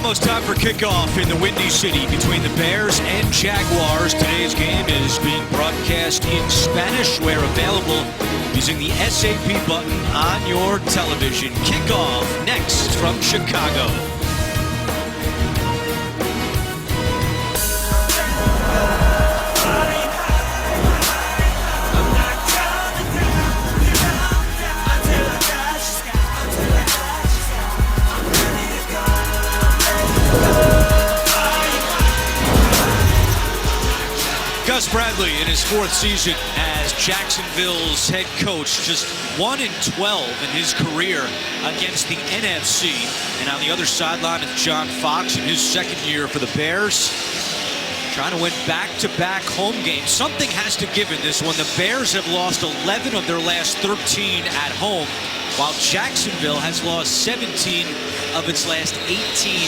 Almost time for kickoff in the Windy City between the Bears and Jaguars. Today's game is being broadcast in Spanish, where available using the SAP button on your television. Kickoff next from Chicago. Gus Bradley in his fourth season as Jacksonville's head coach, just 1-12 in his career against the NFC. And on the other sideline is John Fox in his second year for the Bears, trying to win back-to-back home games. Something has to give in this one. The Bears have lost 11 of their last 13 at home, while Jacksonville has lost 17 of its last 18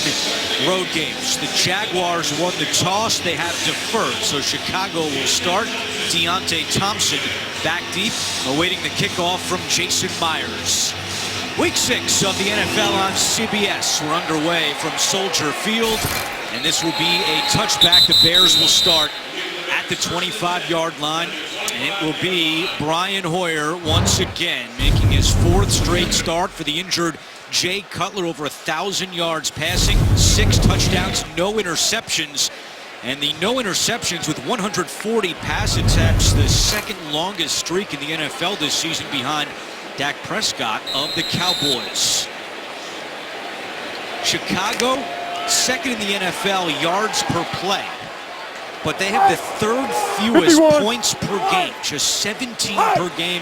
road games. The Jaguars won the toss. They have deferred, so Chicago will start. Deontay Thompson back deep, awaiting the kickoff from Jason Myers. Week 6 of the NFL on CBS. We're underway from Soldier Field, and this will be a touchback. The Bears will start at the 25-yard line, and it will be Brian Hoyer once again, making his fourth straight start for the injured Jay Cutler. Over 1,000 yards passing, 6 touchdowns, no interceptions. And the no interceptions with 140 pass attempts, the second longest streak in the NFL this season, behind Dak Prescott of the Cowboys. Chicago, second in the NFL yards per play, but they have the third fewest points per game, just 17 per game.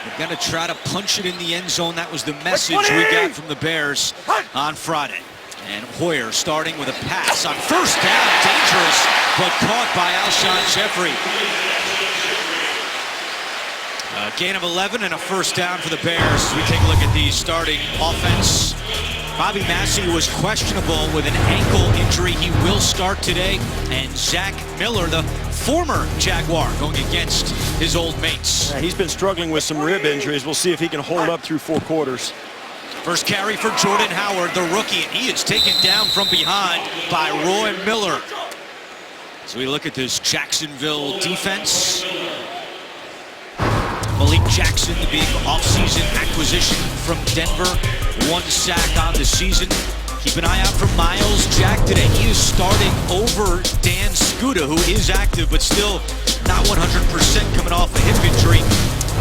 They're going to try to punch it in the end zone. That was the message we got from the Bears on Friday. And Hoyer starting with a pass on first down. Dangerous, but caught by Alshon Jeffrey. A gain of 11 and a first down for the Bears. We take a look at the starting offense. Bobby Massey was questionable with an ankle injury. He will start today. And Zach Miller, the former Jaguar, going against his old mates. Yeah, he's been struggling with some rib injuries. We'll see if he can hold up through 4 quarters. First carry for Jordan Howard, the rookie, and he is taken down from behind by Roy Miller. So we look at this Jacksonville defense. Malik Jackson, the big offseason acquisition from Denver. 1 sack on the season. Keep an eye out for Miles Jack today. He is starting over Dan Skuta, who is active but still not 100% coming off a hip injury.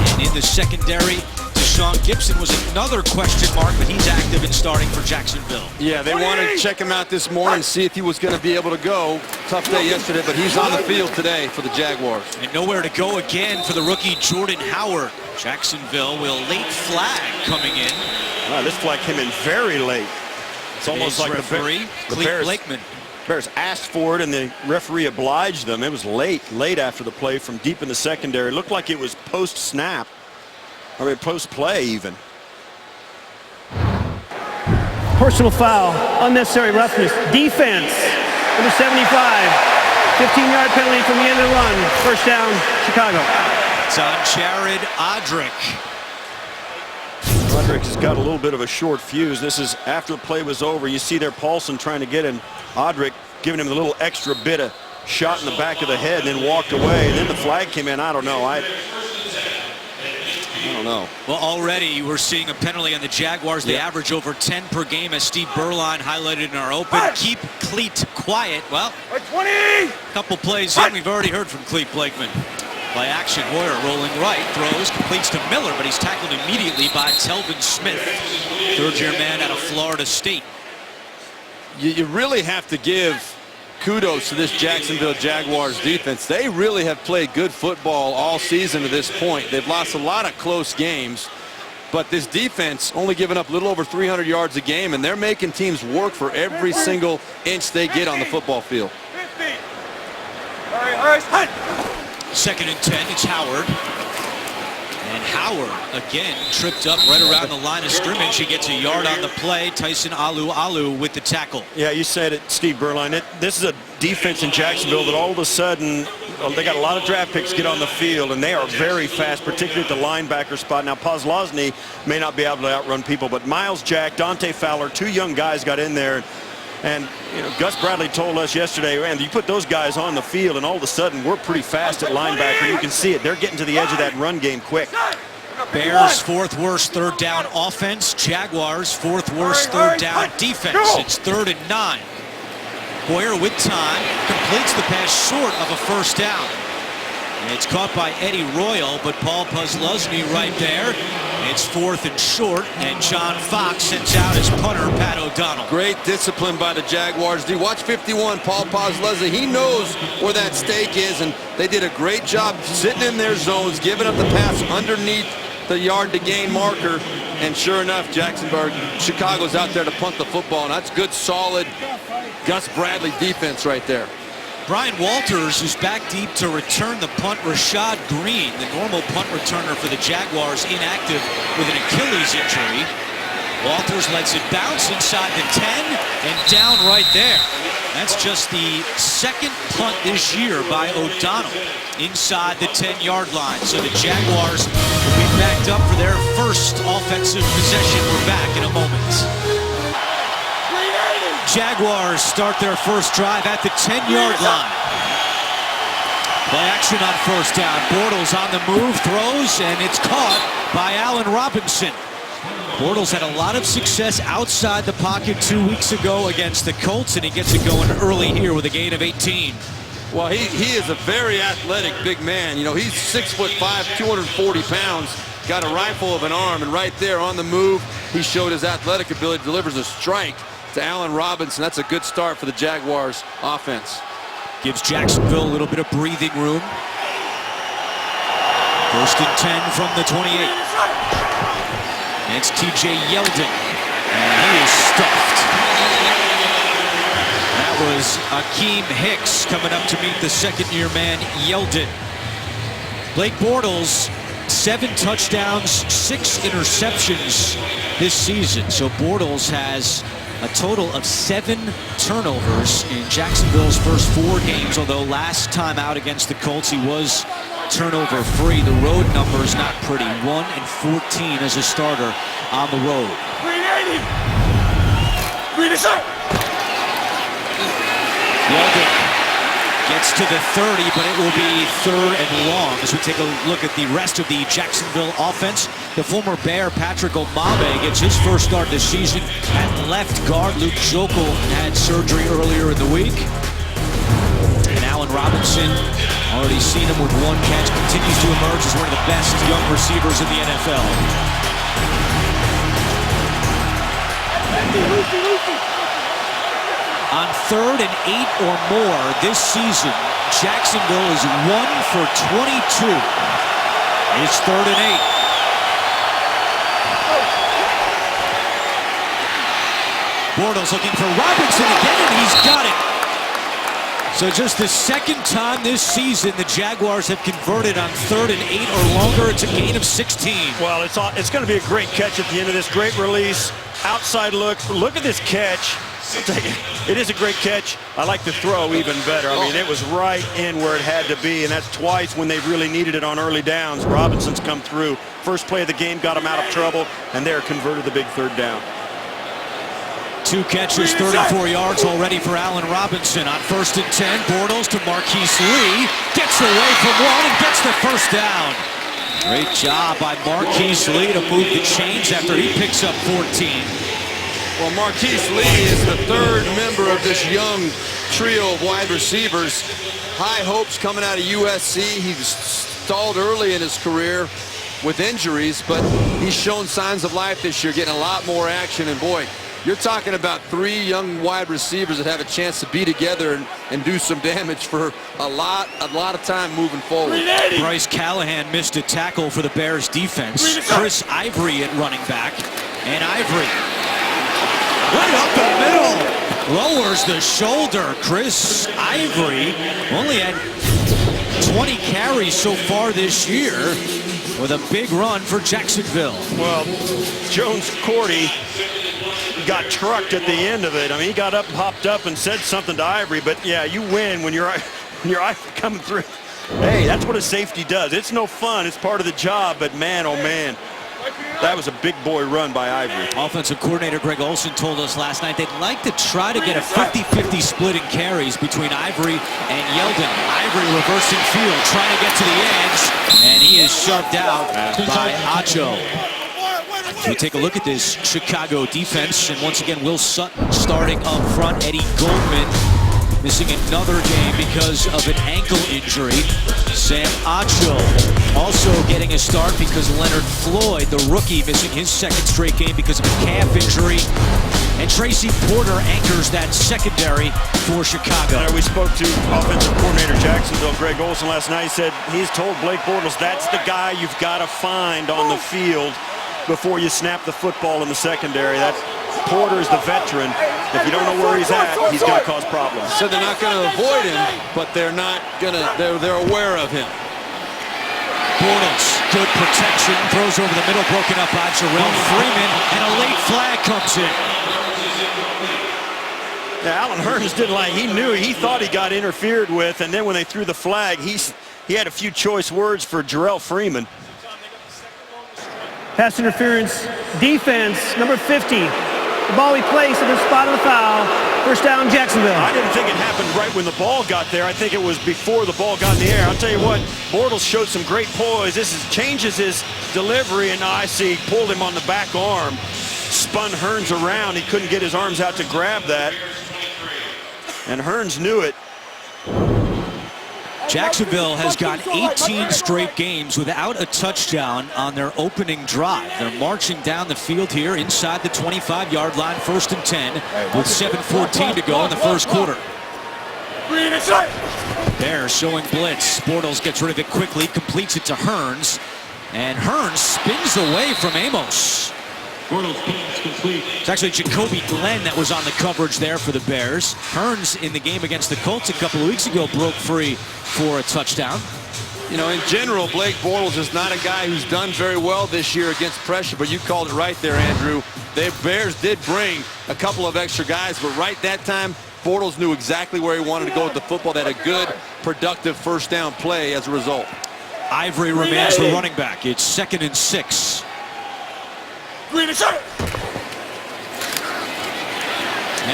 And in the secondary, Deshaun Gibson was another question mark, but he's active and starting for Jacksonville. Yeah, they wanted to check him out this morning, see if he was going to be able to go. Tough day yesterday, but he's on the field today for the Jaguars. And nowhere to go again for the rookie Jordan Howard. Jacksonville will late flag coming in. Wow, this flag came in very late. It's almost like referee, Clete Blakeman. Bears asked for it, and the referee obliged them. It was late after the play from deep in the secondary. It looked like it was post-snap. I mean, post-play even. Personal foul, unnecessary roughness, defense, number 75, 15-yard penalty from the end of the run, first down, Chicago. It's on Jared Odrick. Odrick has got a little bit of a short fuse. This is after the play was over. You see there Paulson trying to get him. Odrick giving him a little extra bit of shot in the back of the head and then walked away. And then the flag came in. I don't know. I don't know. Well, already we're seeing a penalty on the Jaguars. They average over 10 per game, as Steve Berline highlighted in our open. Keep Clete quiet. Well, 20. A couple plays in, we've already heard from Clete Blakeman. Play action, Hoyer rolling right, throws, completes to Miller, but he's tackled immediately by Telvin Smith, third-year man out of Florida State. You really have to give kudos to this Jacksonville Jaguars defense. They really have played good football all season to this point. They've lost a lot of close games, but this defense only giving up a little over 300 yards a game, and they're making teams work for every single inch they get on the football field. 2nd and 10, it's Howard. And Howard, again, tripped up right around the line of scrimmage. He gets a yard on the play. Tyson Alu with the tackle. Yeah, you said it, Steve Berline. This is a defense in Jacksonville that all of a sudden, they got a lot of draft picks get on the field, and they are very fast, particularly at the linebacker spot. Now, Pozlosny may not be able to outrun people, but Miles Jack, Dante Fowler, 2 young guys got in there. And Gus Bradley told us yesterday, man, you put those guys on the field and all of a sudden we're pretty fast at linebacker. You can see it. They're getting to the edge of that run game quick. Bears fourth worst third down offense. Jaguars fourth worst third down defense. It's 3rd and 9. Boyer with time completes the pass short of a first down. And it's caught by Eddie Royal, but Paul Pusluzny right there. It's 4th and short, and John Fox sends out his punter, Pat O'Donnell. Great discipline by the Jaguars. Watch 51, Paul Pusluzny. He knows where that stake is, and they did a great job sitting in their zones, giving up the pass underneath the yard-to-gain marker, and sure enough, Chicago's out there to punt the football, and that's good, solid Gus Bradley defense right there. Brian Walters is back deep to return the punt. Rashad Green, the normal punt returner for the Jaguars, inactive with an Achilles injury. Walters lets it bounce inside the 10 and down right there. That's just the 2nd punt this year by O'Donnell inside the 10-yard line. So the Jaguars will be backed up for their first offensive possession. We're back in a moment. Jaguars start their first drive at the 10-yard line. Play action on first down. Bortles on the move, throws, and it's caught by Allen Robinson. Bortles had a lot of success outside the pocket 2 weeks ago against the Colts, and he gets it going early here with a gain of 18. Well, he is a very athletic big man. He's 6'5", 240 pounds, got a rifle of an arm, and right there on the move, he showed his athletic ability, delivers a strike to Allen Robinson. That's a good start for the Jaguars offense. Gives Jacksonville a little bit of breathing room. 1st and 10 from the 28. It's TJ Yeldon, and he is stuffed. That was Akeem Hicks coming up to meet the 2nd-year man, Yeldon. Blake Bortles, 7 touchdowns, 6 interceptions this season. So Bortles has a total of 7 turnovers in Jacksonville's first 4 games, although last time out against the Colts he was turnover free. The road number is not pretty. 1 and 14 as a starter on the road. Yeldon gets to the 30, but it will be 3rd and long as we take a look at the rest of the Jacksonville offense. The former Bear Patrick Omameh gets his first start this season at left guard. Luke Joeckel had surgery earlier in the week. And Allen Robinson, already seen him with 1 catch, continues to emerge as one of the best young receivers in the NFL. On 3rd and 8 or more this season, Jacksonville is 1 for 22. It's 3rd and 8. Bortles looking for Robinson again, and he's got it. So just the 2nd time this season the Jaguars have converted on 3rd and 8 or longer. It's a gain of 16. Well, it's going to be a great catch at the end of this. Great release, outside look. Look at this catch. It is a great catch. I like the throw even better. I mean, it was right in where it had to be, and that's twice when they really needed it on early downs. Robinson's come through. First play of the game got him out of trouble, and they're converted the big 3rd down. 2 catches, 34 yards already for Allen Robinson. On 1st and 10, Bortles to Marquise Lee. Gets away from 1 and gets the first down. Great job by Marquise Lee to move the chains after he picks up 14. Well, Marquise Lee is the 3rd member of this young trio of wide receivers. High hopes coming out of USC. He's stalled early in his career with injuries, but he's shown signs of life this year, getting a lot more action. And boy, you're talking about 3 young wide receivers that have a chance to be together and do some damage for a lot of time moving forward. Bryce Callahan missed a tackle for the Bears defense. Chris Ivory at running back, and Ivory right up the middle, lowers the shoulder. Chris Ivory only had 20 carries so far this year with a big run for Jacksonville. Well, Jones Cordy got trucked at the end of it. I mean, he got up, hopped up, and said something to Ivory. But yeah, you win when you're Ivory coming through. Hey, that's what a safety does. It's no fun. It's part of the job. But man, oh man, That was a big boy run by Ivory. Offensive coordinator Greg Olson told us last night they'd like to try to get a 50-50 split in carries between Ivory and Yeldon. Ivory reversing field, trying to get to the edge, and he is shoved out by Acho. We take a look at this Chicago defense, and once again, Will Sutton starting up front. Eddie Goldman missing another game because of an ankle injury. Sam Acho also getting a start because Leonard Floyd, the rookie, missing his second straight game because of a calf injury. And Tracy Porter anchors that secondary for Chicago. We spoke to offensive coordinator Jacksonville, Greg Olson, last night. He said he's told Blake Bortles that's the guy you've got to find on the field before you snap the football in the secondary. That Porter's the veteran. If you don't know where he's at, he's going to cause problems. So they're not going to avoid him, but they're not going to. They're aware of him. Bortles, good protection, throws over the middle, broken up by Jarrell Freeman, and a late flag comes in. Yeah, Alan Hearns didn't like. He thought he got interfered with, and then when they threw the flag, he had a few choice words for Jarrell Freeman. Pass interference, defense, number 50. The ball he placed at the spot of the foul. First down, Jacksonville. I didn't think it happened right when the ball got there. I think it was before the ball got in the air. I'll tell you what, Bortles showed some great poise. Changes his delivery, and I see pulled him on the back arm. Spun Hearns around. He couldn't get his arms out to grab that. And Hearns knew it. Jacksonville has gone 18 straight games without a touchdown on their opening drive. They're marching down the field here inside the 25-yard line, 1st and 10, with 7:14 to go in the first quarter. Bears showing blitz. Bortles gets rid of it quickly, completes it to Hearns, and Hearns spins away from Amos. It's actually Jacoby Glenn that was on the coverage there for the Bears. Hearns in the game against the Colts a couple of weeks ago broke free for a touchdown. You know, in general, Blake Bortles is not a guy who's done very well this year against pressure, but you called it right there, Andrew. The Bears did bring a couple of extra guys, but right that time, Bortles knew exactly where he wanted to go with the football. They had a good, productive first down play as a result. Ivory remains the running back. It's 2nd and 6. And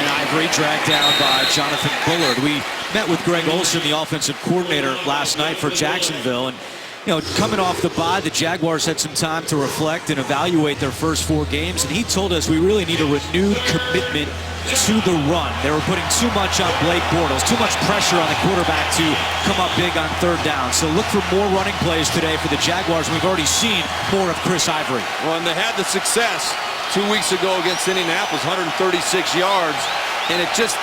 Ivory dragged down by Jonathan Bullard. We met with Greg Olson, the offensive coordinator, last night for Jacksonville. And, you know, coming off the bye, the Jaguars had some time to reflect and evaluate their first 4 games. And he told us we really need a renewed commitment to the run. They were putting too much on Blake Bortles, too much pressure on the quarterback to come up big on 3rd down. So look for more running plays today for the Jaguars. We've already seen more of Chris Ivory. Well, and they had the success 2 weeks ago against Indianapolis, 136 yards, and it just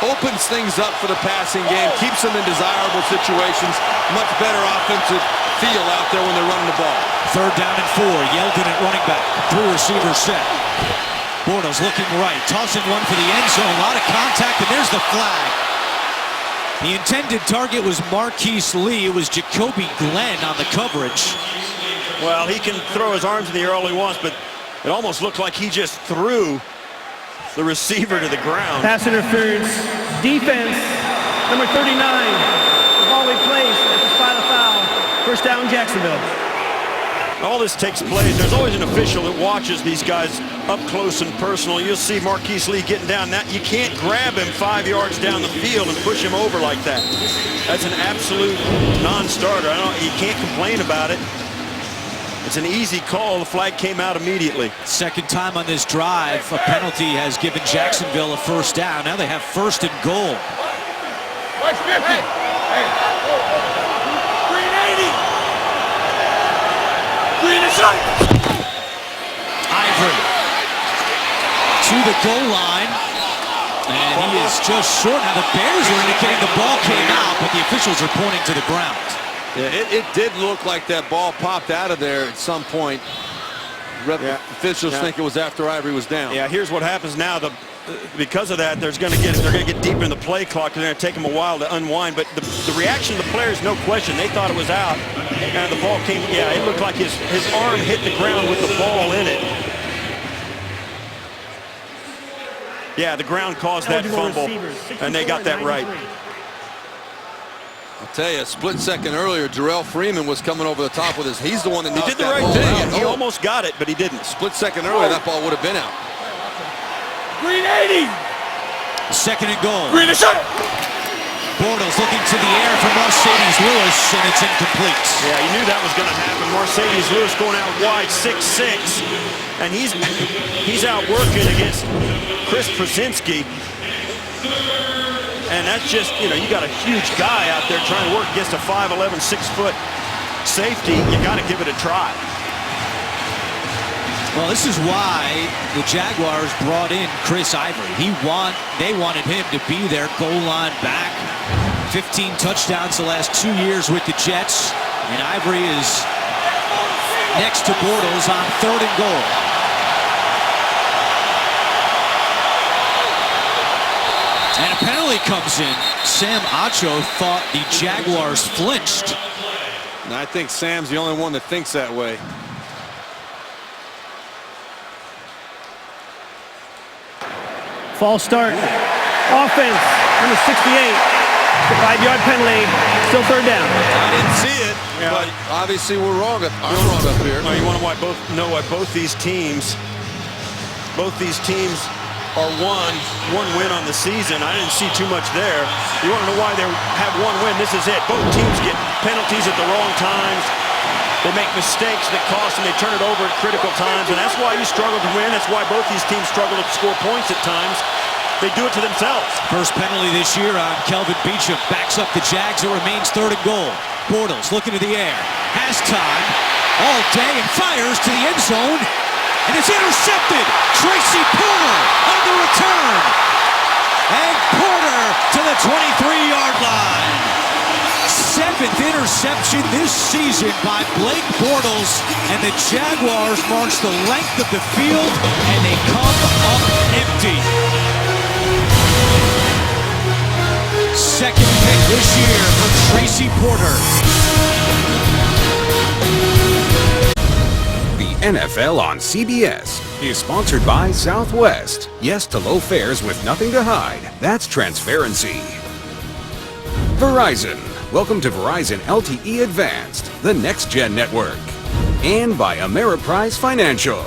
opens things up for the passing game, keeps them in desirable situations, much better offensive feel out there when they're running the ball. 3rd down and 4, Yeldon at running back, 3 receivers set. Bortles looking right, tossing one for the end zone, a lot of contact, and there's the flag. The intended target was Marquise Lee. It was Jacoby Glenn on the coverage. Well, he can throw his arms in the air all he wants, but it almost looked like he just threw the receiver to the ground. Pass interference, defense, number 39. The ball we placed at the spot of the foul. First down, Jacksonville. All this takes place. There's always an official that watches these guys up close and personal. You'll see Marquise Lee getting down. That you can't grab him 5 yards down the field and push him over like that. That's an absolute non-starter. You can't complain about it. It's an easy call. The flag came out immediately. 2nd time on this drive, a penalty has given Jacksonville a 1st down. Now they have 1st and goal. Ivory to the goal line, and he is just short. Now the Bears are indicating the ball came out, but the officials are pointing to the ground. Yeah, it did look like that ball popped out of there at some point. Officials think it was after Ivory was down. Yeah, here's what happens now. Because of that, they're going to get deeper in the play clock. They're going to take them a while to unwind. But the reaction of the players, no question, they thought it was out. And the ball came. Yeah, it looked like his arm hit the ground with the ball in it. Yeah, the ground caused that fumble, and they got that right. I'll tell you, a split second earlier, Jarrell Freeman was coming over the top with his. He's the one that knocked He did the that right ball thing. out. He almost got it, but he didn't. Split second earlier, that ball would have been out. Green 80. Second and goal. Green is shot. Bortles looking to the air for Mercedes Lewis, and it's incomplete. Yeah, you knew that was going to happen. Mercedes Lewis going out wide, 6'6", and he's out working against Chris Krasinski. And that's just, you got a huge guy out there trying to work against a 5'11", 6-foot safety. You got to give it a try. Well, this is why the Jaguars brought in Chris Ivory. They wanted him to be their goal line back. 15 touchdowns the last 2 years with the Jets. And Ivory is next to Bortles on 3rd and goal. And a penalty comes in. Sam Acho thought the Jaguars flinched. And I think Sam's the only one that thinks that way. False start. Offense, number 68. 5-yard penalty. Still 3rd down. I didn't see it, Yeah. but obviously I'm wrong up here. Well, you want to know why both these teams are one win on the season. I didn't see too much there. You want to know why they have one win? This is it. Both teams get penalties at the wrong times. They make mistakes that cost them. They turn it over at critical times, and that's why you struggle to win. That's why both these teams struggle to score points at times. They do it to themselves. First penalty this year on Kelvin Beachum. Backs up the Jags. It remains 3rd and goal. Bortles looking to the air. Has time all day and fires to the end zone. And it's intercepted. Tracy Porter on the return. And Porter to the 23-yard line. 7th interception this season by Blake Bortles. And the Jaguars march the length of the field, and they come up empty. Second pick this year for Tracy Porter. The NFL on CBS is sponsored by Southwest. Yes to low fares with nothing to hide. That's transparency. Verizon. Welcome to Verizon LTE Advanced, the next-gen network. And by Ameriprise Financial.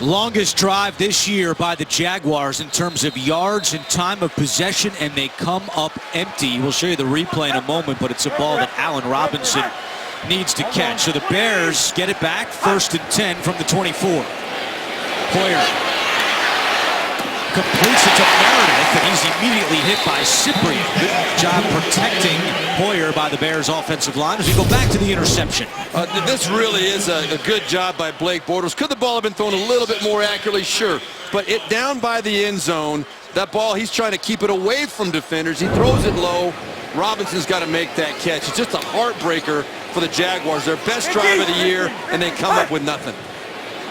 Longest drive this year by the Jaguars in terms of yards and time of possession, and they come up empty. We'll show you the replay in a moment, but it's a ball that Allen Robinson needs to catch. So the Bears get it back, 1st and 10 from the 24. Hoyer completes it to Meredith, and he's immediately hit by Cyprien. Good job protecting Hoyer by the Bears offensive line as we go back to the interception. This really is a good job by Blake Bortles. Could the ball have been thrown a little bit more accurately? Sure. But it down by the end zone, that ball, he's trying to keep it away from defenders. He throws it low. Robinson's got to make that catch. It's just a heartbreaker for the Jaguars. Their best drive of the year, and they come up with nothing.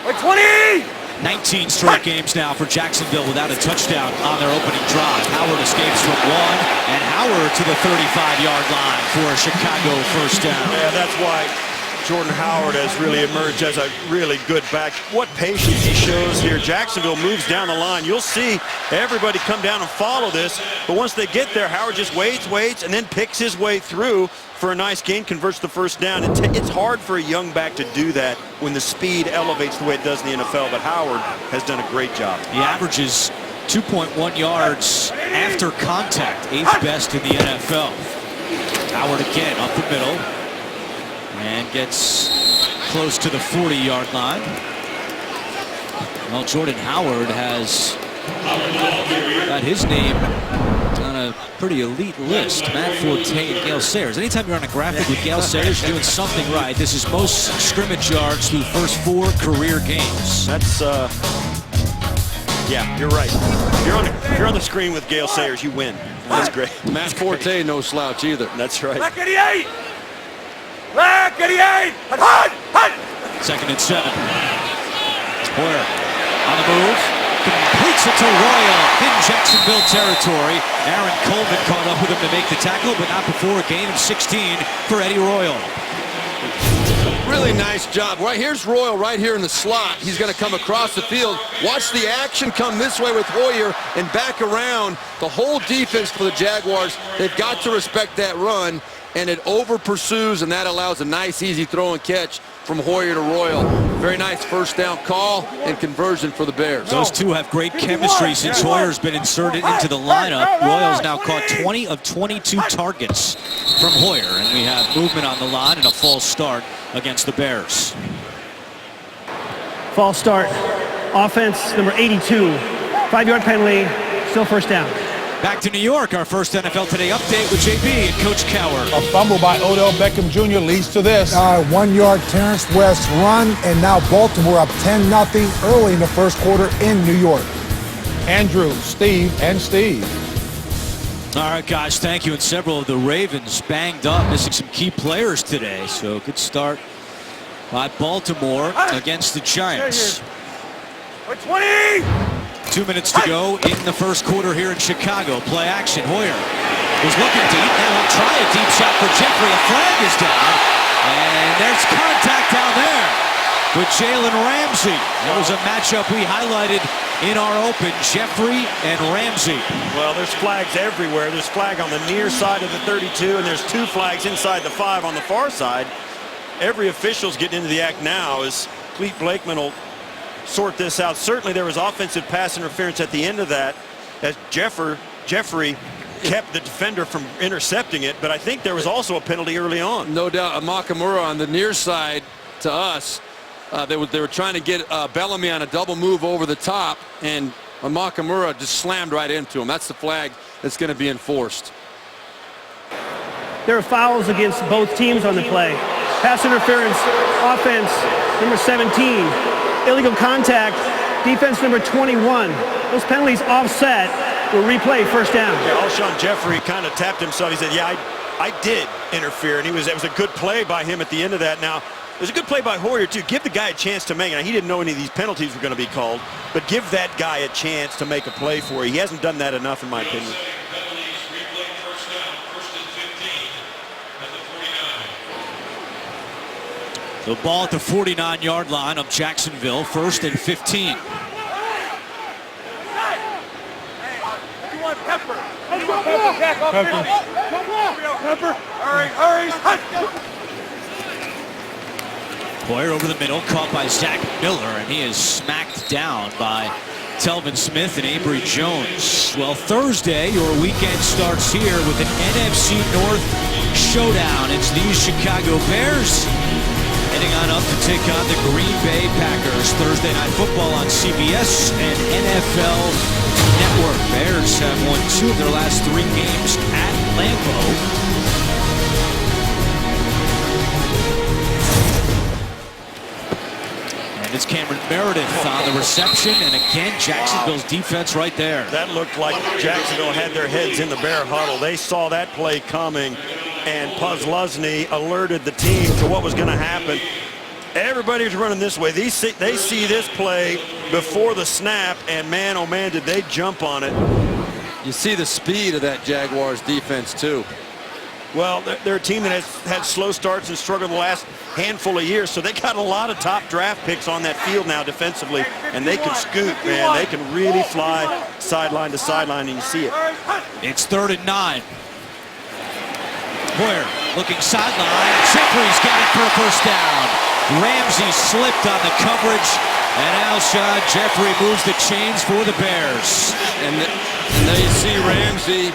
20. 19 straight games now for Jacksonville without a touchdown on their opening drive. Howard escapes from one, and Howard to the 35-yard line for a Chicago 1st down. Yeah, that's why Jordan Howard has really emerged as a really good back. What patience he shows here. Jacksonville moves down the line. You'll see everybody come down and follow this, but once they get there, Howard just waits, and then picks his way through for a nice gain, converts the 1st down. It's hard for a young back to do that when the speed elevates the way it does in the NFL, but Howard has done a great job. He averages 2.1 yards after contact, 8th best in the NFL. Howard again up the middle and gets close to the 40-yard line. Well, Jordan Howard has got his name on a pretty elite list. Matt Forte and Gale Sayers. Anytime you're on a graphic with Gale Sayers, you're doing something right. This is most scrimmage yards through first 4 career games. That's, yeah, you're right. If you're on the screen with Gale Sayers, you win. That's great. Matt Forte, no slouch either. That's right. Black 88. Black 88. Hut. 2nd and 7. Hoyer on the move. Completes it to Royal in Jacksonville territory. Aaron Coleman caught up with him to make the tackle, but not before a gain of 16 for Eddie Royal. Really nice job. Right here's Royal right here in the slot. He's going to come across the field. Watch the action come this way with Hoyer and back around. The whole defense for the Jaguars, they've got to respect that run, and it over pursues, and that allows a nice, easy throw and catch from Hoyer to Royal. Very nice first down call and conversion for the Bears. Those two have great chemistry since Hoyer's been inserted into the lineup. Royal's now caught 20 of 22 targets from Hoyer, and we have movement on the line and a false start against the Bears. False start. Offense number 82. 5-yard penalty. Still first down. Back to New York, our first NFL Today update with JB and Coach Cowher. A fumble by Odell Beckham Jr. leads to this. 1-yard Terrence West run, and now Baltimore up 10-0 early in the first quarter in New York. Andrew, Steve, and Steve. All right, guys, thank you. And several of the Ravens banged up, missing some key players today. So good start by Baltimore against the Giants. 20! 2 minutes to go in the first quarter here in Chicago. Play action. Hoyer was looking deep. Now he'll try a deep shot for Jeffrey. A flag is down. And there's contact down there with Jalen Ramsey. That was a matchup we highlighted in our open. Jeffrey and Ramsey. Well, there's flags everywhere. There's flag on the near side of the 32, and there's 2 flags inside the 5 on the far side. Every official's getting into the act now as Clete Blakeman will sort this out. Certainly there was offensive pass interference at the end of that as Jeffrey kept the defender from intercepting it, but I think there was also a penalty early on. No doubt. Amakamura on the near side to us. They were trying to get Bellamy on a double move over the top, and Amakamura just slammed right into him. That's the flag that's going to be enforced. There are fouls against both teams on the play. Pass interference, offense number 17. Illegal contact, defense number 21. Those penalties offset will replay first down. Yeah, Alshon Jeffrey kind of tapped himself. He said, yeah, I did interfere, and it was a good play by him at the end of that. Now, it was a good play by Hoyer, too. Give the guy a chance to make it. Now, he didn't know any of these penalties were going to be called, but give that guy a chance to make a play for you. He hasn't done that enough, in my opinion. The ball at the 49-yard line of Jacksonville, 1st and 15. Hoyer over the middle, caught by Zach Miller, and he is smacked down by Telvin Smith and Avery Jones. Well, Thursday, your weekend starts here with an NFC North showdown. It's these Chicago Bears heading on up to take on the Green Bay Packers. Thursday Night Football on CBS and NFL Network. Bears have won 2 of their last 3 games at Lambeau. And it's Cameron Meredith on the reception, and again, Jacksonville's defense right there. That looked like Jacksonville had their heads in the Bear huddle. They saw that play coming, and Puzluzny alerted the team to what was going to happen. Everybody's running this way. They see this play before the snap, and man, oh man, did they jump on it. You see the speed of that Jaguars defense, too. Well, they're a team that has had slow starts and struggled the last handful of years, so they got a lot of top draft picks on that field now defensively, and they can scoot, man. They can really fly sideline to sideline, and you see it. It's 3rd and 9. Hoyer looking sideline. Jeffrey's got it for a first down. Ramsey slipped on the coverage, and Alshon Jeffrey moves the chains for the Bears. And there you see Ramsey,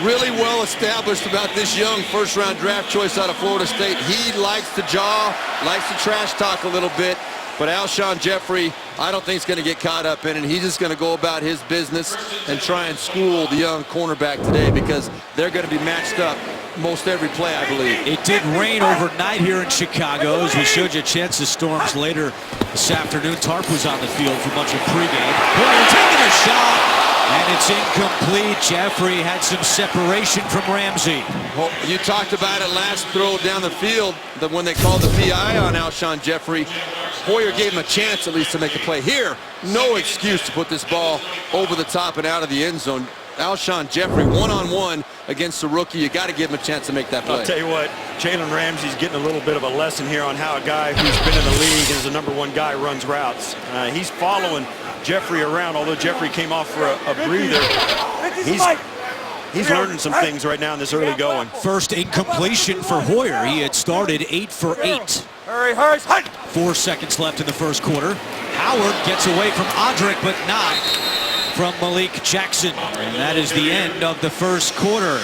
really well established about this young first-round draft choice out of Florida State. He likes to jaw, likes to trash talk a little bit, but Alshon Jeffrey, I don't think he's going to get caught up in it. He's just going to go about his business and try and school the young cornerback today, because they're going to be matched up most every play, I believe. It did rain overnight here in Chicago, as we showed you a chance of storms later this afternoon. Tarp was on the field for much of pregame. Hoyer taking a shot. And it's incomplete. Jeffrey had some separation from Ramsey. Well, you talked about it last throw down the field, that when they called the PI on Alshon Jeffrey, Hoyer gave him a chance at least to make a play. Here, no excuse to put this ball over the top and out of the end zone. Alshon Jeffrey one-on-one against the rookie. You got to give him a chance to make that play. I'll tell you what, Jalen Ramsey's getting a little bit of a lesson here on how a guy who's been in the league and is the #1 guy runs routes. He's following Jeffrey around, although Jeffrey came off for a breather. He's learning some things right now in this early going. First incompletion for Hoyer. He had started 8 for 8. Hurry, hurry, 4 seconds left in the first quarter. Howard gets away from Odrick, but not from Malik Jackson. And that is the end of the first quarter.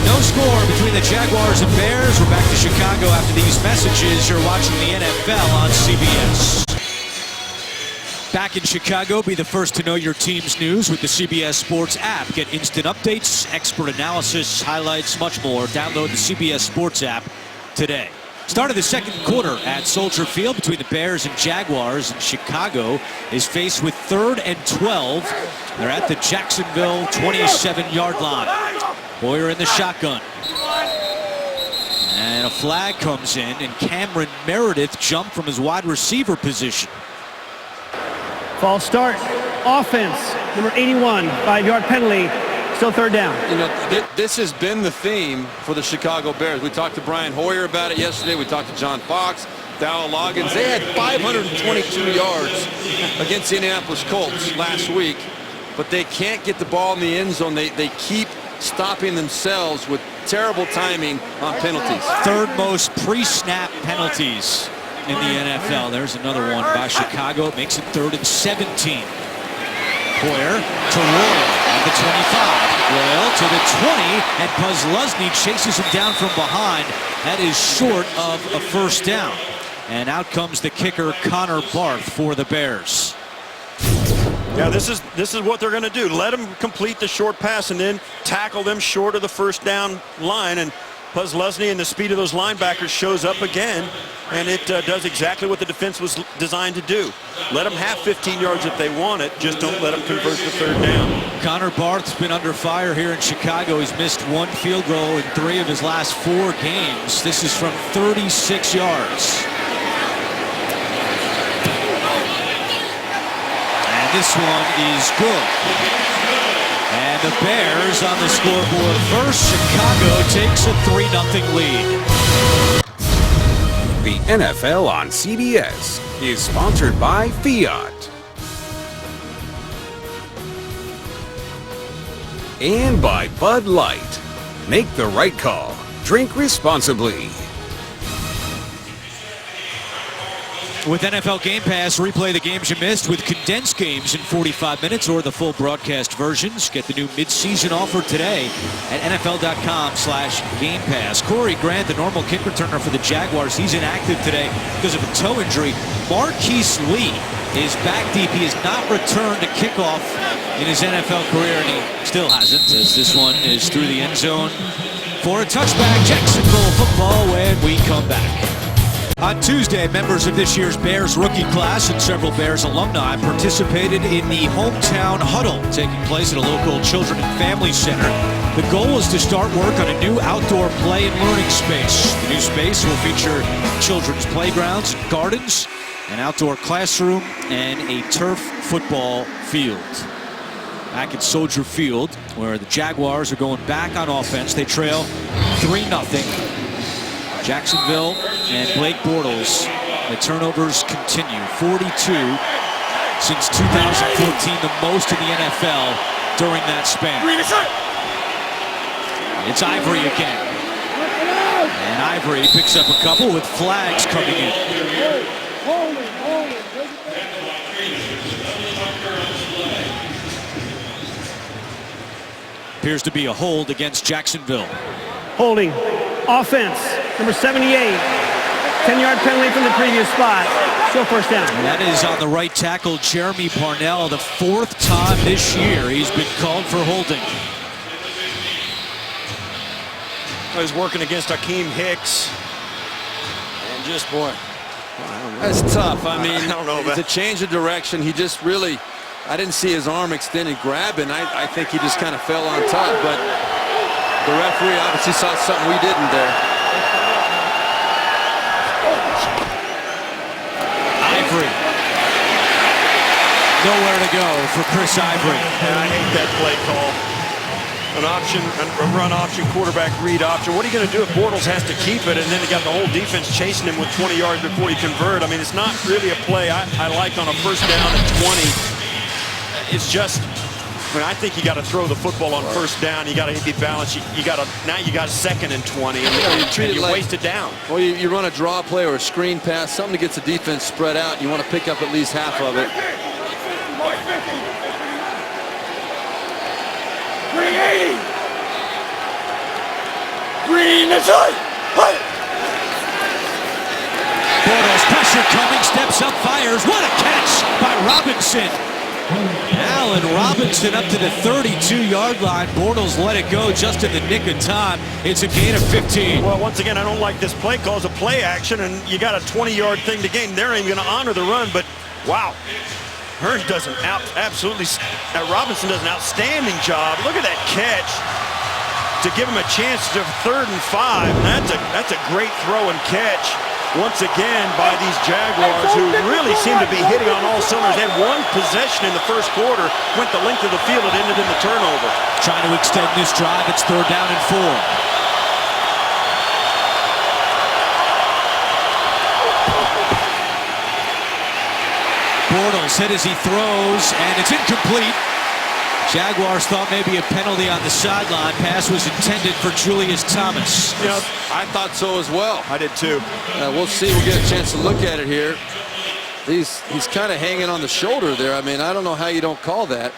No score between the Jaguars and Bears. We're back to Chicago after these messages. You're watching the NFL on CBS. Back in Chicago, be the first to know your team's news with the CBS Sports app. Get instant updates, expert analysis, highlights, much more. Download the CBS Sports app today. Start of the second quarter at Soldier Field between the Bears and Jaguars. And Chicago is faced with 3rd and 12. They're at the Jacksonville 27-yard line. Hoyer in the shotgun. And a flag comes in, and Cameron Meredith jumped from his wide receiver position. False start. Offense, number 81, 5-yard penalty. Still 3rd down. You know, this has been the theme for the Chicago Bears. We talked to Brian Hoyer about it yesterday. We talked to John Fox, Dowell Loggins. They had 522 yards against the Indianapolis Colts last week, but they can't get the ball in the end zone. They keep stopping themselves with terrible timing on penalties. 3rd most pre-snap penalties in the NFL. There's another one by Chicago. It makes it 3rd and 17. Hoyer to Royal at the 25. Royal to the 20, and Puzlesny chases him down from behind. That is short of a first down. And out comes the kicker, Connor Barth, for the Bears. Yeah, this is what they're going to do. Let them complete the short pass and then tackle them short of the first down line. And Puzlesny and the speed of those linebackers shows up again, and it does exactly what the defense was designed to do. Let them have 15 yards if they want it, just don't let them convert the 3rd down. Connor Barth's been under fire here in Chicago. He's missed 1 field goal in 3 of his last 4 games. This is from 36 yards. And this one is good. And the Bears on the scoreboard first. Chicago takes a 3-0 lead. The NFL on CBS is sponsored by Fiat. And by Bud Light. Make the right call. Drink responsibly. With NFL Game Pass, replay the games you missed with condensed games in 45 minutes or the full broadcast versions. Get the new mid-season offer today at NFL.com/Game Pass. Corey Grant, the normal kick returner for the Jaguars, he's inactive today because of a toe injury. Marquise Lee is back deep. He has not returned to kickoff in his NFL career, and he still hasn't, as this one is through the end zone for a touchback. Jacksonville football when we come back. On Tuesday, members of this year's Bears rookie class and several Bears alumni participated in the Hometown Huddle taking place at a local children and family center. The goal was to start work on a new outdoor play and learning space. The new space will feature children's playgrounds, gardens, an outdoor classroom, and a turf football field. Back at Soldier Field, where the Jaguars are going back on offense. They trail 3-0. Jacksonville and Blake Bortles. The turnovers continue. 42 since 2014, the most in the NFL during that span. It's Ivory again. And Ivory picks up a couple with flags coming in. Appears to be a hold against Jacksonville. Holding. Offense, number 78. 10-yard penalty from the previous spot. Still first down. And that is on the right tackle, Jeremy Parnell. The 4th time this year he's been called for holding. He's working against Akeem Hicks. And just, boy. That's tough. I mean, I don't know about it's a change of direction. He just really, I didn't see his arm extended grabbing. I think he just kind of fell on top, but the referee obviously saw something we didn't there. Ivory. Nowhere to go for Chris Ivory. And I hate that play call. An option, a run option, quarterback read option. What are you going to do if Bortles has to keep it and then you got the whole defense chasing him with 20 yards before you convert? I mean, it's not really a play I like on a first down at 20. It's just, I mean, I think you got to throw the football on first down. You got to be balanced. Now you got second and 20, and you waste it down. Well, you run a draw play or a screen pass, something that gets the defense spread out. And you want to pick up at least half of it. 380. Green inside. Bortles, pressure coming, steps up, fires. What a catch by Robinson. Allen Robinson up to the 32-yard line. Bortles let it go just in the nick of time. It's a gain of 15. Well, once again, I don't like this play call. It's a play action, and you got a 20-yard thing to gain. They're even going to honor the run, but wow. Hearns doesn't Robinson does an outstanding job. Look at that catch to give him a chance to 3rd and 5. That's a great throw and catch once again by these Jaguars, who really seem to be hitting on all cylinders. They had one possession in the first quarter, went the length of the field, it ended in the turnover. Trying to extend this drive. It's 3rd down and 4. Bortles hit as he throws, and it's incomplete. Jaguars thought maybe a penalty on the sideline. Pass was intended for Julius Thomas. You know, I thought so as well. I did too. We'll see. We'll get a chance to look at it here. He's kind of hanging on the shoulder there. I mean, I don't know how you don't call that.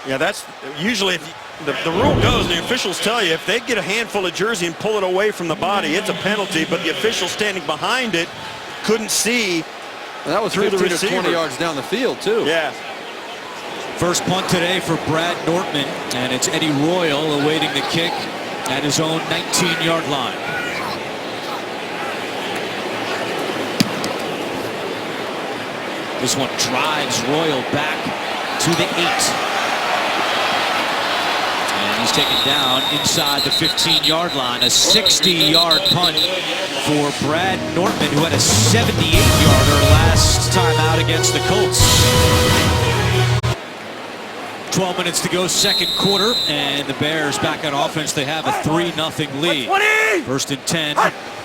Yeah, that's usually the rule goes, the officials tell you, if they get a handful of jersey and pull it away from the body, it's a penalty, but the official standing behind it couldn't see. And that was 15 or 20 yards down the field, too. Yeah. First punt today for Brad Nortman, and it's Eddie Royal awaiting the kick at his own 19-yard line. This one drives Royal back to the 8. And he's taken down inside the 15-yard line. A 60-yard punt for Brad Nortman, who had a 78-yarder last time out against the Colts. 12 minutes to go, second quarter, and the Bears back on offense. They have a 3-0 lead. 1st and 10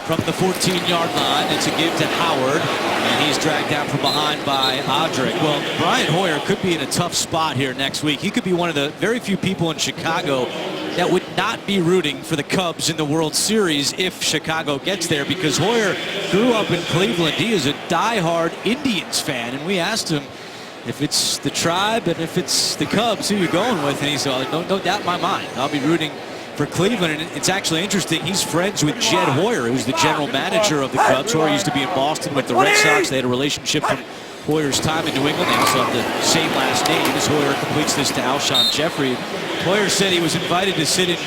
from the 14-yard line. It's a give to Howard, and he's dragged down from behind by Audric. Well, Brian Hoyer could be in a tough spot here next week. He could be one of the very few people in Chicago that would not be rooting for the Cubs in the World Series if Chicago gets there, because Hoyer grew up in Cleveland. He is a diehard Indians fan, and we asked him if it's the Tribe and if it's the Cubs, who you going with? And he said, no doubt in my mind, I'll be rooting for Cleveland. And it's actually interesting, he's friends with Jed Hoyer, who's the general manager of the Cubs. Hoyer used to be in Boston with the Red Sox. They had a relationship from Hoyer's time in New England. They also have the same last name as Hoyer completes this to Alshon Jeffrey. Hoyer said he was invited to sit in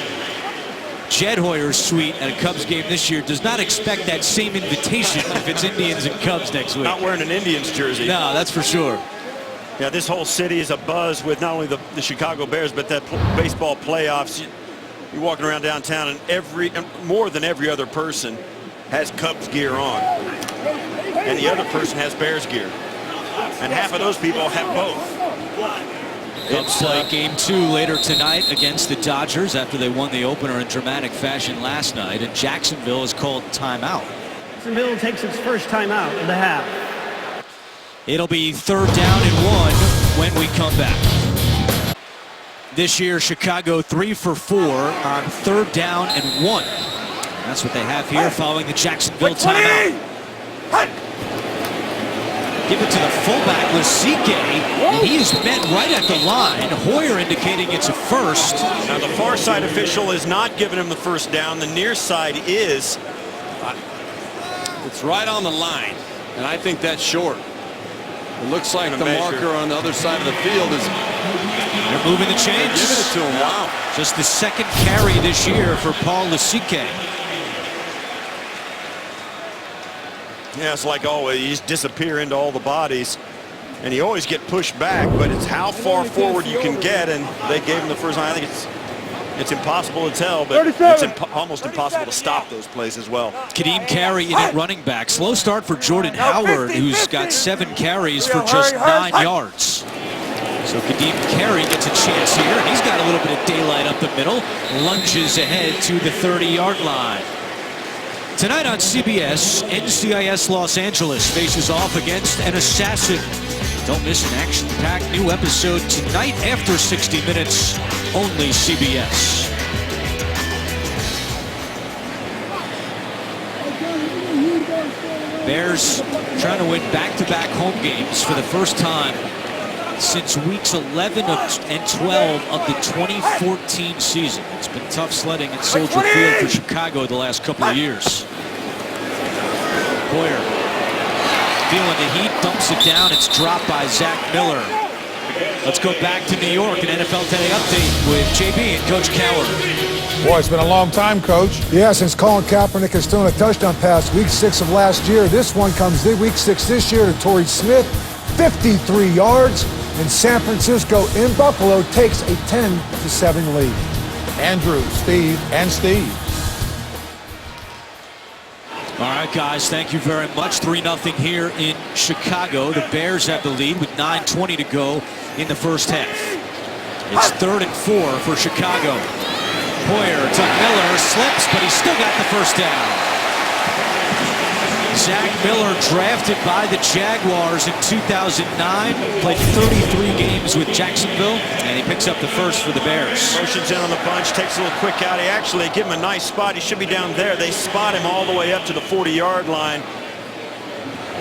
Jed Hoyer's suite at a Cubs game this year. Does not expect that same invitation if it's Indians and Cubs next week. Not wearing an Indians jersey. No, that's for sure. Yeah, this whole city is abuzz with not only the Chicago Bears, but that baseball playoffs. You're walking around downtown, and more than every other person has Cubs gear on, and the other person has Bears gear, and half of those people have both. Cubs play game 2 later tonight against the Dodgers after they won the opener in dramatic fashion last night, and Jacksonville is called timeout. Jacksonville takes its first timeout of the half. It'll be 3rd down and 1 when we come back. This year, Chicago 3 for 4 on 3rd down and 1. That's what they have here following the Jacksonville timeout. Give it to the fullback, Lasike, and he is met right at the line. Hoyer indicating it's a first. Now, the far side official is not giving him the first down. The near side is. It's right on the line, and I think that's short. It looks like the marker on the other side of the field is. They're moving the chains. Giving it to him. Wow. Just the 2nd carry this year for Paul Lasike. Yeah, it's like always, you just disappear into all the bodies, and you always get pushed back, but it's how far forward you can get, and they gave him the first line. I think it's impossible to tell, but it's almost impossible to stop those plays as well. Kadeem Carey in at running back. Slow start for Jordan Howard, who's got 7 carries for just 9 yards. So Kadeem Carey gets a chance here, and he's got a little bit of daylight up the middle. Lunges ahead to the 30-yard line. Tonight on CBS, NCIS Los Angeles faces off against an assassin. Don't miss an action-packed new episode tonight after 60 minutes, only CBS. Bears trying to win back-to-back home games for the first time since weeks 11 and 12 of the 2014 season. It's been tough sledding at Soldier Field for Chicago the last couple of years. Hoyer feeling the heat, dumps it down. It's dropped by Zach Miller. Let's go back to New York, an NFL Today update with JB and Coach Cowher. Boy, it's been a long time, Coach. Yeah, since Colin Kaepernick has thrown a touchdown pass week 6 of last year. This one comes week 6 this year to Torrey Smith, 53 yards. And San Francisco in Buffalo takes a 10-7 lead. Andrew, Steve, and Steve. All right, guys, thank you very much. 3-0 here in Chicago. The Bears have the lead with 9:20 to go in the first half. It's 3rd and 4 for Chicago. Hoyer to Miller, slips, but he's still got the first down. Zach Miller, drafted by the Jaguars in 2009, played 33 games with Jacksonville, and he picks up the first for the Bears. Motions in on the bunch, takes a little quick out. He actually give him a nice spot. He should be down there. They spot him all the way up to the 40-yard line.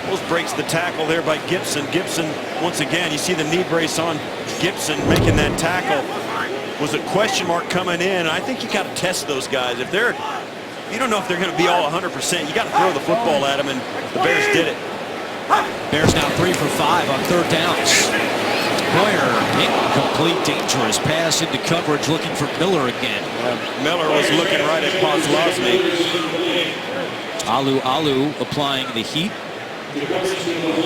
Almost breaks the tackle there by Gibson. Gibson, once again, you see the knee brace on Gibson making that tackle. Was a question mark coming in. I think you got to test those guys. If they're, you don't know if they're going to be all 100%. You got to throw the football at them, and the Bears did it. Bears now 3 for 5 on 3rd downs. Hoyer, incomplete, dangerous pass into coverage, looking for Miller again. Miller was looking right at Ponslosny. Alu applying the heat.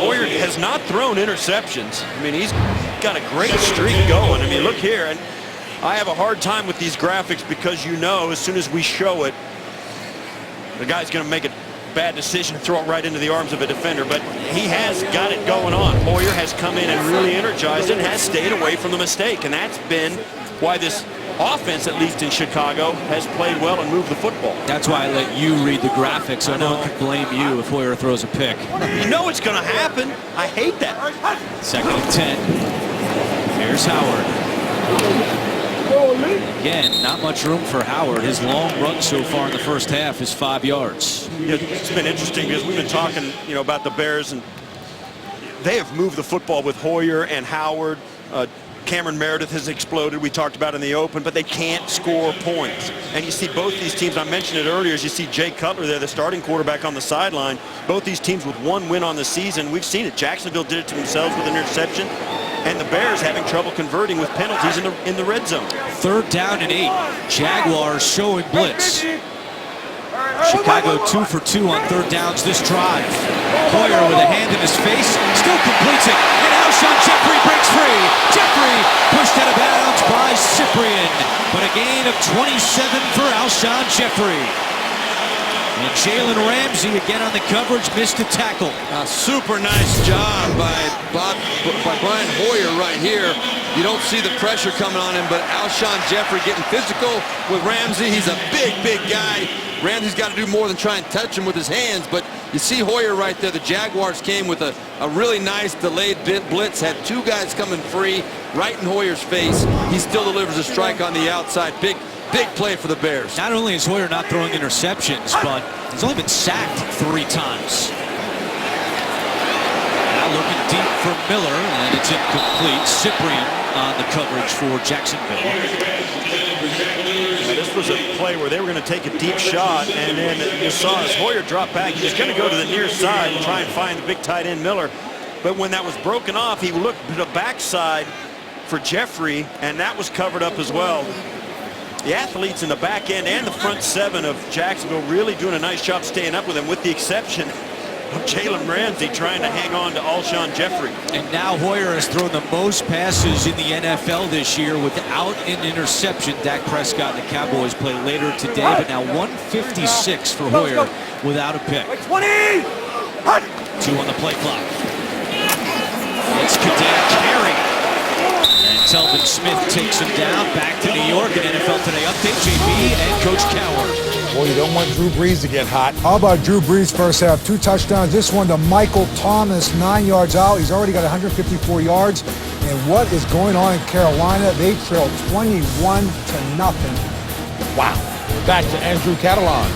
Hoyer has not thrown interceptions. I mean, he's got a great streak going. I mean, look here, and I have a hard time with these graphics because you know as soon as we show it, the guy's going to make a bad decision and throw it right into the arms of a defender. But he has got it going on. Hoyer has come in and really energized it and has stayed away from the mistake. And that's been why this offense, at least in Chicago, has played well and moved the football. That's why I let you read the graphics, so no one can blame you if Hoyer throws a pick. You know it's going to happen. I hate that. 2nd and 10. Here's Howard. Again, not much room for Howard. His long run so far in the first half is 5 yards. Yeah, it's been interesting because we've been talking, about the Bears, and they have moved the football with Hoyer and Howard. Cameron Meredith has exploded. We talked about in the open, but they can't score points. And you see both these teams, I mentioned it earlier, as you see Jay Cutler there, the starting quarterback on the sideline. Both these teams with 1 win on the season. We've seen it. Jacksonville did it to themselves with an interception. And the Bears having trouble converting with penalties in the red zone. 3rd down and 8. Jaguars showing blitz. Chicago 2 for 2 on 3rd downs this drive. Hoyer with a hand in his face, still completes it. And Alshon Jeffrey breaks free. Jeffrey pushed out of bounds by Cyprien. But a gain of 27 for Alshon Jeffrey. And Jalen Ramsey again on the coverage, missed a tackle. A super nice job by Brian Hoyer right here. You don't see the pressure coming on him, but Alshon Jeffrey getting physical with Ramsey. He's a big guy. Ramsey's got to do more than try and touch him with his hands, but you see Hoyer right there. The Jaguars came with a really nice delayed blitz, had 2 guys coming free right in Hoyer's face. He still delivers a strike on the outside. Big play for the Bears. Not only is Hoyer not throwing interceptions, but he's only been sacked 3 times. Now looking deep for Miller, and it's incomplete. Cyprien on the coverage for Jacksonville. Now, this was a play where they were going to take a deep shot, and then you saw as Hoyer drop back, he was going to go to the near side and try and find the big tight end Miller. But when that was broken off, he looked to the backside for Jeffrey, and that was covered up as well. The athletes in the back end and the front 7 of Jacksonville really doing a nice job staying up with him, with the exception of Jalen Ramsey trying to hang on to Alshon Jeffrey. And now Hoyer has thrown the most passes in the NFL this year without an interception. Dak Prescott and the Cowboys play later today, but now 156 for Hoyer without a pick. 20! 2 on the play clock. It's Kadeem Carey. Telvin Smith takes him down. Back to New York. An NFL Today update. JB and Coach Cowher. Boy, you don't want Drew Brees to get hot. How about Drew Brees first half? 2 touchdowns. This one to Michael Thomas, 9 yards out. He's already got 154 yards. And what is going on in Carolina? They trail 21-0. Wow. Back to Andrew Catalan.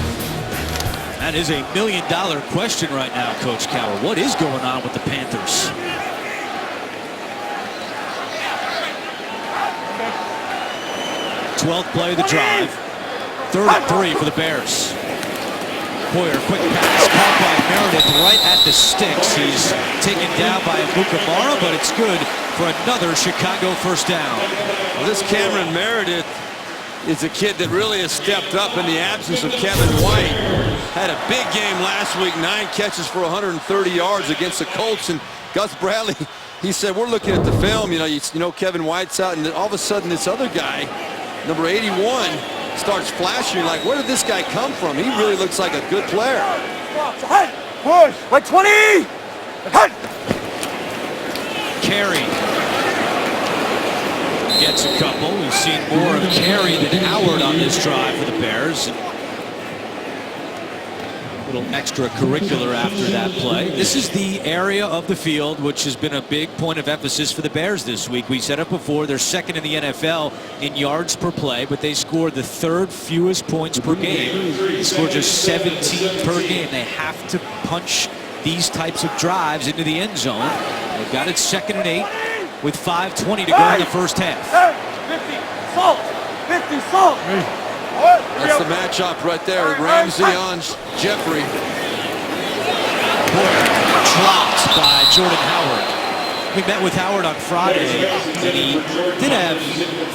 That is $1 million question right now, Coach Cowher. What is going on with the Panthers? Twelfth play of the drive. 3rd and 3 for the Bears. Poyer, quick pass, caught by Meredith right at the sticks. He's taken down by Abukamara, but it's good for another Chicago first down. Well, this Cameron Meredith is a kid that really has stepped up in the absence of Kevin White. Had a big game last week, 9 catches for 130 yards against the Colts. And Gus Bradley, he said, we're looking at the film, you know Kevin White's out, and then all of a sudden this other guy, number 81, starts flashing. Like, where did this guy come from? He really looks like a good player. Push! Like 20! Carey gets a couple. We've seen more of Carey than Howard on this drive for the Bears. A little extracurricular after that play. This is the area of the field which has been a big point of emphasis for the Bears this week. We said it before, they're second in the NFL in yards per play, but they scored the 3rd fewest points per game. They scored just 17 per game. They have to punch these types of drives into the end zone. They've got it 2nd and 8 with 5:20 to go in the first half. 50 salt! 50 salt! That's the matchup right there. Ramsey on Jeffrey. Dropped by Jordan Howard. We met with Howard on Friday, and he did have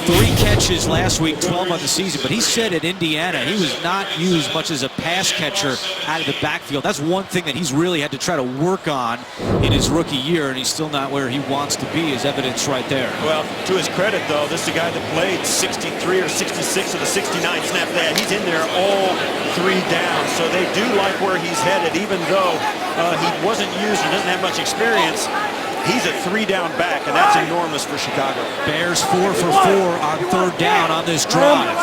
3 catches last week, 12 on the season, but he said at Indiana he was not used much as a pass catcher out of the backfield. That's one thing that he's really had to try to work on in his rookie year, and he's still not where he wants to be, as evidence right there. Well, to his credit, though, this is a guy that played 63 or 66 of the 69 snaps they had. He's in there all 3 downs, so they do like where he's headed, even though he wasn't used and doesn't have much experience. He's a 3-down back, and that's enormous for Chicago. Bears 4 for 4 on 3rd down on this drive.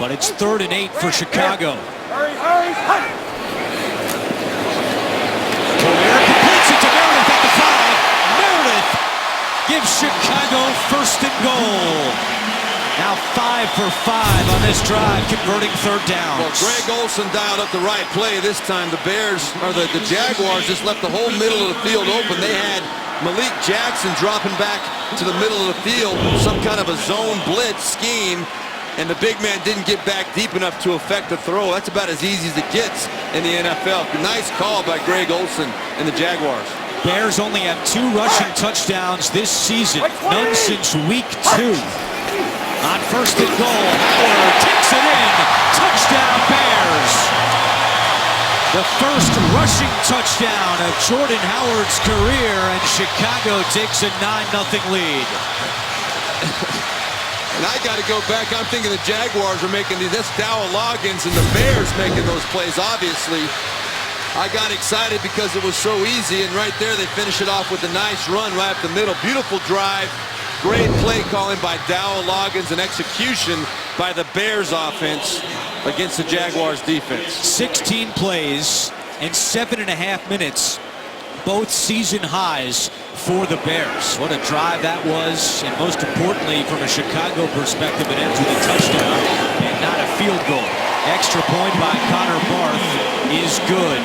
But it's 3rd and 8 for Chicago. Poyer completes it to Meredith at the 5. Meredith gives Chicago 1st and goal. Now 5 for 5 on this drive, converting 3rd down. Well, Greg Olsen dialed up the right play this time. The Bears, or the Jaguars, just left the whole middle of the field open. They had Malik Jackson dropping back to the middle of the field, some kind of a zone blitz scheme, and the big man didn't get back deep enough to affect the throw. That's about as easy as it gets in the NFL. Nice call by Greg Olsen and the Jaguars. Bears only have 2 rushing touchdowns this season, none since week 2. On 1st and goal, Howard takes it in. Touchdown, Bears. The first rushing touchdown of Jordan Howard's career, and Chicago takes a 9-0 lead. And I got to go back. I'm thinking the Jaguars are making these. That's Dowell Loggins and the Bears making those plays, obviously. I got excited because it was so easy, and right there they finish it off with a nice run right up the middle. Beautiful drive. Great play calling by Dowell Loggins and execution by the Bears offense against the Jaguars defense. 16 plays in 7.5 minutes, both season highs for the Bears. What a drive that was, and most importantly, from a Chicago perspective, it ends with a touchdown and not a field goal. Extra point by Connor Barth is good.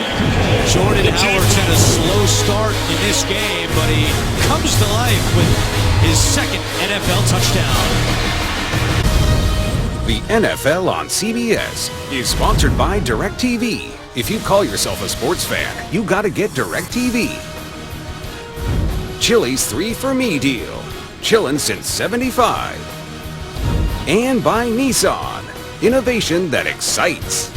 Jordan Howard's had a slow start in this game, but he comes to life with his 2nd NFL touchdown. The NFL on CBS is sponsored by DirecTV. If you call yourself a sports fan, you gotta get DirecTV. Chili's 3 for Me deal. Chillin' since '75. And by Nissan. Innovation that excites.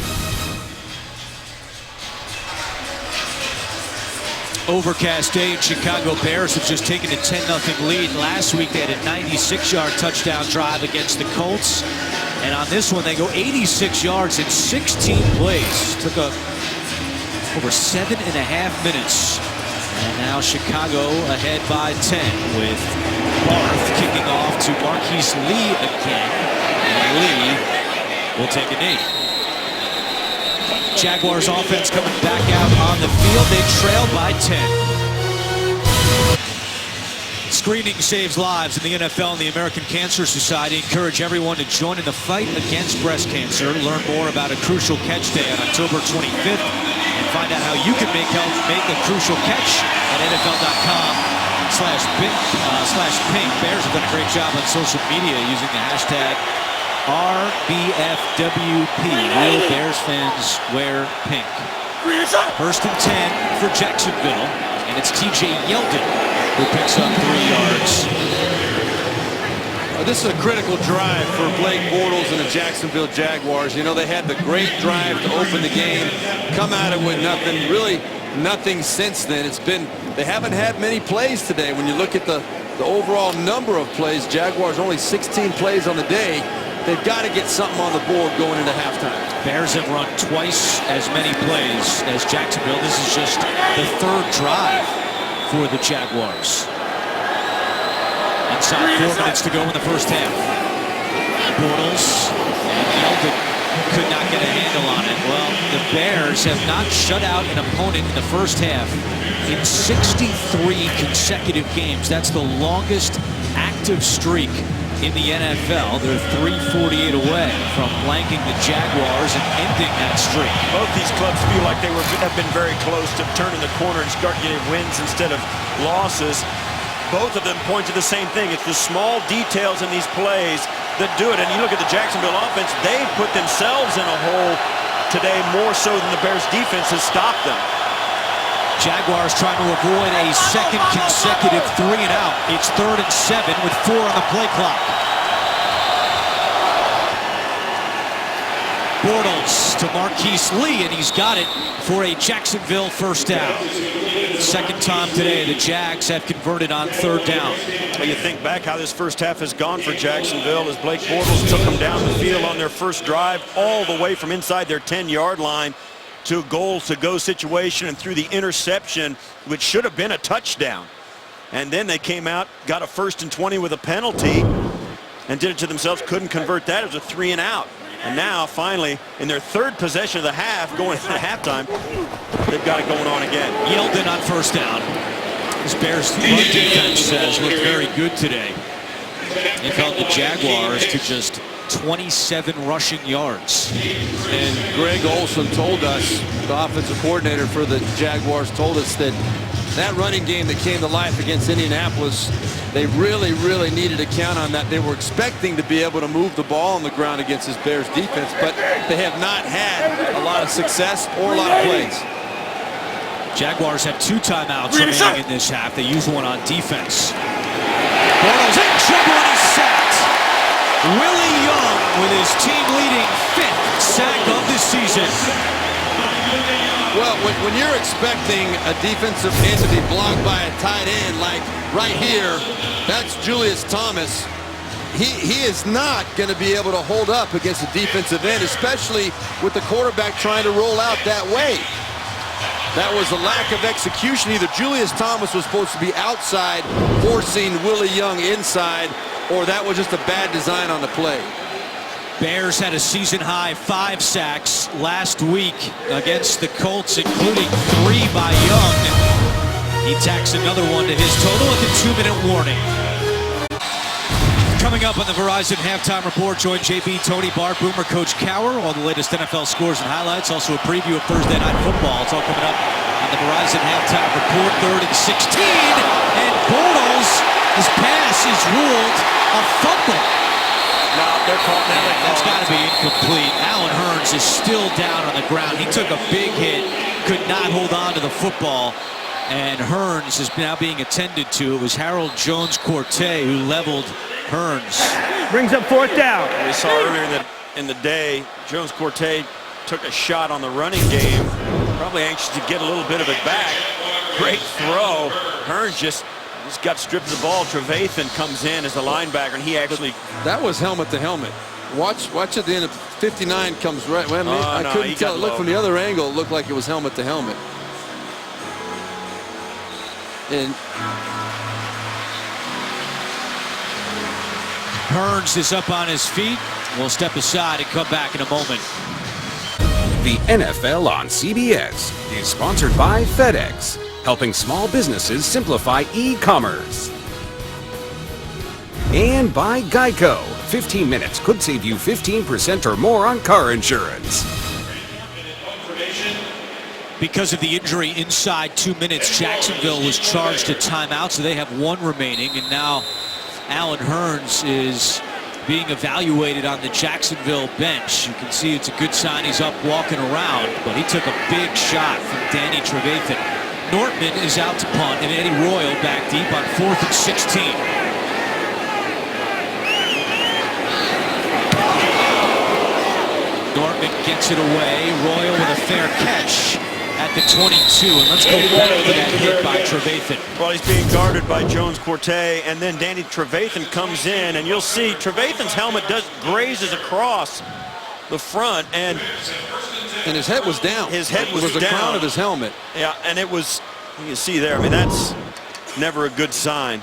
Overcast day in Chicago. Bears have just taken a 10-0 lead. Last week they had a 96-yard touchdown drive against the Colts. And on this one they go 86 yards in 16 plays. Took over 7.5 minutes And now Chicago ahead by 10 with Barth kicking off to Marquise Lee again. And Lee will take a knee. Jaguars offense coming back out on the field. They trail by 10. Screening saves lives in the NFL and the American Cancer Society encourage everyone to join in the fight against breast cancer. Learn more about a Crucial Catch Day on October 25th and find out how you can make a crucial catch at NFL.com/pink. Bears have done a great job on social media using the hashtag RBFWP. Real Bears fans wear pink. First and 10 for Jacksonville, and it's TJ Yeldon who picks up 3 yards. This is a critical drive for Blake Bortles and the Jacksonville Jaguars. You know, they had the great drive to open the game, come at it with nothing, really nothing since then. They haven't had many plays today. When you look at the overall number of plays, Jaguars only 16 plays on the day. They've got to get something on the board going into halftime. Bears have run twice as many plays as Jacksonville. This is just the 3rd drive for the Jaguars. Inside 4 minutes to go in the first half. Bortles and Yeldon could not get a handle on it. Well, the Bears have not shut out an opponent in the first half in 63 consecutive games. That's the longest active streak in the NFL. They're 348 away from blanking the Jaguars and ending that streak. Both these clubs feel like they have been very close to turning the corner and start getting wins instead of losses. Both of them point to the same thing. It's the small details in these plays that do it. And you look at the Jacksonville offense, they've put themselves in a hole today more so than the Bears defense has stopped them. Jaguars trying to avoid a second consecutive 3-and-out. It's 3rd and 7 with 4 on the play clock. Bortles to Marquise Lee, and he's got it for a Jacksonville first down. Second time today the Jags have converted on 3rd down. Well, you think back how this first half has gone for Jacksonville as Blake Bortles took them down the field on their first drive all the way from inside their 10-yard line to a goal-to-go situation and through the interception, which should have been a touchdown. And then they came out, got a 1st and 20 with a penalty, and did it to themselves. Couldn't convert that. It was a 3-and-out. And now, finally, in their 3rd possession of the half, going into halftime, they've got it going on again. Yeldon on first down. This Bears run defense has looked very good today. They've held the Jaguars to just 27 rushing yards. And Greg Olson told us, the offensive coordinator for the Jaguars, told us that that running game that came to life against Indianapolis, they really, really needed to count on that. They were expecting to be able to move the ball on the ground against this Bears defense, but they have not had a lot of success or a lot of plays. Jaguars have 2 timeouts remaining in this half. They use one on defense. Bortles in trouble and he's sacked. Willie Young with his team-leading 5th sack of the season. Well, when you're expecting a defensive end to be blocked by a tight end, like right here, that's Julius Thomas. He is not going to be able to hold up against a defensive end, especially with the quarterback trying to roll out that way. That was a lack of execution. Either Julius Thomas was supposed to be outside, forcing Willie Young inside, or that was just a bad design on the play. Bears had a season-high 5 sacks last week against the Colts, including 3 by Young. He tacks another one to his total with a 2-minute warning. Coming up on the Verizon Halftime Report, join JB, Tony, Bart, Boomer, Coach Cower. All the latest NFL scores and highlights. Also a preview of Thursday Night Football. It's all coming up on the Verizon Halftime Report. 3rd and 16. And Bortles, his pass is ruled a fumble. No, they're called now. That's got to be incomplete. Allen Hurns is still down on the ground. He took a big hit, could not hold on to the football, and Hurns is now being attended to. It was Harold Jones-Corte who leveled Hurns. Brings up 4th down. We saw earlier in the day, Jones-Corte took a shot on the running game, probably anxious to get a little bit of it back. Great throw. Hurns just got stripped of the ball. Trevathan comes in as a linebacker, and he actually... That was helmet to helmet. Watch at the end of 59 comes right. Well, I couldn't tell. It looked from the other angle. It looked like it was helmet to helmet. And Hearns is up on his feet. We'll step aside and come back in a moment. The NFL on CBS is sponsored by FedEx, helping small businesses simplify e-commerce. And by Geico. 15 minutes could save you 15% or more on car insurance. Because of the injury inside 2 minutes, Jacksonville was charged a timeout, so they have one remaining. And now Allen Hearns is being evaluated on the Jacksonville bench. You can see it's a good sign he's up walking around, but he took a big shot from Danny Trevathan. Nortman is out to punt, and Eddie Royal back deep on 4th and 16. Nortman gets it away. Royal with a fair catch at the 22, and let's go back to that hit by Trevathan. Well, he's being guarded by Jones-Quartey, and then Danny Trevathan comes in, and you'll see Trevathan's helmet grazes across the front, and his head was down. His head was the down. crown of his helmet. Yeah, and it was, you can see there, I mean, that's never a good sign.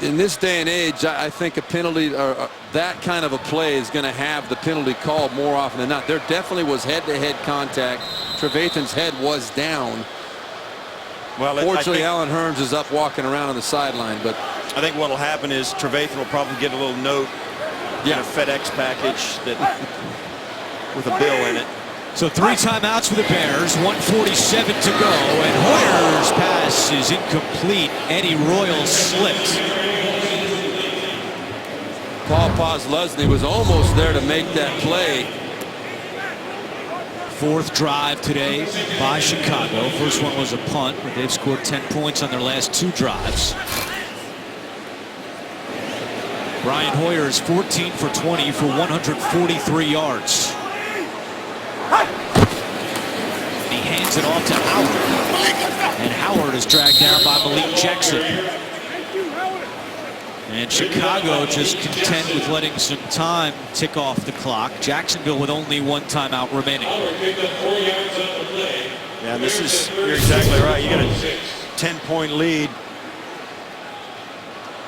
In this day and age, I think a penalty or that kind of a play is going to have the penalty called more often than not. There definitely was head-to-head contact. Trevathan's head was down. Well, fortunately, Allen Hearns is up walking around on the sideline, but I think what will happen is Trevathan will probably get a little note in a FedEx package that with a bill in it. So 3 timeouts for the Bears, 1:47 to go, and Hoyer's pass is incomplete. Eddie Royal slipped. Paul Posluszny was almost there to make that play. 4th drive today by Chicago. First one was a punt, but they've scored 10 points on their last 2 drives. Brian Hoyer is 14 for 20 for 143 yards. He hands it off to Howard, and Howard is dragged down by Malik Jackson. And Chicago just content with letting some time tick off the clock. Jacksonville with only 1 timeout remaining. Yeah, this is, you're exactly right. You got a 10-point lead.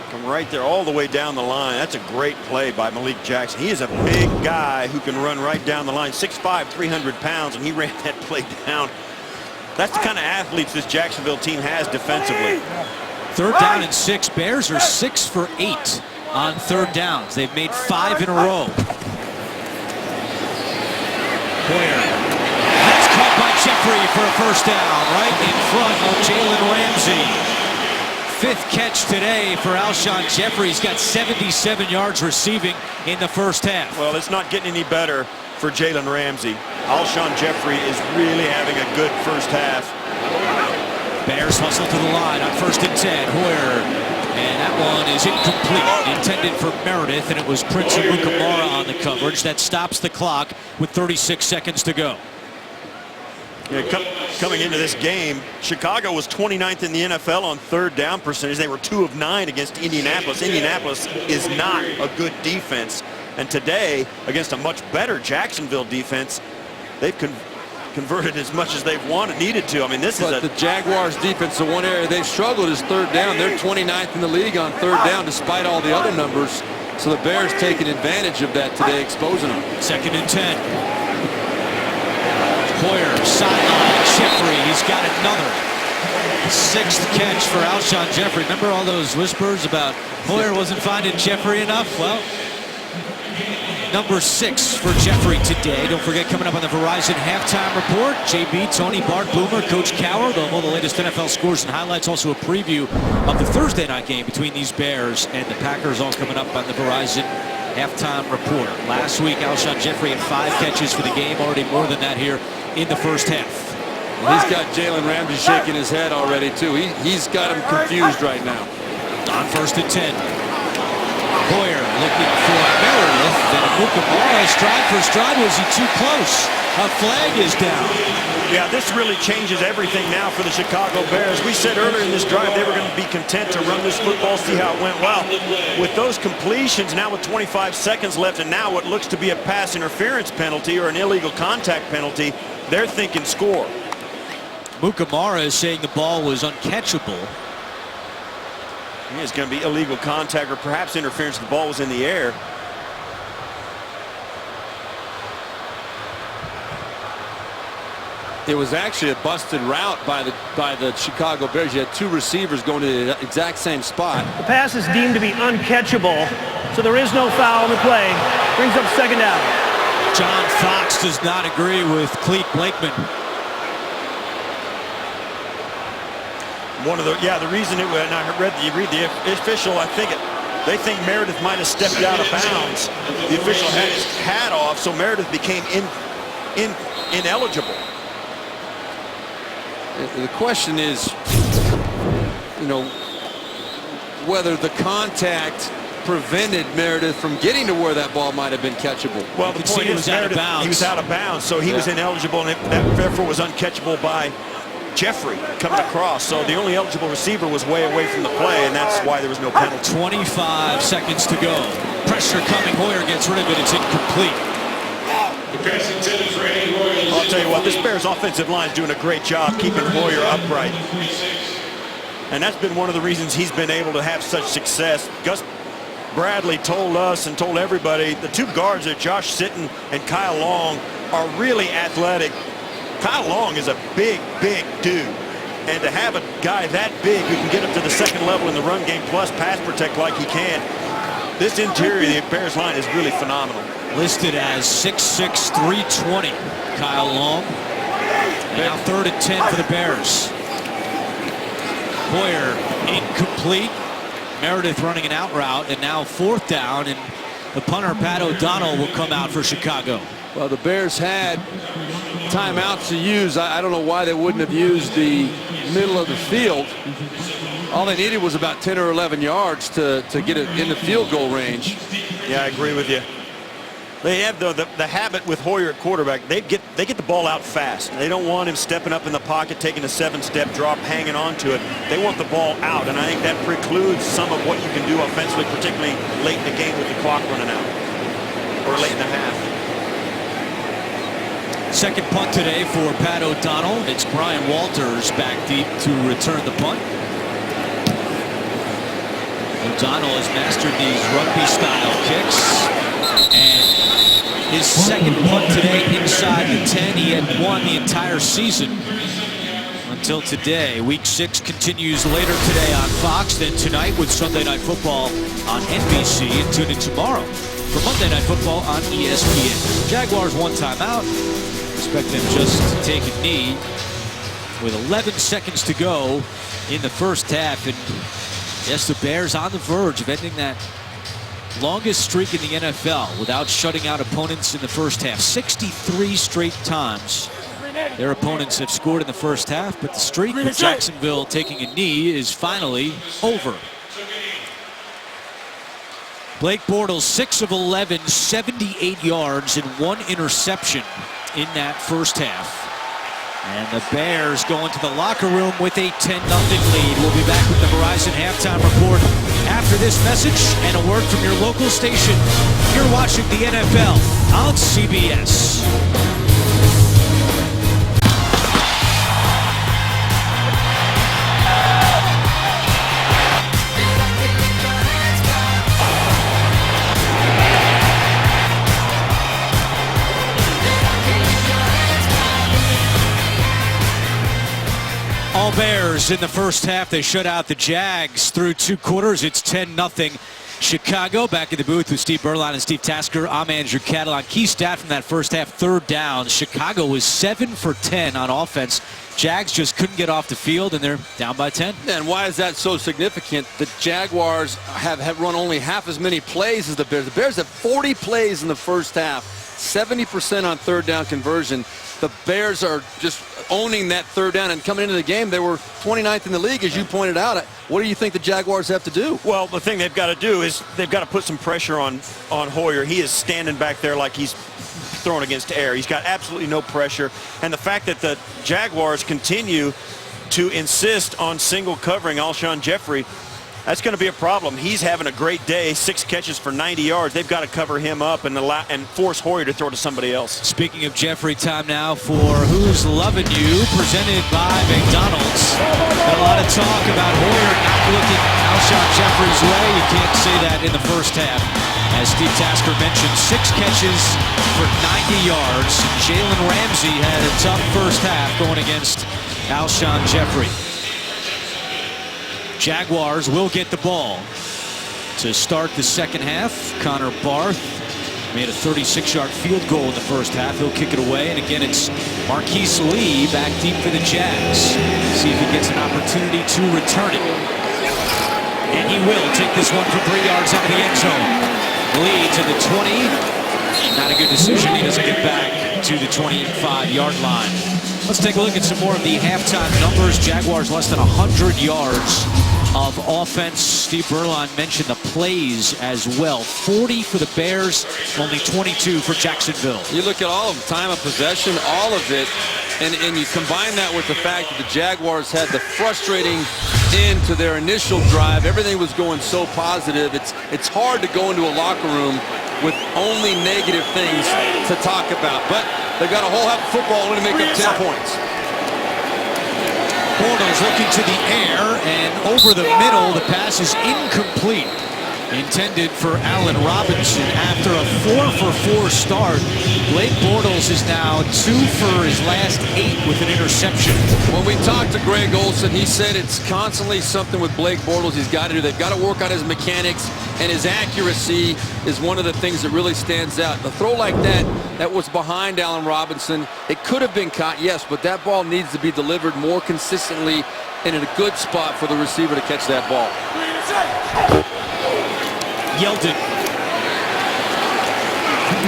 Come right there all the way down the line. That's a great play by Malik Jackson. He is a big guy who can run right down the line. 6'5", 300 pounds, and he ran that play down. That's the kind of athletes this Jacksonville team has defensively. 3rd down and 6. Bears are 6 for 8 on 3rd downs. They've made 5 in a row. Hoyer. That's caught by Jeffrey for a first down right in front of Jalen Ramsey. 5th catch today for Alshon Jeffrey. He's got 77 yards receiving in the first half. Well, it's not getting any better for Jalen Ramsey. Alshon Jeffrey is really having a good first half. Bears hustle to the line on 1st and 10. Hoyer, and that one is incomplete. Intended for Meredith, and it was Prince Amukamara on the coverage. That stops the clock with 36 seconds to go. Yeah, coming into this game, Chicago was 29th in the NFL on 3rd down percentage. They were 2 of 9 against Indianapolis. Indianapolis is not a good defense. And today, against a much better Jacksonville defense, they've converted as much as they've needed to. I mean, this is the Jaguars defense, the one area they've struggled is 3rd down. They're 29th in the league on 3rd down despite all the other numbers. So the Bears taking advantage of that today, exposing them. 2nd and 10. Hoyer, sideline, Jeffrey, he's got another 6th catch for Alshon Jeffrey. Remember all those whispers about Hoyer wasn't finding Jeffrey enough? Well, number 6 for Jeffrey today. Don't forget, coming up on the Verizon halftime report, JB, Tony, Bart, Boomer, Coach Coward, all the latest NFL scores and highlights. Also a preview of the Thursday night game between these Bears and the Packers, all coming up on the Verizon halftime report. Last week, Alshon Jeffrey had 5 catches for the game, already more than that here in the first half. He's got Jalen Ramsey shaking his head already, too. He's got him confused right now. On 1st and 10. Hoyer looking for Meredith. Then Amukamara, stride for stride. Was he too close? A flag is down. Yeah, this really changes everything now for the Chicago Bears. We said earlier in this drive they were going to be content to run this football, see how it went. Well, with those completions, now with 25 seconds left, and now what looks to be a pass interference penalty or an illegal contact penalty, they're thinking score. Amukamara is saying the ball was uncatchable. It's going to be illegal contact or perhaps interference. The ball was in the air. It was actually a busted route by the Chicago Bears. You had two receivers going to the exact same spot. The pass is deemed to be uncatchable, so there is no foul on the play. Brings up second down. John Fox does not agree with Clete Blakeman. The reason it was, and I read the official, they think Meredith might have stepped out of bounds. The official had his hat off, so Meredith became ineligible. The question is, whether the contact prevented Meredith from getting to where that ball might have been catchable. Well, the point is Meredith, he was out of bounds, so he was ineligible, and that therefore was uncatchable by Jeffrey coming across. So the only eligible receiver was way away from the play, and that's why there was no penalty. 25 seconds to go. Pressure coming. Hoyer gets rid of it. It's incomplete. I'll tell you what, this Bears offensive line is doing a great job keeping Hoyer upright. And that's been one of the reasons he's been able to have such success. Gus Bradley told us and told everybody the two guards there, Josh Sitton and Kyle Long, are really athletic. Kyle Long is a big dude. And to have a guy that big who can get up to the second level in the run game plus pass protect like he can, this interior of the Bears line is really phenomenal. Listed as 6'6", 320. Kyle Long. And now 3rd and 10 for the Bears. Hoyer incomplete. Meredith running an out route, and now 4th down, and the punter Pat O'Donnell will come out for Chicago. Well, the Bears had timeouts to use. I don't know why they wouldn't have used the middle of the field. All they needed was about 10 or 11 yards to get it in the field goal range. Yeah, I agree with you. They have the habit with Hoyer at quarterback. They get the ball out fast. They don't want him stepping up in the pocket, taking a 7-step drop, hanging on to it. They want the ball out, and I think that precludes some of what you can do offensively, particularly late in the game with the clock running out, or late in the half. Second punt today for Pat O'Donnell. It's Brian Walters back deep to return the punt. O'Donnell has mastered these rugby-style kicks. And his second punt today inside the 10. He had won the entire season until today. Week 6 continues later today on Fox, then tonight with Sunday Night Football on NBC, and tune in tomorrow for Monday Night Football on ESPN. Jaguars 1 timeout. Expect them just to take a knee with 11 seconds to go in the first half. And yes, the Bears on the verge of ending that longest streak in the NFL without shutting out opponents in the first half. 63 straight times their opponents have scored in the first half, but the streak with Jacksonville taking a knee is finally over. Blake Bortles, 6 of 11, 78 yards and 1 interception in that first half. And the Bears go into the locker room with a 10-0 lead. We'll be back with the Verizon halftime report after this message and a word from your local station. You're watching the NFL on CBS. All Bears in the first half. They shut out the Jags through 2 quarters. It's 10-0 Chicago. Back in the booth with Steve Berline and Steve Tasker. I'm Andrew Catalon. Key stat from that first half, 3rd down. Chicago was 7 for 10 on offense. Jags just couldn't get off the field, and they're down by 10. And why is that so significant? The Jaguars have run only half as many plays as the Bears. The Bears have 40 plays in the first half, 70% on 3rd down conversion. The Bears are just owning that 3rd down, and coming into the game, they were 29th in the league, as you pointed out. What do you think the Jaguars have to do? Well, the thing they've got to do is they've got to put some pressure on Hoyer. He is standing back there like he's thrown against air. He's got absolutely no pressure. And the fact that the Jaguars continue to insist on single covering Alshon Jeffrey, That's going to be a problem. He's having a great day, 6 catches for 90 yards. They've got to cover him up and force Hoyer to throw to somebody else. Speaking of Jeffrey, time now for Who's Loving You, presented by McDonald's. Got a lot of talk about Hoyer not looking Alshon Jeffrey's way. You can't say that in the first half. As Steve Tasker mentioned, 6 catches for 90 yards. Jalen Ramsey had a tough first half going against Alshon Jeffrey. Jaguars will get the ball to start the second half. Connor Barth made a 36-yard field goal in the first half. He'll kick it away, and again it's Marquise Lee back deep for the Jags. See if he gets an opportunity to return it. And he will take this one for 3 yards out of the end zone. Lee to the 20. Not a good decision. He doesn't get back to the 25-yard line. Let's take a look at some more of the halftime numbers. Jaguars less than 100 yards of offense. Steve Berline mentioned the plays as well. 40 for the Bears, only 22 for Jacksonville. You look at all of them, time of possession, all of it, and you combine that with the fact that the Jaguars had the frustrating end to their initial drive. Everything was going so positive. It's hard to go into a locker room with only negative things to talk about. But they've got a whole half of football only to make up 10 points. Bortles looking to the air, and over the middle, the pass is incomplete. Intended for Allen Robinson after a 4-for-4 start. Blake Bortles is now 2 for his last 8 with an interception. When we talked to Greg Olson, he said it's constantly something with Blake Bortles he's got to do. They've got to work on his mechanics, and his accuracy is one of the things that really stands out. The throw like that was behind Allen Robinson. It could have been caught, yes, but that ball needs to be delivered more consistently and in a good spot for the receiver to catch that ball. Yeldon.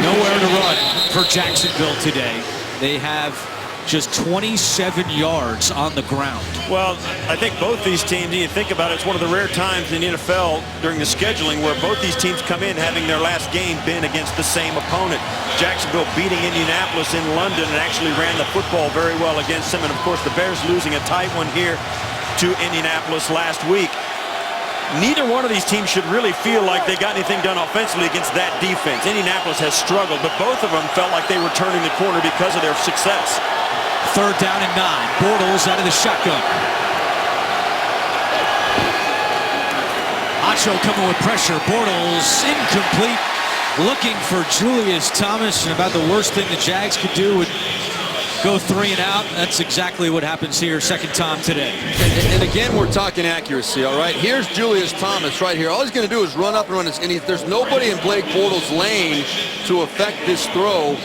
Nowhere to run for Jacksonville today. They have just 27 yards on the ground. Well, I think both these teams, you think about it, it's one of the rare times in the NFL during the scheduling where both these teams come in having their last game been against the same opponent. Jacksonville beating Indianapolis in London and actually ran the football very well against them. And, of course, the Bears losing a tight one here to Indianapolis last week. Neither one of these teams should really feel like they got anything done offensively against that defense. Indianapolis has struggled, but both of them felt like they were turning the corner because of their success. 3rd down and 9. Bortles out of the shotgun. Acho coming with pressure. Bortles incomplete. Looking for Julius Thomas, and about the worst thing the Jags could do would go 3 and out. That's exactly what happens here, second time today. And again, we're talking accuracy, all right? Here's Julius Thomas right here. All he's going to do is run up and run. And there's nobody in Blake Bortles' lane to affect this throw.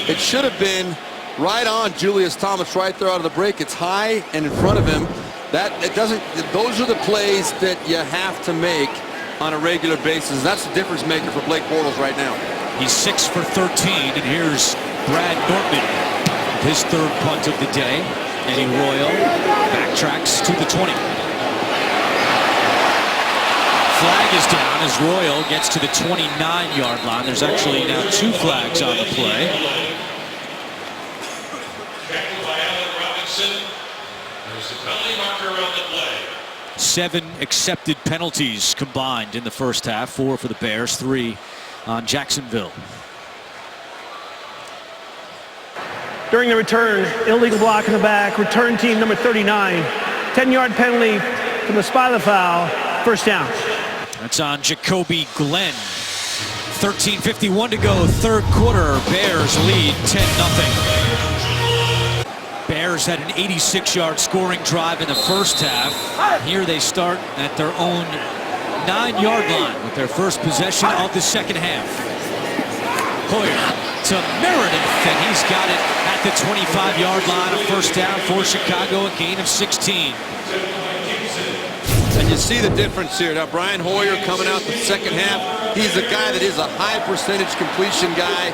It should have been right on Julius Thomas right there out of the break. It's high and in front of him. Those are the plays that you have to make on a regular basis. That's the difference maker for Blake Bortles right now. He's 6 for 13, and here's Brad Nortman. His 3rd punt of the day. Eddie Royal backtracks to the 20. Flag is down as Royal gets to the 29-yard line. There's actually now 2 flags on the play. By Allen Robinson. There's the penalty marker on the play. 7 accepted penalties combined in the first half. 4 for the Bears, 3 on Jacksonville. During the return, illegal block in the back, return team number 39. 10-yard penalty from the spot of the foul, 1st down. That's on Jacoby Glenn. 13:51 to go, 3rd quarter. Bears lead 10-0. Bears had an 86-yard scoring drive in the first half. Here they start at their own 9-yard line with their first possession of the second half. Hoyer to Meredith, and he's got it at the 25-yard line. A 1st down for Chicago, a gain of 16. And you see the difference here. Now, Brian Hoyer coming out the second half. He's a guy that is a high percentage completion guy.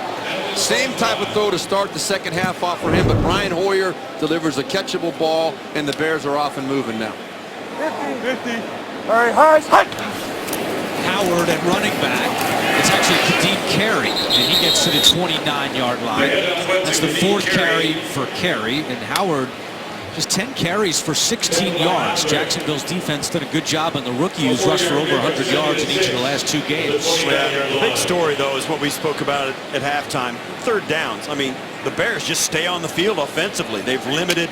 Same type of throw to start the second half off for him, but Brian Hoyer delivers a catchable ball, and the Bears are off and moving now. 50. All right, Harris. Howard at running back. It's actually Kadeem Carey, and he gets to the 29-yard line. That's the 4th carry for Carey, and Howard Just 10 carries for 16 yards. Jacksonville's defense done a good job on the rookie who's rushed for over 100 yards in each of the last 2 games. Yeah, the big story, though, is what we spoke about at halftime. Third downs. I mean, the Bears just stay on the field offensively. They've limited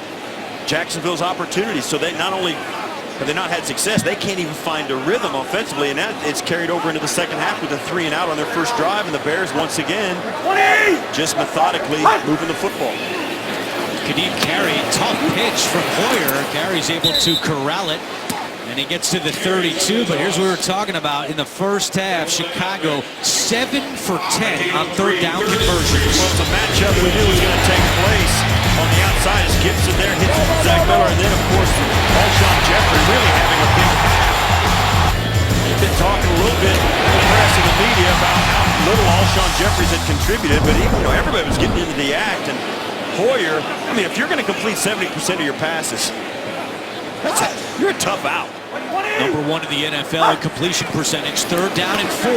Jacksonville's opportunities, so they not only have they not had success, they can't even find a rhythm offensively, and that it's carried over into the second half with a 3 and out on their first drive, and the Bears once again just methodically moving the football. Kadeem Carey, tough pitch from Hoyer. Carey's able to corral it, and he gets to the 32. But here's what we were talking about in the first half. Chicago 7 for 10 on third down conversions. Well, it's a matchup we knew was going to take place. On the outside is Gibson there, hits it from Zach Miller, and then of course Alshon Jeffrey really having a big. We've been talking a little bit in the press and the media about how little Alshon Jeffries had contributed, but even everybody was getting into the act. And Hoyer, I mean, if you're going to complete 70% of your passes, you're a tough out. Number 1 in the NFL in completion percentage. Third down and 4.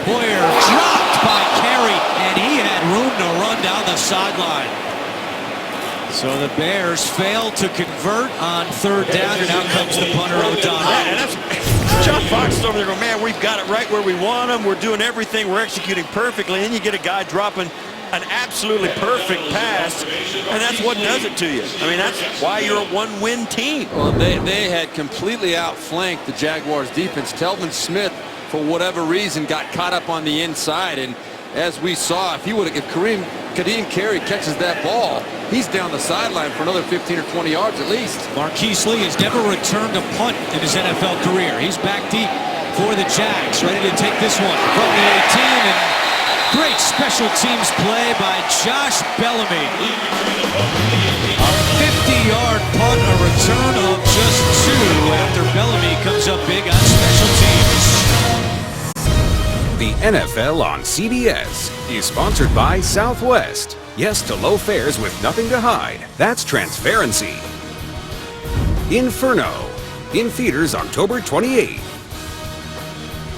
Hoyer dropped by Carey, and he had room to run down the sideline. So the Bears failed to convert on third down, and out comes the punter O'Donnell. And that's John Fox is over there going, man, we've got it right where we want them. We're doing everything. We're executing perfectly. And then you get a guy dropping an absolutely perfect pass, and that's what does it to you. I mean, that's why you're a one-win team. Well, they had completely outflanked the Jaguars defense. Telvin Smith, for whatever reason, got caught up on the inside, and as we saw, if Kadeem Carey catches that ball, he's down the sideline for another 15 or 20 yards at least. Marquise Lee has never returned a punt in his NFL career. He's back deep for the Jags, ready to take this one from the 18, and great special teams play by Josh Bellamy. A 50-yard punt, a return of just 2 after Bellamy comes up big on special teams. The NFL on CBS is sponsored by Southwest. Yes to low fares with nothing to hide. That's transparency. Inferno, in theaters October 28th.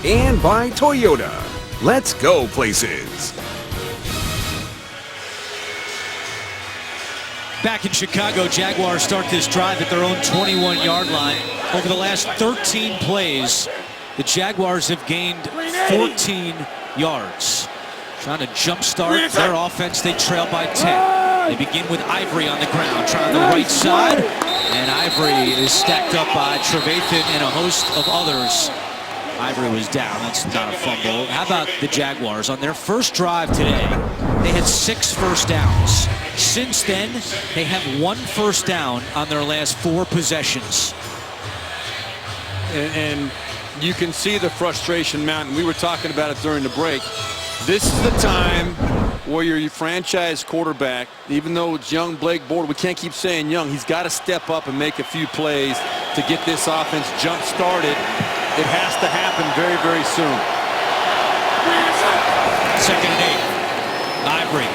And by Toyota. Let's go places. Back in Chicago, Jaguars start this drive at their own 21-yard line. Over the last 13 plays, the Jaguars have gained 14 yards. Trying to jumpstart their offense, they trail by 10. They begin with Ivory on the ground, trying the right side, and Ivory is stacked up by Trevathan and a host of others. Ivory was down. That's not a fumble. How about the Jaguars? On their first drive today, they had 6 first downs. Since then, they have 1 first down on their last 4 possessions. And you can see the frustration mountain. We were talking about it during the break. This is the time where your franchise quarterback, even though it's young Blake Bortles, we can't keep saying young, he's got to step up and make a few plays to get this offense jump-started. It has to happen very, very soon. Second and 8. Ivory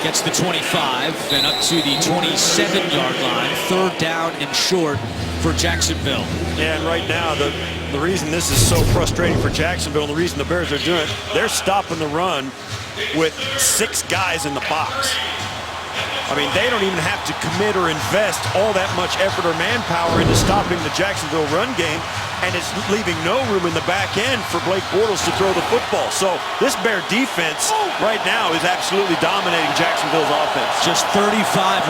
gets the 25 and up to the 27-yard line. Third down and short for Jacksonville. Yeah, and right now, the reason this is so frustrating for Jacksonville, and the reason the Bears are doing it, they're stopping the run with 6 guys in the box. I mean, they don't even have to commit or invest all that much effort or manpower into stopping the Jacksonville run game, and it's leaving no room in the back end for Blake Bortles to throw the football. So this Bear defense right now is absolutely dominating Jacksonville's offense. Just 35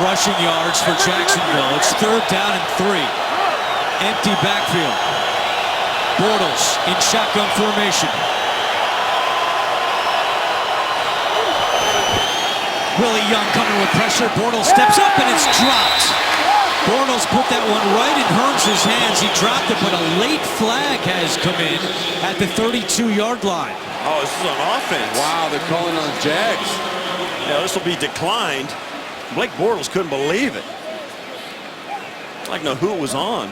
rushing yards for Jacksonville. It's third down and 3. Empty backfield. Bortles in shotgun formation. Willie Young coming with pressure. Bortles steps up and it's dropped. Bortles put that one right in Hearns' hands. He dropped it, but a late flag has come in at the 32-yard line. Oh, this is on offense. Wow, they're calling on the Jags. Yeah, this will be declined. Blake Bortles couldn't believe it. I'd like to know who it was on.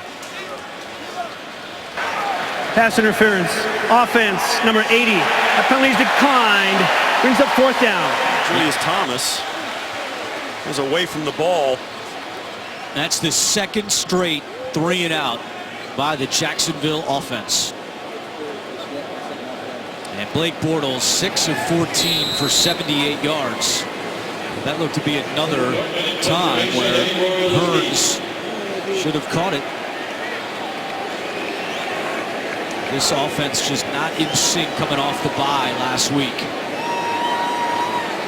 Pass interference. Offense, number 80. That penalty is declined. Brings up fourth down. Julius Thomas was away from the ball. That's the second straight 3 and out by the Jacksonville offense. And Blake Bortles, 6 of 14 for 78 yards. That looked to be another time where Hearns Should have caught it. This offense just not in sync coming off the bye last week.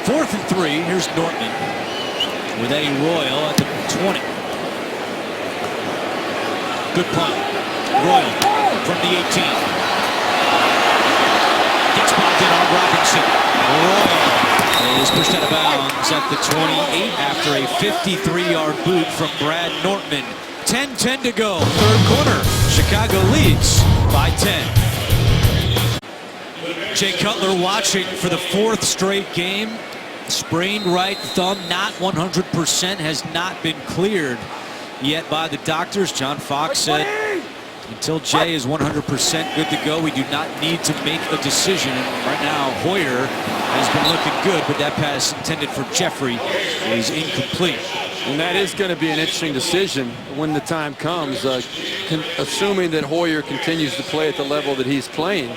4th and 3. Here's Nortman with Eddie Royal at the 20. Good punt. Royal from the 18. Gets bobbed in on Robinson. Royal is pushed out of bounds at the 28 after a 53-yard boot from Brad Nortman. 10-10 to go. 3rd quarter. Chicago leads by 10. Jay Cutler watching for the 4th straight game. Sprained right thumb, not 100%, has not been cleared yet by the doctors. John Fox said until Jay is 100% good to go, we do not need to make a decision. And right now, Hoyer has been looking good, but that pass intended for Jeffrey is incomplete. And that is going to be an interesting decision when the time comes, assuming that Hoyer continues to play at the level that he's playing.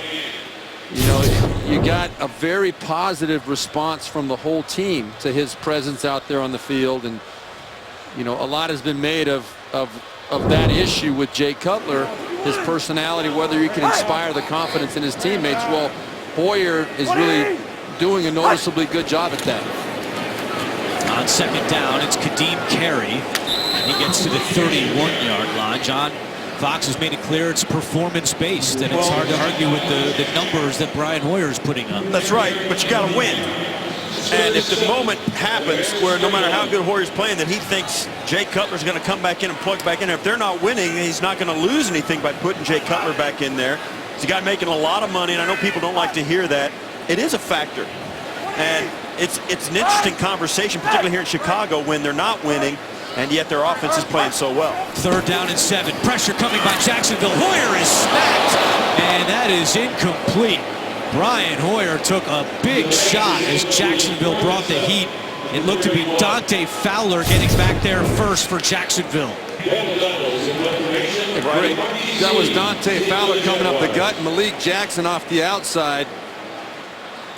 You know, you got a very positive response from the whole team to his presence out there on the field. And, you know, a lot has been made of that issue with Jay Cutler, his personality, whether he can inspire the confidence in his teammates. Well, Hoyer is really doing a noticeably good job at that. On 2nd down, it's Kadeem Carey. He gets to the 31-yard line. John Fox has made it clear it's performance-based, and it's hard to argue with the numbers that Brian Hoyer is putting up. That's right, but you got to win. And if the moment happens where no matter how good Hoyer's playing, that he thinks Jay Cutler's going to come back in and plug back in. If they're not winning, he's not going to lose anything by putting Jay Cutler back in there. He's a guy making a lot of money, and I know people don't like to hear that. It is a factor. And it's an interesting conversation, particularly here in Chicago, when they're not winning, and yet their offense is playing so well. 3rd down and 7. Pressure coming by Jacksonville. Hoyer is smacked, and that is incomplete. Brian Hoyer took a big shot as Jacksonville brought the heat. It looked to be Dante Fowler getting back there first for Jacksonville. Great. That was Dante Fowler coming up the gut, and Malik Jackson off the outside.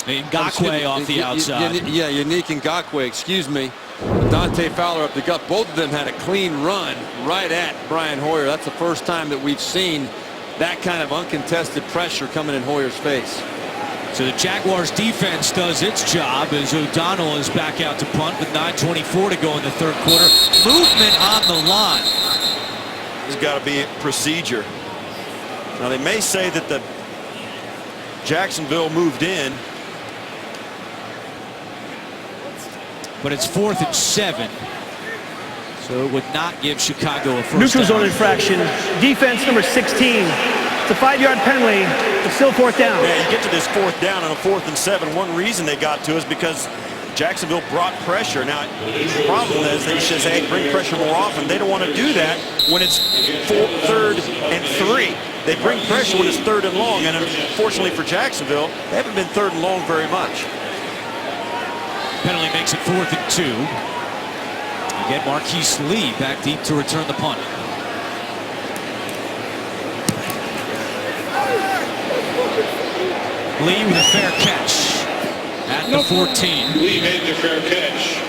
Ngakoue off the outside. Yeah, Yannick Ngakoue, excuse me. Dante Fowler up the gut. Both of them had a clean run right at Brian Hoyer. That's the first time that we've seen that kind of uncontested pressure coming in Hoyer's face. So the Jaguars defense does its job as O'Donnell is back out to punt with 9:24 to go in the 3rd quarter. Movement on the line. There's got to be a procedure. Now they may say that the Jacksonville moved in, but it's 4th and 7. So it would not give Chicago a first Neutral down. zone infraction. Defense number 16. It's a 5-yard penalty. It's still 4th down. Yeah, you get to this 4th down on a 4th and 7. One reason they got to is because Jacksonville brought pressure. Now, the problem is they should say, hey, bring pressure more often. They don't want to do that when it's 3rd and 3. They bring pressure when it's 3rd and long, and unfortunately for Jacksonville, they haven't been 3rd and long very much. Penalty makes it 4th and 2. Again, Marquise Lee back deep to return the punt. Lee with a fair catch at the 14. Lee made the fair catch.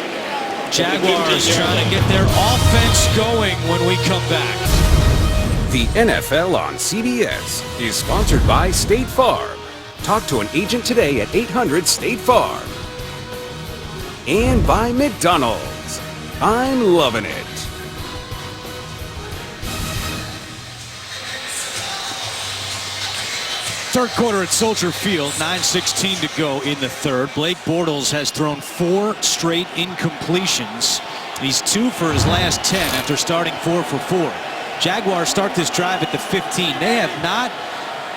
Jaguars trying to get their offense going when we come back. The NFL on CBS is sponsored by State Farm. Talk to an agent today at 800-STATE-FARM. And by McDonald's. I'm loving it. Third quarter at Soldier Field, 9:16 to go in the 3rd. Blake Bortles has thrown 4 straight incompletions. He's 2 for his last 10 after starting 4 for 4. Jaguars start this drive at the 15. They have not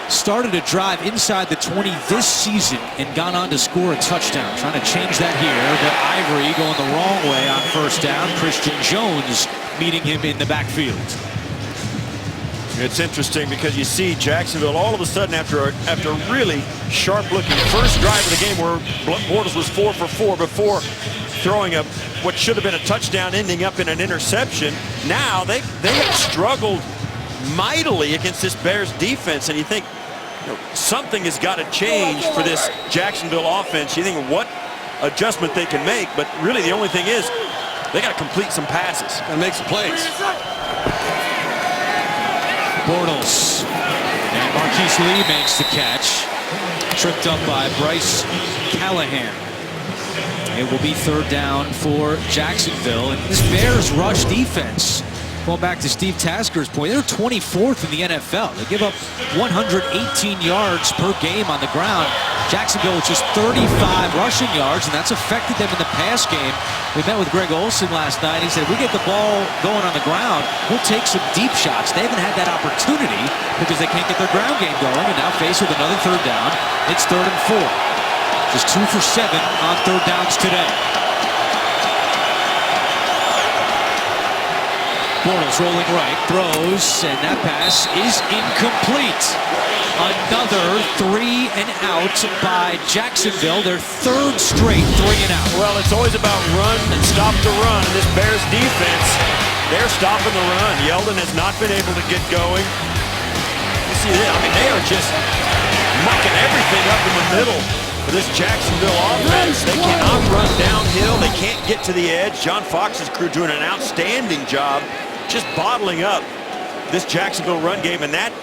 started a drive inside the 20 this season and gone on to score a touchdown. Trying to change that here, but Ivory going the wrong way on 1st down. Christian Jones meeting him in the backfield. It's interesting because you see Jacksonville all of a sudden after a really sharp-looking first drive of the game where Bortles was 4 for 4 before throwing what should have been a touchdown ending up in an interception. Now they have struggled mightily against this Bears defense, and you think something has got to change for this Jacksonville offense. You think of what adjustment they can make, but really the only thing is they got to complete some passes and make some plays. Bortles. And Marquise Lee makes the catch. Tripped up by Bryce Callahan. It will be 3rd down for Jacksonville. And this Bears rush defense, going back to Steve Tasker's point, they're 24th in the NFL. They give up 118 yards per game on the ground. Jacksonville with just 35 rushing yards, and that's affected them in the pass game. We met with Greg Olsen last night. He said, if we get the ball going on the ground, we'll take some deep shots. They haven't had that opportunity because they can't get their ground game going, and now faced with another 3rd down. It's 3rd and 4. Just 2 for 7 on 3rd downs today. Bortles rolling right, throws, and that pass is incomplete. Another 3 and out by Jacksonville, their 3rd straight 3 and out. Well, it's always about run and stop the run. And this Bears defense, they're stopping the run. Yeldon has not been able to get going. You see that? I mean, they are just mucking everything up in the middle for this Jacksonville offense. They cannot run downhill. They can't get to the edge. John Fox's crew doing an outstanding job just bottling up this Jacksonville run game, and that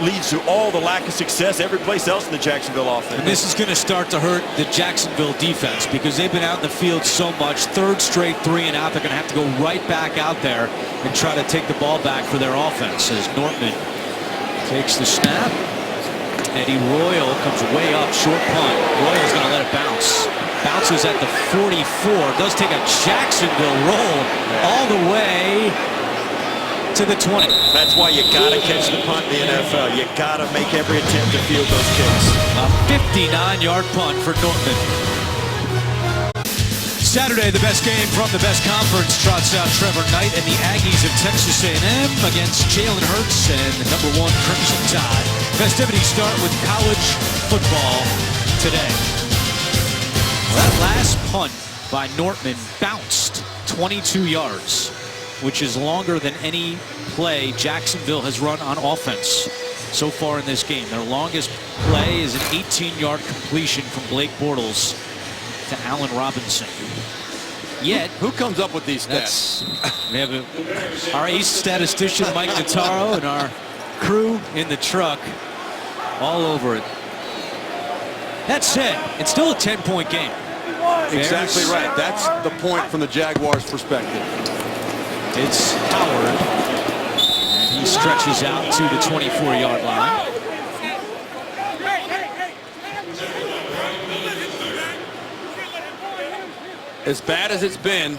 leads to all the lack of success every place else in the Jacksonville offense. And this is going to start to hurt the Jacksonville defense because they've been out in the field so much. 3rd straight 3 and out. They're going to have to go right back out there and try to take the ball back for their offense as Nortman takes the snap. Eddie Royal comes way up, short punt. Royal's going to let it bounce. Bounces at the 44. Does take a Jacksonville roll all the way to the 20. That's why you got to catch the punt in the NFL. You got to make every attempt to field those kicks. A 59-yard punt for Nortman. Saturday, the best game from the best conference trots out Trevor Knight and the Aggies of Texas A&M against Jalen Hurts and the #1 Crimson Tide. Festivities start with college football today. That last punt by Nortman bounced 22 yards, which is longer than any play Jacksonville has run on offense so far in this game. Their longest play is an 18-yard completion from Blake Bortles to Allen Robinson. Yet, who comes up with these stats? We have our ace statistician Mike Notaro and our crew in the truck all over it. That said, it's still a 10-point game. Exactly right. That's the point from the Jaguars' perspective. It's Howard, and he stretches out to the 24-yard line. As bad as it's been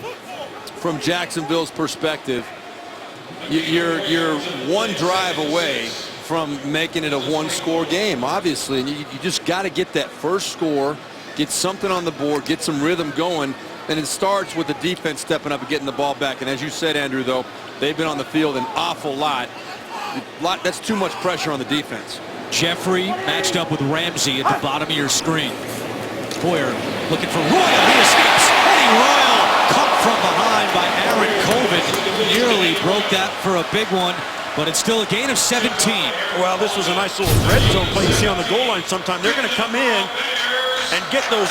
from Jacksonville's perspective, you're one drive away from making it a 1-score game, obviously, and you just got to get that first score, get something on the board, get some rhythm going, and it starts with the defense stepping up and getting the ball back. And as you said, Andrew, though, they've been on the field an awful lot. That's too much pressure on the defense. Jeffrey matched up with Ramsey at the bottom of your screen. Hoyer looking for Royal. He escapes. Eddie Royal caught from behind by Aaron Colvin. Nearly broke that for a big one, but it's still a gain of 17. Well, this was a nice little red zone play you see on the goal line sometime. They're going to come in and get those.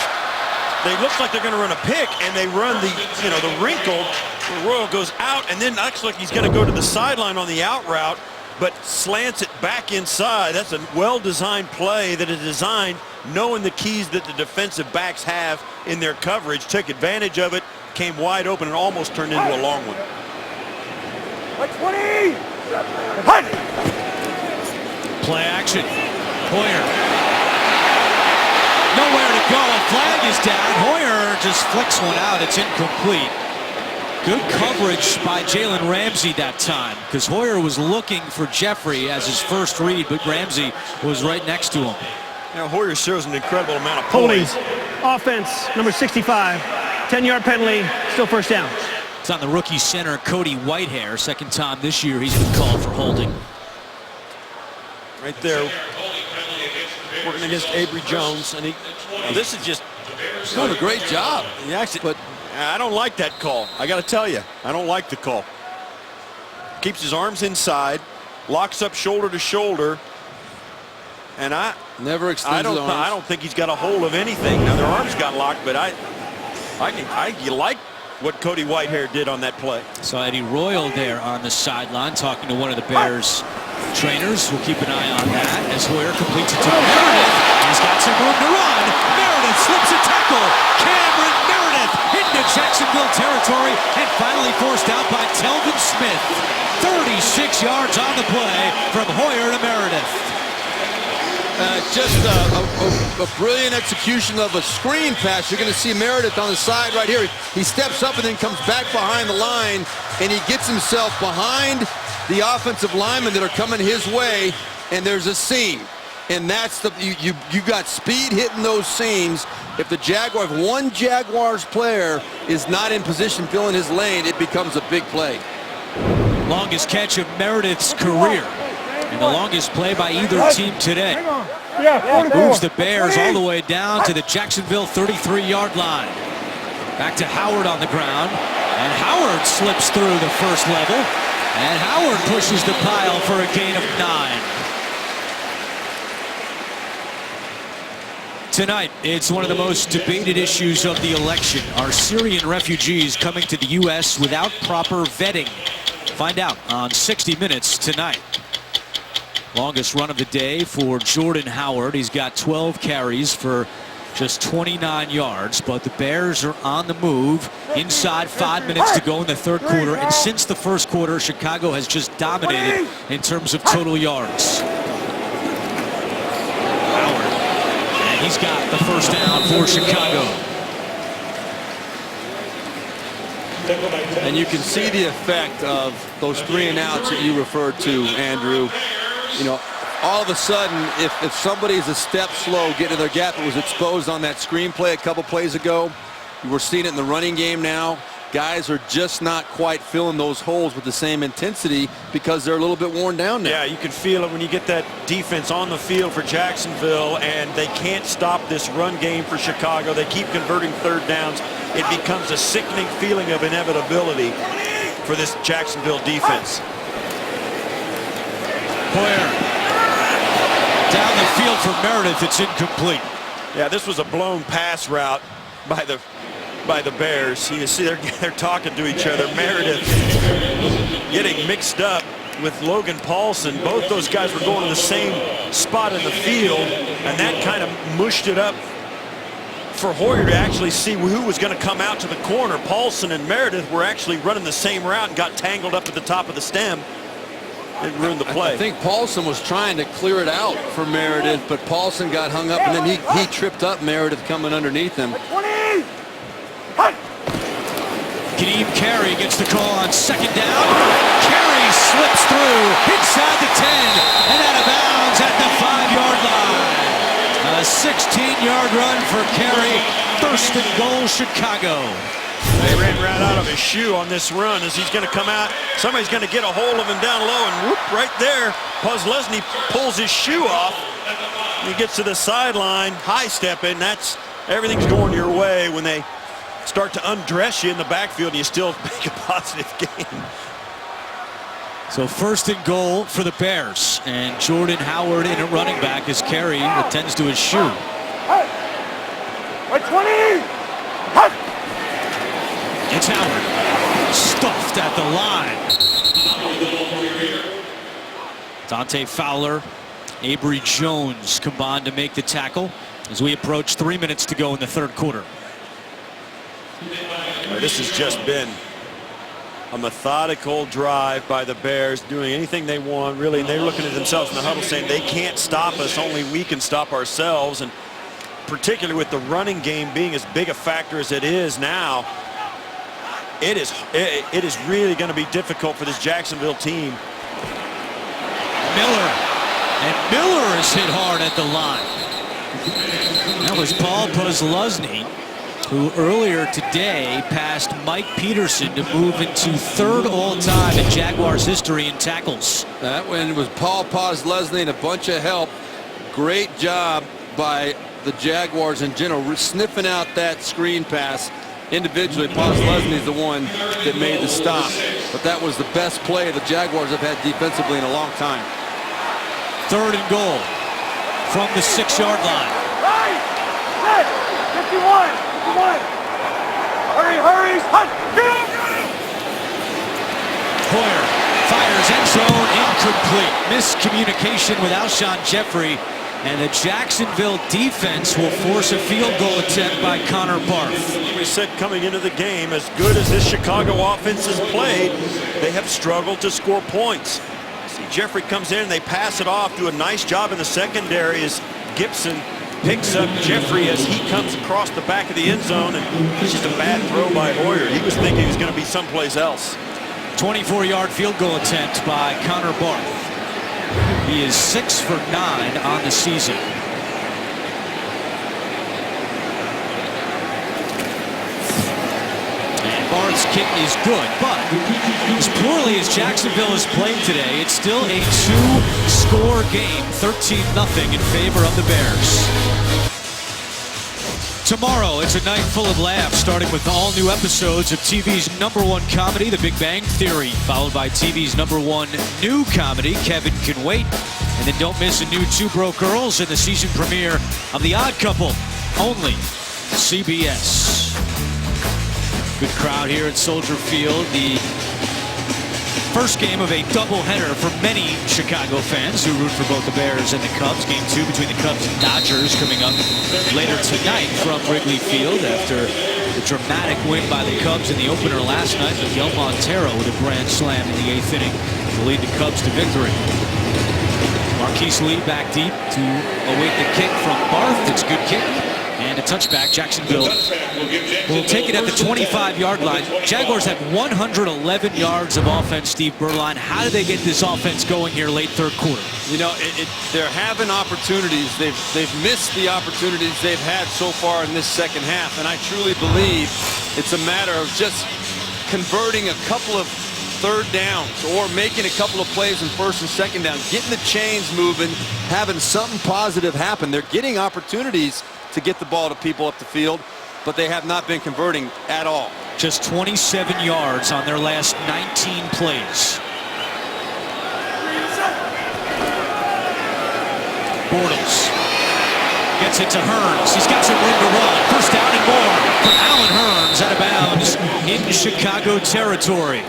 They look like they're going to run a pick, and they run the, the wrinkle where Royal goes out, and then looks like he's going to go to the sideline on the out route, but slants it back inside. That's a well-designed play that is designed knowing the keys that the defensive backs have in their coverage. Took advantage of it, came wide open, and almost turned into a long one. 20! Play action. Hoyer. Nowhere to go. A flag is down. Hoyer just flicks one out. It's incomplete. Good coverage by Jalen Ramsey that time, because Hoyer was looking for Jeffrey as his first read, but Ramsey was right next to him. Now Hoyer shows an incredible amount of Holdings. poise. Offense, number 65. 10-yard penalty, still first down. It's on the rookie center, Cody Whitehair. Second time this year he's been called for holding. Right there, working against Avery Jones, and this is just doing a great job. But I don't like that call. I got to tell you, I don't like the call. Keeps his arms inside, locks up shoulder to shoulder, and never extends his arms. I don't think he's got a hold of anything. Now their arms got locked, but you like what Cody Whitehair did on that play. Saw Eddie Royal there on the sideline talking to one of the Bears trainers. We'll keep an eye on that as Hoyer completes it to Meredith. He's got some room to run. Meredith slips a tackle. Cameron Meredith into Jacksonville territory and finally forced out by Telvin Smith. 36 yards on the play from Hoyer to Meredith. Just a brilliant execution of a screen pass. You're going to see Meredith on the side right here. He steps up and then comes back behind the line, and he gets himself behind the offensive linemen that are coming his way, and there's a seam. And that's the you got speed hitting those seams. If one Jaguars player is not in position filling his lane, it becomes a big play. Longest catch of Meredith's career. And the longest play by either team today. Moves the Bears all the way down to the Jacksonville 33-yard line. Back to Howard on the ground. And Howard slips through the first level. And Howard pushes the pile for a gain of 9. Tonight, it's one of the most debated issues of the election. Are Syrian refugees coming to the U.S. without proper vetting? Find out on 60 Minutes tonight. Longest run of the day for Jordan Howard. He's got 12 carries for just 29 yards, but the Bears are on the move. Inside 5 minutes to go in the third quarter, and since the first quarter, Chicago has just dominated in terms of total yards. Howard, and he's got the first down for Chicago. And you can see the effect of those 3 and outs that you referred to, Andrew. You know, all of a sudden, if somebody's a step slow getting to their gap, it was exposed on that screen play a couple plays ago. We're seeing it in the running game now. Guys are just not quite filling those holes with the same intensity because they're a little bit worn down now. Yeah, you can feel it when you get that defense on the field for Jacksonville, and they can't stop this run game for Chicago. They keep converting third downs. It becomes a sickening feeling of inevitability for this Jacksonville defense. Hoyer down the field for Meredith. It's incomplete. Yeah, this was a blown pass route by the Bears. You see they're talking to each other. Meredith getting mixed up with Logan Paulson. Both those guys were going to the same spot in the field, and that kind of mushed it up for Hoyer to actually see who was going to come out to the corner. Paulson and Meredith were actually running the same route and got tangled up at the top of the stem. It ruined the play. I think Paulson was trying to clear it out for Meredith, but Paulson got hung up, and then he tripped up Meredith coming underneath him. Ka'Deem Carey gets the call on second down. Carey slips through inside the 10 and out of bounds at the 5-yard line. A 16-yard run for Carey. First and goal, Chicago. They ran right out of his shoe on this run as he's going to come out. Somebody's going to get a hold of him down low, and whoop, right there, Leslie pulls his shoe off. He gets to the sideline, high stepping. That's everything's going your way when they start to undress you in the backfield and you still make a positive gain. So first and goal for the Bears, and Jordan Howard in at running back as Carey attends to his shoe. 20! It's Howard, stuffed at the line. Dante Fowler, Avery Jones combined to make the tackle as we approach 3 minutes to go in the third quarter. This has just been a methodical drive by the Bears, doing anything they want, really, and they're looking at themselves in the huddle saying they can't stop us, only we can stop ourselves. And particularly with the running game being as big a factor as it is now, it is really going to be difficult for this Jacksonville team. Miller, and Miller is hit hard at the line. That was Paul Posluszny, who earlier today passed Mike Peterson to move into third all-time in Jaguars history in tackles. That one was Paul Posluszny and a bunch of help. Great job by the Jaguars in general, sniffing out that screen pass. Individually, Posluszny is the one that made the stop, but that was the best play the Jaguars have had defensively in a long time. Third and goal from the 6-yard line. 51. Hurry, hurry, hut! Hoyer fires end zone, incomplete. Miscommunication with Alshon Jeffrey, and the Jacksonville defense will force a field goal attempt by Connor Barth. We said coming into the game, as good as this Chicago offense has played, they have struggled to score points. See, Jeffrey comes in, they pass it off, do a nice job in the secondary as Gibson picks up Jeffrey as he comes across the back of the end zone, and it's just a bad throw by Hoyer. He was thinking he was going to be someplace else. 24-yard field goal attempt by Connor Barth. He is 6 for 9 on the season. And Barth's kick is good, but as poorly as Jacksonville has played today, it's still a 2-score game, 13-0 in favor of the Bears. Tomorrow, it's a night full of laughs, starting with all new episodes of TV's #1 comedy, The Big Bang Theory, followed by TV's #1 new comedy, Kevin Can Wait. And then don't miss a new Two Broke Girls and the season premiere of The Odd Couple, only CBS. Good crowd here at Soldier Field. The first game of a doubleheader for many Chicago fans who root for both the Bears and the Cubs. Game 2 between the Cubs and Dodgers coming up later tonight from Wrigley Field after the dramatic win by the Cubs in the opener last night. Miguel Montero with a grand slam in the 8th inning to lead the Cubs to victory. Marquise Lee back deep to await the kick from Barth. It's a good kick. And a touchback. Jacksonville will take it at the 25-yard line. Jaguars had 111 yards of offense, Steve Berline. How do they get this offense going here late third quarter? You know, they're having opportunities. They've missed the opportunities they've had so far in this second half. And I truly believe it's a matter of just converting a couple of third downs or making a couple of plays in first and second down, getting the chains moving, having something positive happen. They're getting opportunities to get the ball to people up the field, but they have not been converting at all. Just 27 yards on their last 19 plays. Bortles gets it to Hearns. He's got some room to run. First down and more for Allen Hearns out of bounds in Chicago territory.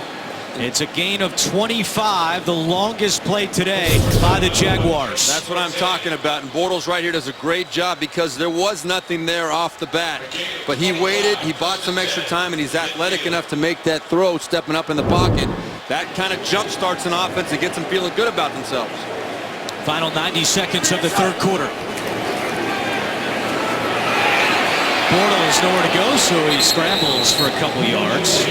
It's a gain of 25, the longest play today by the Jaguars. That's what I'm talking about. And Bortles right here does a great job because there was nothing there off the bat. But he waited, he bought some extra time, and he's athletic enough to make that throw, stepping up in the pocket. That kind of jump starts an offense and gets them feeling good about themselves. Final 90 seconds of the third quarter. Bortles nowhere to go, so he scrambles for a couple yards.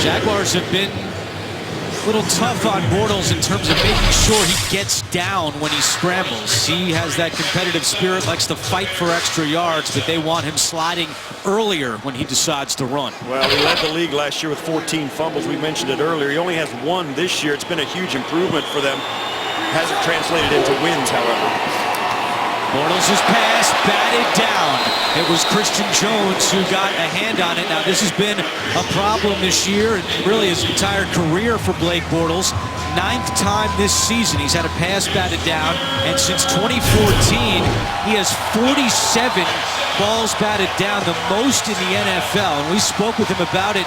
Jaguars have been a little tough on Bortles in terms of making sure he gets down when he scrambles. He has that competitive spirit, likes to fight for extra yards, but they want him sliding earlier when he decides to run. Well, he led the league last year with 14 fumbles. We mentioned it earlier. He only has 1 this year. It's been a huge improvement for them. Hasn't translated into wins, however. Bortles' pass batted down. It was Christian Jones who got a hand on it. Now, this has been a problem this year, and really his entire career for Blake Bortles. 9th time this season he's had a pass batted down, and since 2014 he has 47 balls batted down, the most in the NFL. And we spoke with him about it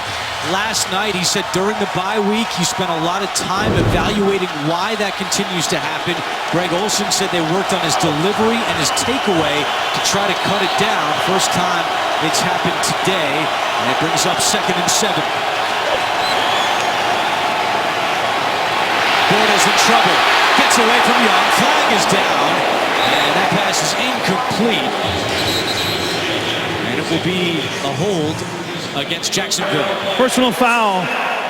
last night. He said during the bye week he spent a lot of time evaluating why that continues to happen. Greg Olsen said they worked on his delivery and his takeaway to try to cut it down. First time it's happened today, and it brings up 2nd and 7. Bortles in trouble, gets away from Young, flag is down, and that pass is incomplete. And it will be a hold against Jacksonville. Personal foul,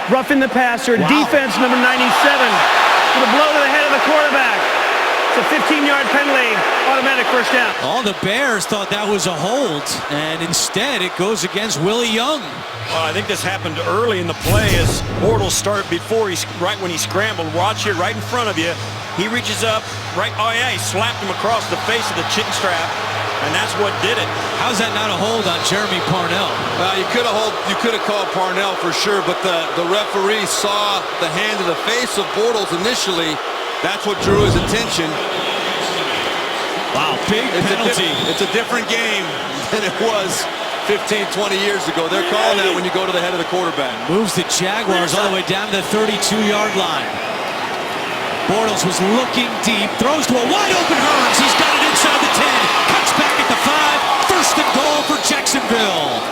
roughing the passer, defense number 97, with a blow to the head of the quarterback. It's a 15-yard penalty, automatic first down. All the Bears thought that was a hold, and instead it goes against Willie Young. Well, I think this happened early in the play as Bortles started right when he scrambled. Watch here, right in front of you. He reaches up, oh yeah, he slapped him across the face of the chin strap, and that's what did it. How's that not a hold on Jeremy Parnell? Well, you could have called Parnell for sure, but the referee saw the hand to the face of Bortles initially. That's what drew his attention. Wow, big penalty. It's a different game than it was 15, 20 years ago. They're calling that when you go to the head of the quarterback. Moves the Jaguars all the way down to the 32-yard line. Bortles was looking deep, throws to a wide open Hurns. He's got it inside the 10, cuts back at the 5. First and goal for Jacksonville.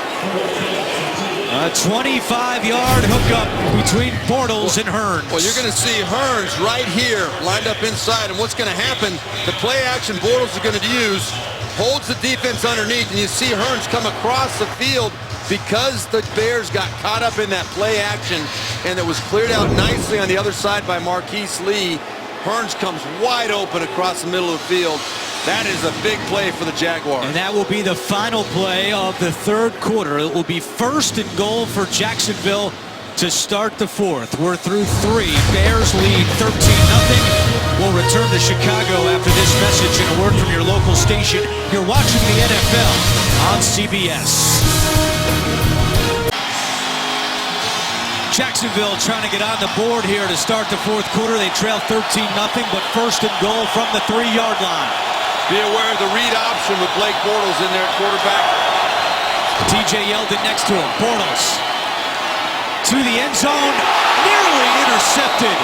A 25-yard hookup between Bortles and Hurns. Well, you're going to see Hurns right here lined up inside, and what's going to happen, the play action Bortles is going to use holds the defense underneath, and you see Hurns come across the field because the Bears got caught up in that play action, and it was cleared out nicely on the other side by Marquise Lee. Hurns comes wide open across the middle of the field. That is a big play for the Jaguars. And that will be the final play of the third quarter. It will be first and goal for Jacksonville to start the fourth. We're through 3. Bears lead 13-0. We'll return to Chicago after this message and a word from your local station. You're watching the NFL on CBS. Jacksonville trying to get on the board here to start the fourth quarter. They trail 13-0, but first and goal from the 3-yard line. Be aware of the read option with Blake Bortles in there at quarterback. TJ Yeldon next to him. Bortles to the end zone, nearly intercepted.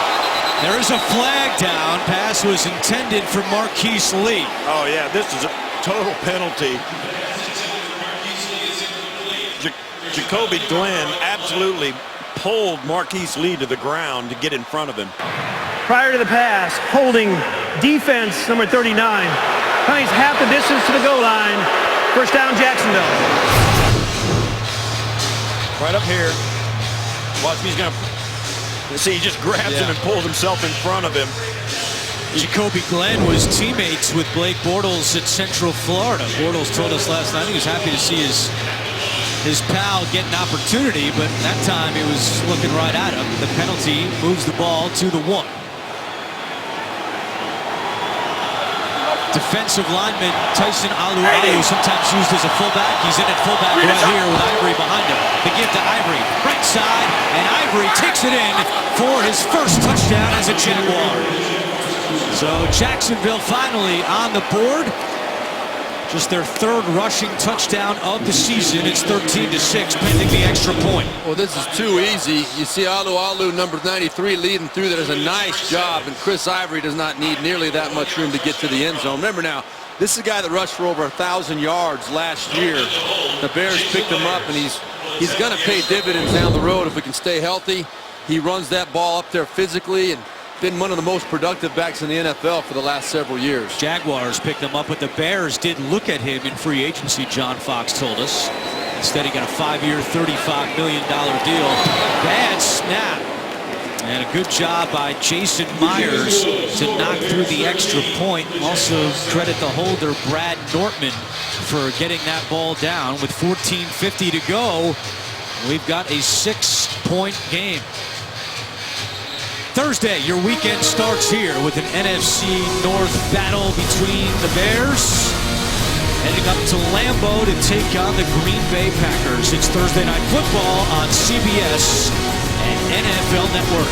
There is a flag down. Pass was intended for Marquise Lee. Oh, yeah, this is a total penalty. Jacoby Glenn absolutely pulled Marquise Lee to the ground to get in front of him. Prior to the pass, holding defense number 39. Penalties half the distance to the goal line. First down, Jacksonville. Right up here. Watch, he's going to see, he just grabs him and pulls himself in front of him. Jacoby Glenn was teammates with Blake Bortles at Central Florida. Bortles told us last night he was happy to see his pal get an opportunity, but that time he was looking right at him. The penalty moves the ball to the 1. Defensive lineman Tyson Alualu, sometimes used as a fullback. He's in at fullback right here with Ivory behind him. The give to Ivory, right side, and Ivory takes it in for his first touchdown as a Jaguar. So Jacksonville finally on the board. Just their third rushing touchdown of the season. It's 13-6, pending the extra point. Well, this is too easy. You see Alualu, number 93, leading through. That is a nice job, and Chris Ivory does not need nearly that much room to get to the end zone. Remember now, this is a guy that rushed for over 1,000 yards last year. The Bears picked him up, and he's going to pay dividends down the road if we can stay healthy. He runs that ball up there physically, and been one of the most productive backs in the NFL for the last several years. Jaguars picked him up, but the Bears did look at him in free agency, John Fox told us. Instead, he got a 5-year, $35 million deal. Bad snap. And a good job by Jason Myers to knock through the extra point. Also credit the holder, Brad Nortman, for getting that ball down. With 14:50 to go, we've got a 6-point game. Thursday, your weekend starts here with an NFC North battle between the Bears heading up to Lambeau to take on the Green Bay Packers. It's Thursday Night Football on CBS and NFL Network.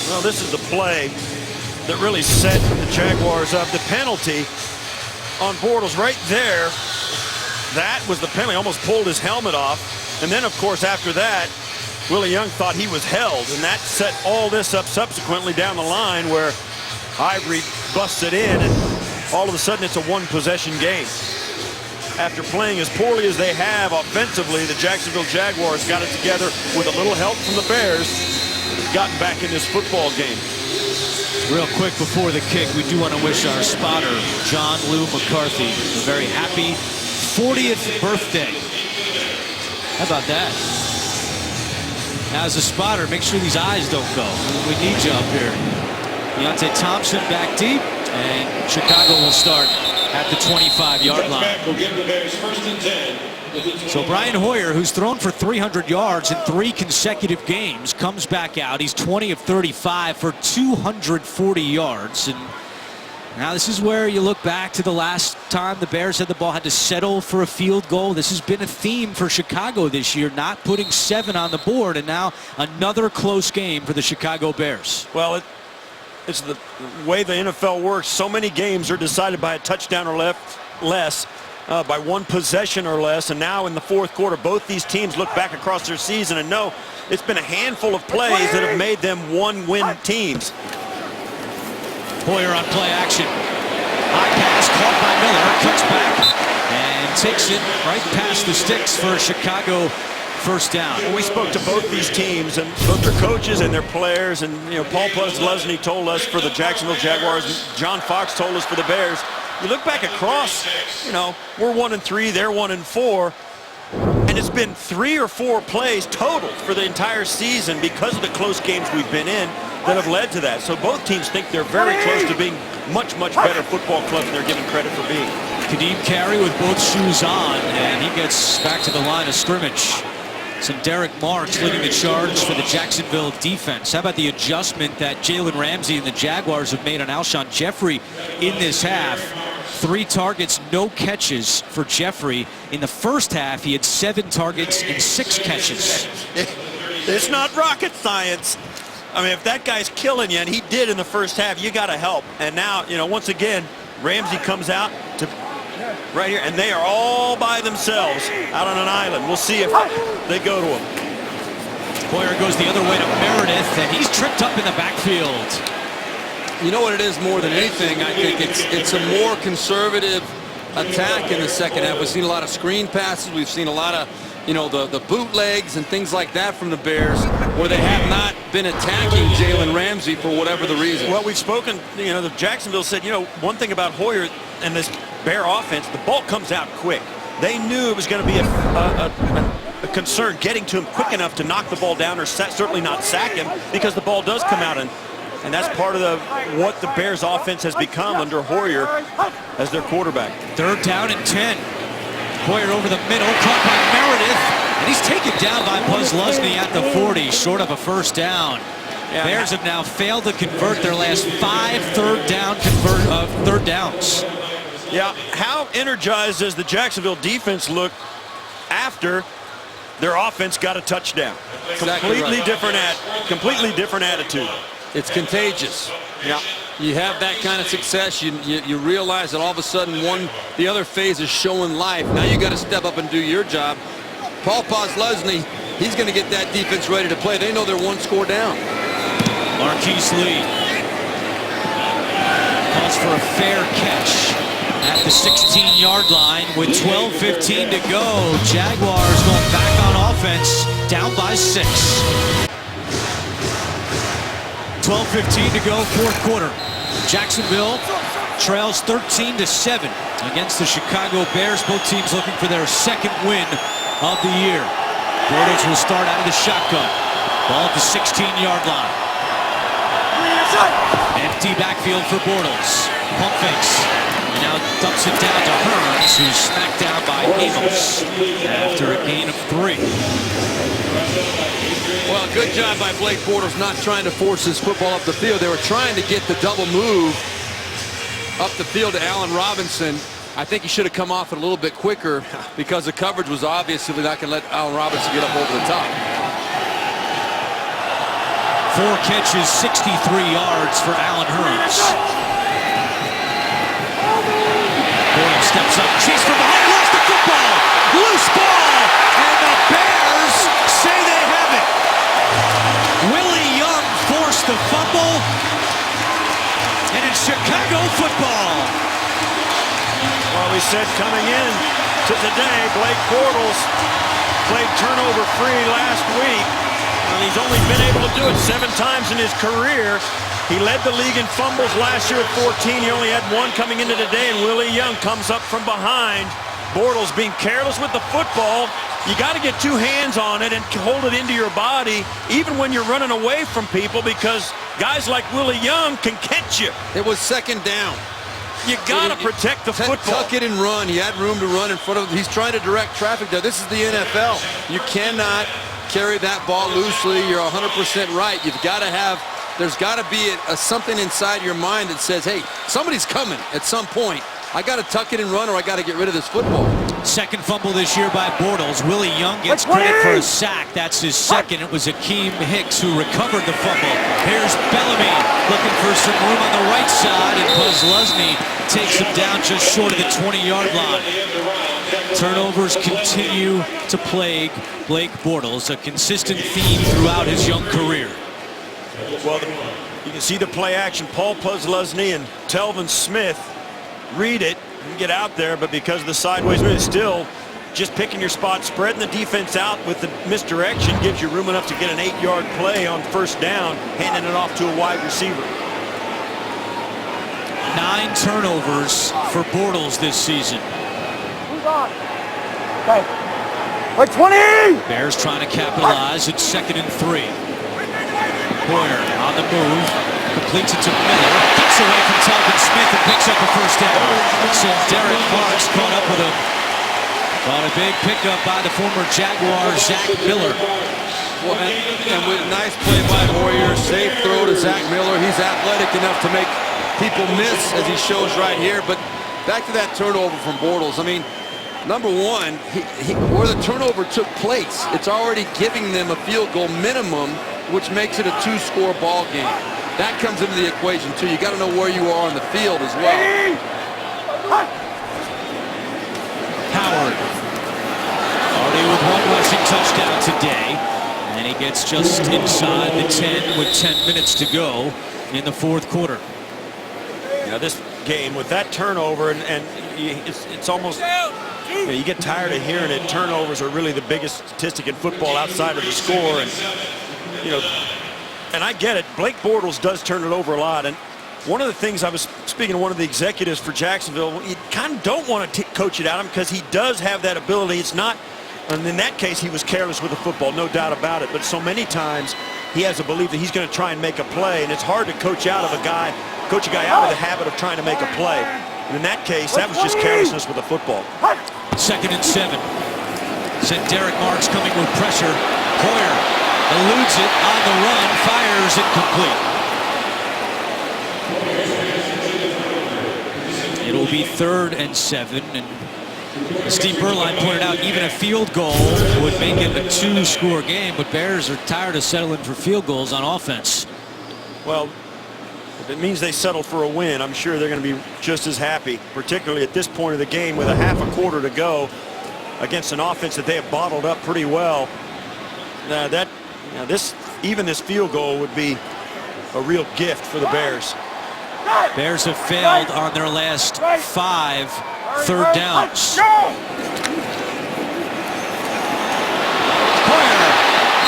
Well, this is the play that really set the Jaguars up. The penalty on Bortles right there, that was the penalty. Almost pulled his helmet off. And then, of course, after that, Willie Young thought he was held, and that set all this up subsequently down the line where Ivory busts it in, and all of a sudden it's a one-possession game. After playing as poorly as they have offensively, the Jacksonville Jaguars got it together with a little help from the Bears, gotten back in this football game. Real quick before the kick, we do want to wish our spotter, John Lou McCarthy, a very happy 40th birthday. How about that? Now, as a spotter, make sure these eyes don't go. We need you up here. Deontay Thompson back deep, and Chicago will start at the 25-yard line. Will give the Bears first and 10. So Brian Hoyer, who's thrown for 300 yards in 3 consecutive games, comes back out. He's 20 of 35 for 240 yards. And now this is where you look back to the last time the Bears had the ball, had to settle for a field goal. This has been a theme for Chicago this year, not putting 7 on the board, and now another close game for the Chicago Bears. Well, it's the way the NFL works. So many games are decided by a touchdown or less, by one possession or less. And now in the fourth quarter, both these teams look back across their season and know it's been a handful of plays that have made them one-win teams. Hoyer on play action. High pass caught by Miller, cuts back and takes it right past the sticks for a Chicago first down. Well, we spoke to both these teams and both their coaches and their players, and Paul Postlesny told us for the Jacksonville Jaguars, and John Fox told us for the Bears. You look back across, we're 1-3, they're 1-4, and it's been 3 or 4 plays total for the entire season because of the close games we've been in that have led to that. So both teams think they're very close to being much better football clubs than they're given credit for being. Kadeem Carey with both shoes on, and he gets back to the line of scrimmage. Some Derek Marks leading the charge for the Jacksonville defense. How about the adjustment that Jalen Ramsey and the Jaguars have made on Alshon Jeffrey in this half? 3 targets, no catches for Jeffrey. In the first half, he had 7 targets and 6 catches. It's not rocket science. I mean, if that guy's killing you, and he did in the first half, you got to help. And now, once again, Ramsey comes out to right here, and they are all by themselves out on an island. We'll see if they go to him. Hoyer goes the other way to Meredith, and he's tripped up in the backfield. You know what it is more than anything? I think it's a more conservative attack in the second half. We've seen a lot of screen passes. We've seen a lot of, the bootlegs and things like that from the Bears, where they have not been attacking Jalen Ramsey for whatever the reason. Well, we've spoken, the Jacksonville said, one thing about Hoyer and this Bear offense, the ball comes out quick. They knew it was going to be a concern getting to him quick enough to knock the ball down or certainly not sack him, because the ball does come out, and that's part of what the Bears offense has become under Hoyer as their quarterback. 3rd down and 10. Hoyer over the middle, caught by Meredith, and he's taken down by Postlesny at the 40, short of a first down. Bears have now failed to convert their last 5 third downs. Yeah, how energized does the Jacksonville defense look after their offense got a touchdown? Exactly completely different attitude. It's contagious. Yeah. You have that kind of success, you realize that all of a sudden the other phase is showing life. Now you got to step up and do your job. Paul Postlesny, he's going to get that defense ready to play. They know they're 1 score down. Marquise Lee calls for a fair catch at the 16-yard line with 12:15 to go. Jaguars going back on offense, down by 6. 12:15 to go, 4th quarter. Jacksonville trails 13-7 against the Chicago Bears. Both teams looking for their 2nd win of the year. Bortles will start out of the shotgun. Ball at the 16-yard line. Empty backfield for Bortles. Pump fakes. And now dumps it down to Hearns, who's smacked down by Amos after a gain of 3. Well, good job by Blake Bortles not trying to force his football up the field. They were trying to get the double move up the field to Allen Robinson. I think he should have come off it a little bit quicker because the coverage was obviously not going to let Allen Robinson get up over the top. 4 catches, 63 yards for Allen Hearns. Bortles steps up, chase from behind, lost the football, loose ball, and the Bears say they have it. Willie Young forced the fumble, and it's Chicago football. Well, we said coming in to today, Blake Bortles played turnover-free last week, and he's only been able to do it 7 times in his career. He led the league in fumbles last year at 14. He only had 1 coming into today, and Willie Young comes up from behind. Bortles being careless with the football. You got to get 2 hands on it and hold it into your body, even when you're running away from people, because guys like Willie Young can catch you. It was 2nd down. You got to protect the football. Tuck it and run. He had room to run in front of him. He's trying to direct traffic there. This is the NFL. You cannot carry that ball loosely. You're 100% right. You've got to have, there's got to be something inside your mind that says, hey, somebody's coming at some point. I got to tuck it and run, or I got to get rid of this football. Second fumble this year by Bortles. Willie Young gets credit for a sack. That's his second. It was Akeem Hicks who recovered the fumble. Here's Bellamy looking for some room on the right side, and Buzz Lusney takes him down just short of the 20-yard line. Turnovers continue to plague Blake Bortles, a consistent theme throughout his young career. Well, you can see the play action. Paul Lusney and Telvin Smith read it and get out there, but because of the sideways move, still just picking your spot, spreading the defense out with the misdirection gives you room enough to get an 8-yard play on first down, handing it off to a wide receiver. 9 turnovers for Bortles this season. Okay. Like 20! Bears trying to capitalize. It's 2nd and 3. Boyer on the move, completes it to Miller, gets away from Telvin Smith and picks up a first down. So Derek Marks caught up with him. On a big pickup by the former Jaguar, Zach Miller. Well, and with a nice play by Boyer, safe throw to Zach Miller. He's athletic enough to make people miss, as he shows right here. But back to that turnover from Bortles. I mean, number one, where the turnover took place, it's already giving them a field goal minimum, which makes it a 2-score ball game. That comes into the equation too. You got to know where you are on the field as well. Howard already with 1 rushing touchdown today, and he gets just inside the 10 with 10 minutes to go in the 4th quarter. Now this game with that turnover, and it's almost, you get tired of hearing it. Turnovers are really the biggest statistic in football outside of the score, and and I get it. Blake Bortles does turn it over a lot, and one of the things, I was speaking to one of the executives for Jacksonville, you kind of don't want to coach it out of him because he does have that ability. It's not, and in that case, he was careless with the football, no doubt about it. But so many times he has a belief that he's going to try and make a play, and it's hard to coach a guy out of the habit of trying to make a play. And in that case, that was just carelessness with the football. 2nd and 7. Sent Derek Marks coming with pressure. Hoyer eludes it on the run, fires incomplete. It'll be 3rd and 7, and Steve Berline pointed out even a field goal would make it a 2-score game, but Bears are tired of settling for field goals on offense. Well, if it means they settle for a win, I'm sure they're going to be just as happy, particularly at this point of the game with a half a quarter to go against an offense that they have bottled up pretty well. Even this field goal would be a real gift for the Bears. Bears have failed on their last 5 third downs. Hoyer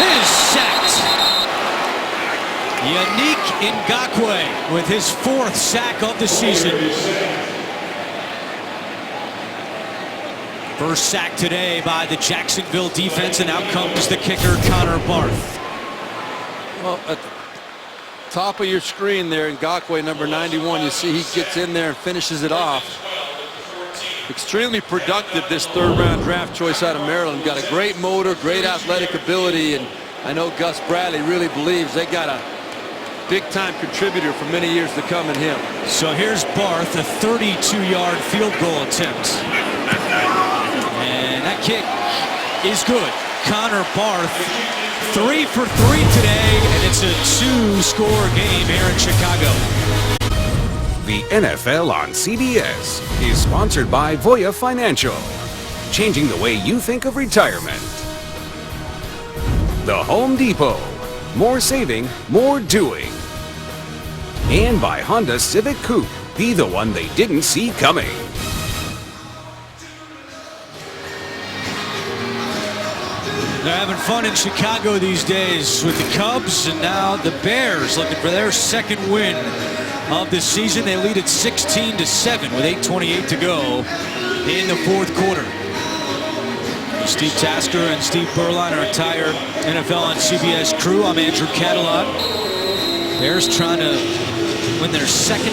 is sacked. Yannick Ngakoue with his 4th sack of the season. First sack today by the Jacksonville defense, and out comes the kicker, Connor Barth. Well, at the top of your screen there, Ngakoue, number 91, you see he gets in there and finishes it off. Extremely productive, this 3rd-round draft choice out of Maryland. Got a great motor, great athletic ability, and I know Gus Bradley really believes they got a big-time contributor for many years to come in him. So here's Barth, a 32-yard field goal attempt. And that kick is good. Connor Barth, 3 for 3 today, and it's a 2-score game here in Chicago. The NFL on CBS is sponsored by Voya Financial, changing the way you think of retirement. The Home Depot, more saving, more doing. And by Honda Civic Coupe, be the one they didn't see coming. They're having fun in Chicago these days with the Cubs, and now the Bears looking for their 2nd win of the season. They lead at 16-7 with 8:28 to go in the 4th quarter. Steve Tasker and Steve Berline, our entire NFL on CBS crew. I'm Andrew Catalan. Bears trying to win their 2nd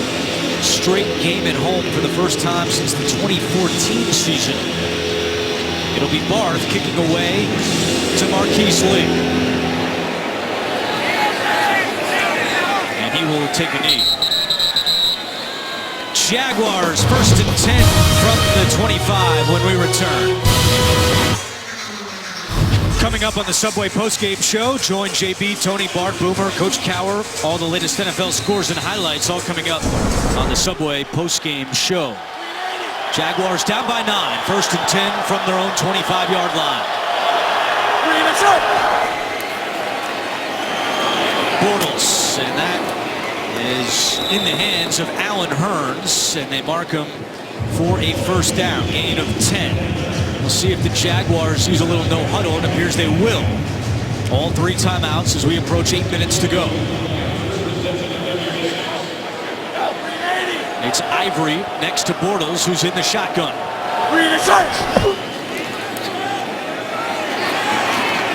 straight game at home for the first time since the 2014 season. It'll be Barth kicking away to Marquise Lee. And he will take a knee. Jaguars 1st and 10 from the 25 when we return. Coming up on the Subway postgame show, join JB, Tony, Bart, Boomer, Coach Cower, all the latest NFL scores and highlights all coming up on the Subway postgame show. Jaguars down by 9, 1st and 10 from their own 25-yard line. Bortles, and that is in the hands of Allen Hurns, and they mark him for a 1st down, gain of 10. We'll see if the Jaguars use a little no huddle. It appears they will. All 3 timeouts as we approach 8 minutes to go. It's Ivory next to Bortles, who's in the shotgun.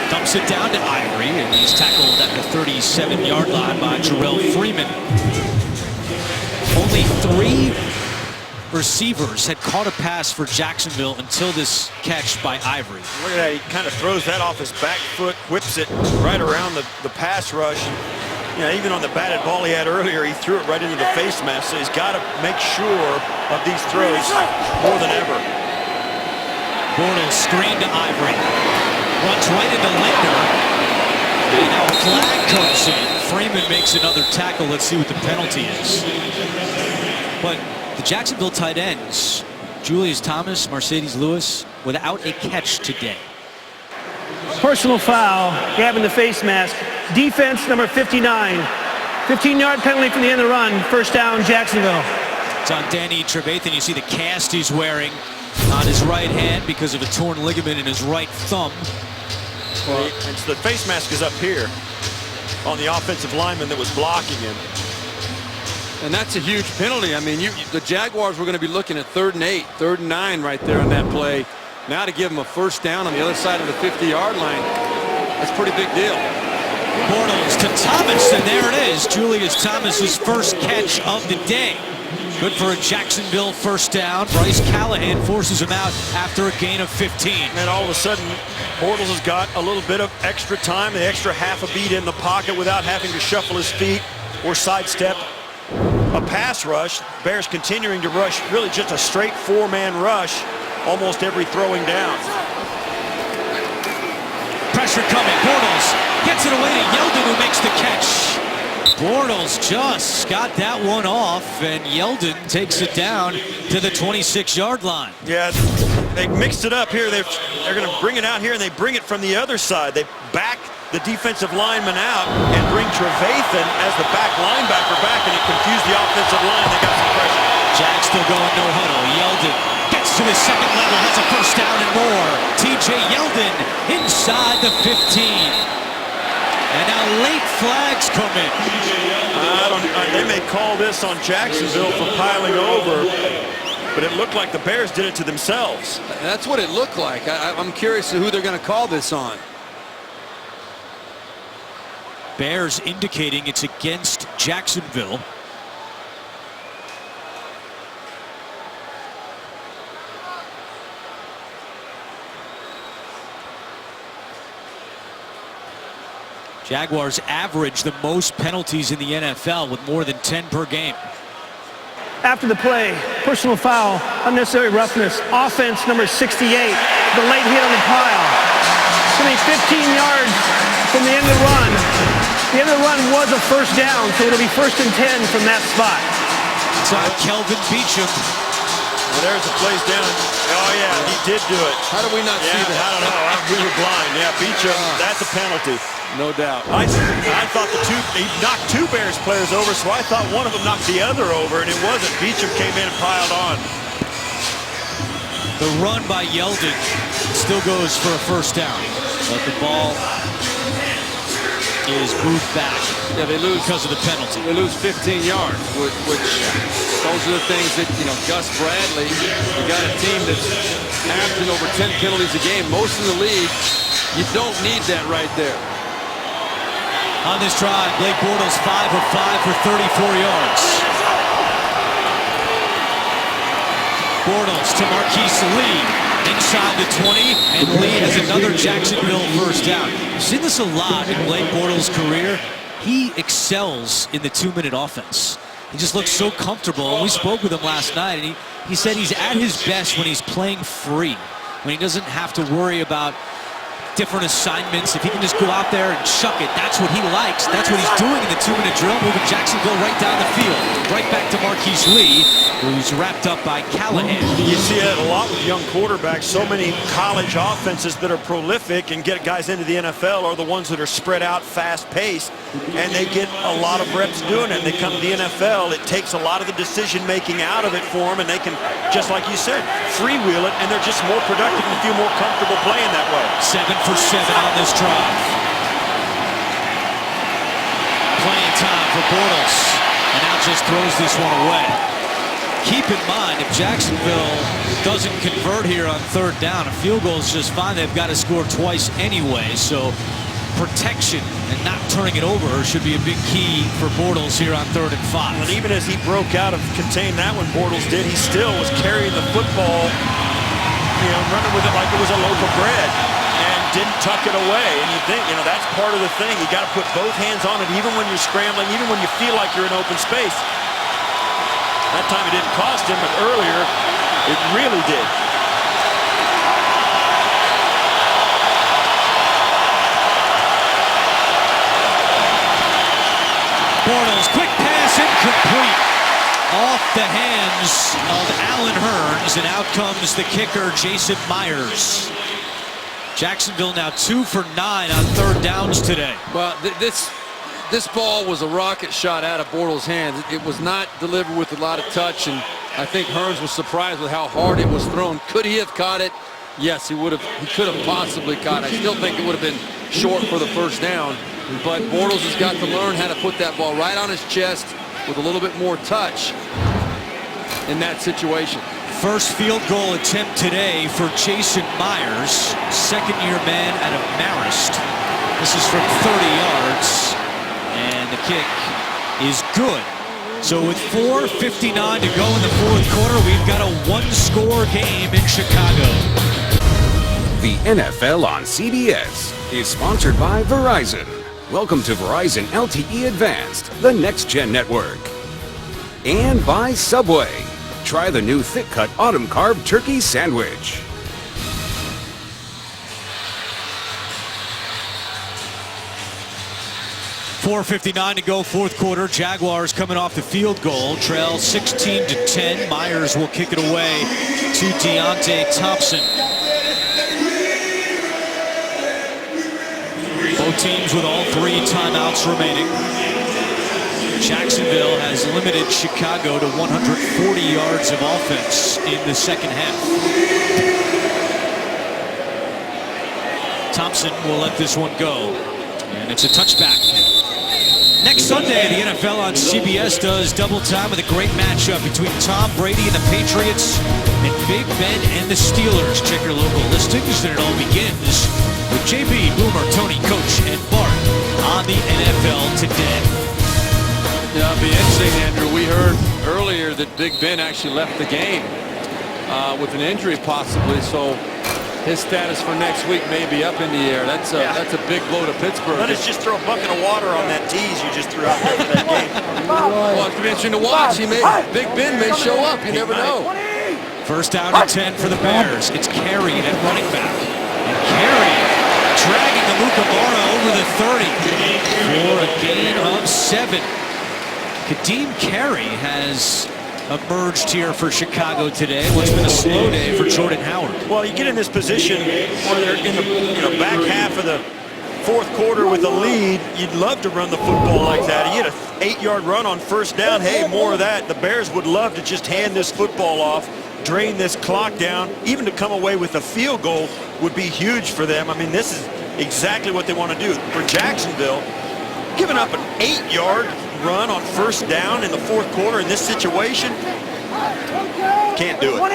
Dumps it down to Ivory, and he's tackled at the 37-yard line by Jarrell Freeman. Only 3 receivers had caught a pass for Jacksonville until this catch by Ivory. Look at that, he kind of throws that off his back foot, whips it right around the pass rush. You know, even on the batted ball he had earlier, he threw it right into the face mask, so he's got to make sure of these throws more than ever. Bortles screen to Ivory. Runs right into Linder. And now a flag comes in. Freeman makes another tackle. Let's see what the penalty is. But the Jacksonville tight ends, Julius Thomas, Mercedes Lewis, without a catch today. Personal foul, grabbing the face mask. Defense number 59. 15-yard penalty from the end of the run. 1st down, Jacksonville. It's on Danny Trevathan. You see the cast he's wearing on his right hand because of a torn ligament in his right thumb. And so the face mask is up here on the offensive lineman that was blocking him. And that's a huge penalty. I mean, the Jaguars were going to be looking at 3rd and 8, 3rd and 9 right there on that play. Now to give them a 1st down on the other side of the 50-yard line, that's a pretty big deal. Bortles to Thomas, and there it is. Julius Thomas's 1st catch of the day. Good for a Jacksonville 1st down. Bryce Callahan forces him out after a gain of 15. And all of a sudden, Bortles has got a little bit of extra time, the extra half a beat in the pocket without having to shuffle his feet or sidestep a pass rush. Bears continuing to rush, really just a straight 4-man rush almost every throwing down. Pressure coming. Bortles gets it away to Yeldon, who makes the catch. Bortles just got that one off, and Yeldon takes it down to the 26-yard line. Yeah, they mixed it up here. They're going to bring it out here, and they bring it from the other side. They back the defensive lineman out and bring Trevathan as the back linebacker back, and it confused the offensive line. They got some pressure. Jack still going no huddle. Yeldon gets to the 2nd level. That's a 1st down and more. TJ Yeldon inside the 15. And now late flags come in. They may call this on Jacksonville for piling over, but it looked like the Bears did it to themselves. That's what it looked like. I'm curious to who they're going to call this on. Bears indicating it's against Jacksonville. Jaguars average the most penalties in the NFL with more than 10 per game. After the play, personal foul, unnecessary roughness, offense number 68, the late hit on the pile. It's going to be 15 yards from the end of the run. The end of the run was a 1st down, so it'll be 1st and 10 from that spot. It's on Kelvin Beachum. Well, there's the plays down. Oh, yeah, he did do it. How do we not see that? I don't know. We were blind. Yeah, Beachum, that's a penalty. No doubt. I thought he knocked 2 Bears players over, so I thought one of them knocked the other over, and it wasn't. Beachum came in and piled on. The run by Yeldon still goes for a 1st down, but the ball is moved back. Yeah, they lose because of the penalty. They lose 15 yards, which those are the things that, Gus Bradley, you got a team that's averaging over 10 penalties a game. Most in the league, you don't need that right there. On this drive, Blake Bortles 5 of 5 for 34 yards. Bortles to Marquise Lee. Inside the 20, and Lee has another Jacksonville 1st down. You've seen this a lot in Blake Bortles' career. He excels in the 2-minute offense. He just looks so comfortable. And we spoke with him last night, and he said he's at his best when he's playing free, when he doesn't have to worry about different assignments. If he can just go out there and chuck it, that's what he likes. That's what he's doing in the 2-minute drill, moving Jacksonville right down the field. Right back to Marquise Lee, who's wrapped up by Callahan. You see that a lot with young quarterbacks. So many college offenses that are prolific and get guys into the NFL are the ones that are spread out, fast-paced, and they get a lot of reps doing it. They come to the NFL, it takes a lot of the decision-making out of it for them, and they can, just like you said, freewheel it, and they're just more productive and feel more comfortable playing that way. 7 for 7 on this drive. Playing time for Bortles, and now just throws this one away. Keep in mind, if Jacksonville doesn't convert here on 3rd down, a field goal is just fine. They've got to score twice anyway, so protection and not turning it over should be a big key for Bortles here on 3rd and 5. And even as he broke out and contained that one, Bortles did, he still was carrying the football, running with it like it was a loaf of bread, and didn't tuck it away. And you think, that's part of the thing. You got to put both hands on it, even when you're scrambling, even when you feel like you're in open space. That time it didn't cost him, but earlier it really did. Bortles, quick pass, incomplete. Off the hands of Allen Hurns, and out comes the kicker, Jason Myers. Jacksonville now 2 for 9 on 3rd downs today. Well, this ball was a rocket shot out of Bortles' hands. It was not delivered with a lot of touch, and I think Hurns was surprised with how hard it was thrown. Could he have caught it? Yes, he would have. He could have possibly caught it. I still think it would have been short for the 1st down, but Bortles has got to learn how to put that ball right on his chest with a little bit more touch in that situation. First field goal attempt today for Jason Myers, 2nd-year man out of Marist. This is from 30 yards, and the kick is good. So with 4:59 to go in the 4th quarter, we've got a 1-score game in Chicago. The NFL on CBS is sponsored by Verizon. Welcome to Verizon LTE Advanced, the next-gen network. And by Subway. Try the new thick-cut autumn carb turkey sandwich. .4:59 to go, 4th quarter. Jaguars coming off the field goal. Trail 16-10. Myers will kick it away to Deontay Thompson. Both teams with all 3 timeouts remaining. Jacksonville has limited Chicago to 140 yards of offense in the 2nd half. Thompson will let this one go, and it's a touchback. Next Sunday, the NFL on CBS does double time with a great matchup between Tom Brady and the Patriots and Big Ben and the Steelers. Check your local listings, and it all begins with JB, Boomer, Tony, Coach, and Bart on the NFL Today. Yeah, it'll be interesting, Andrew. We heard earlier that Big Ben actually left the game with an injury possibly, so his status for next week may be up in the air. That's a big blow to Pittsburgh. Let us just throw a bucket of water on that tease you just threw out there for that game. Well, it's going to be interesting to watch. Big Ben may show up. You never know. 1st down and 10 for the Bears. It's Carey at running back. And Carey dragging the Luka Mara over the 30 for a gain of 7. Kadeem Carey has emerged here for Chicago today. What's been a slow day for Jordan Howard. Well, you get in this position where they're in the back half of the 4th quarter with a lead. You'd love to run the football like that. You get an 8-yard run on 1st down. Hey, more of that. The Bears would love to just hand this football off, drain this clock down. Even to come away with a field goal would be huge for them. I mean, this is exactly what they want to do. For Jacksonville, giving up an 8-yard run on 1st down in the 4th quarter in this situation, can't do it.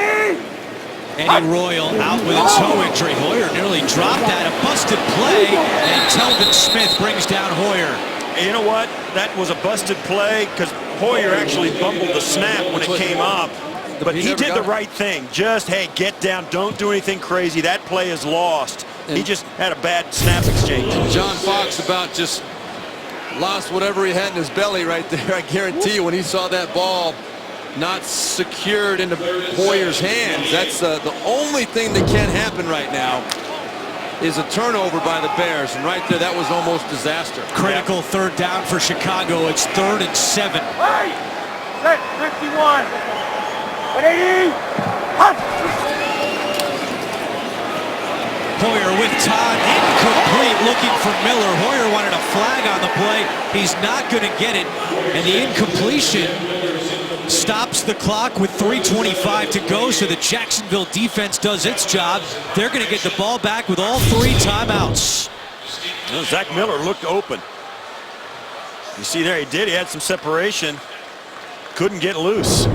Eddie Royal out with a toe injury. Hoyer nearly dropped that. A busted play, and Telvin Smith brings down Hoyer. You know what? That was a busted play because Hoyer actually bumbled the snap when it came up. But he did the right thing. Just, hey, get down. Don't do anything crazy. That play is lost. He just had a bad snap exchange. John Fox about just lost whatever he had in his belly right there. I guarantee you when he saw that ball not secured into Hoyer's hands, that's the only thing that can happen right now is a turnover by the Bears. And right there, that was almost disaster. Critical third down for Chicago. It's 3rd and 7. Hey! Set 51. 180. Hunt! Hoyer with time, incomplete, looking for Miller. Hoyer wanted a flag on the play. He's not going to get it. And the incompletion stops the clock with 3:25 to go, so the Jacksonville defense does its job. They're going to get the ball back with all 3 timeouts. Well, Zach Miller looked open. You see there, he did. He had some separation. Couldn't get loose.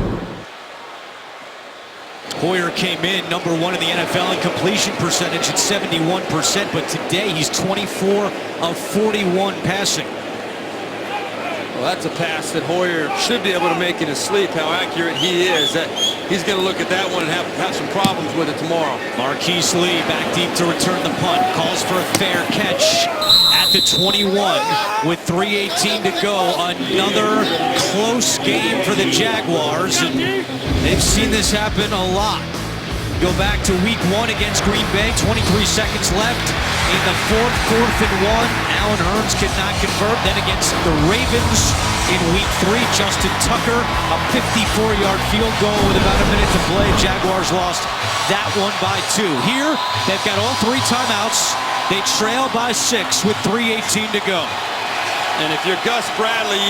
Hoyer came in number 1 in the NFL in completion percentage at 71%, but today he's 24 of 41 passing. Well, that's a pass that Hoyer should be able to make in his sleep. How accurate he is. That he's going to look at that one and have some problems with it tomorrow. Marquise Lee back deep to return the punt. Calls for a fair catch at the 21 with 3:18 to go. Another close game for the Jaguars, and they've seen this happen a lot. Go back to week 1 against Green Bay, 23 seconds left in the 4th and 1. Allen Hurns could not convert. Then against the Ravens in week 3, Justin Tucker, a 54-yard field goal with about a minute to play. Jaguars lost that one by 2. Here, they've got all 3 timeouts. They trail by 6 with 3:18 to go. And if you're Gus Bradley,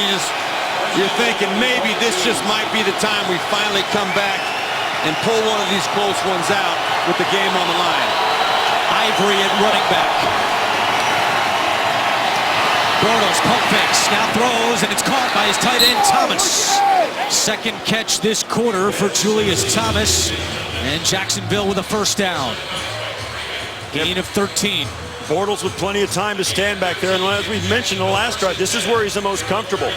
you're thinking maybe this just might be the time we finally come back and pull one of these close ones out with the game on the line. Ivory at running back. Bortles, pump fakes, now throws, and it's caught by his tight end, Thomas. Second catch this quarter for Julius Thomas, and Jacksonville with a first down. Gain of 13. Bortles with plenty of time to stand back there, and as we mentioned in the last drive, this is where he's the most comfortable.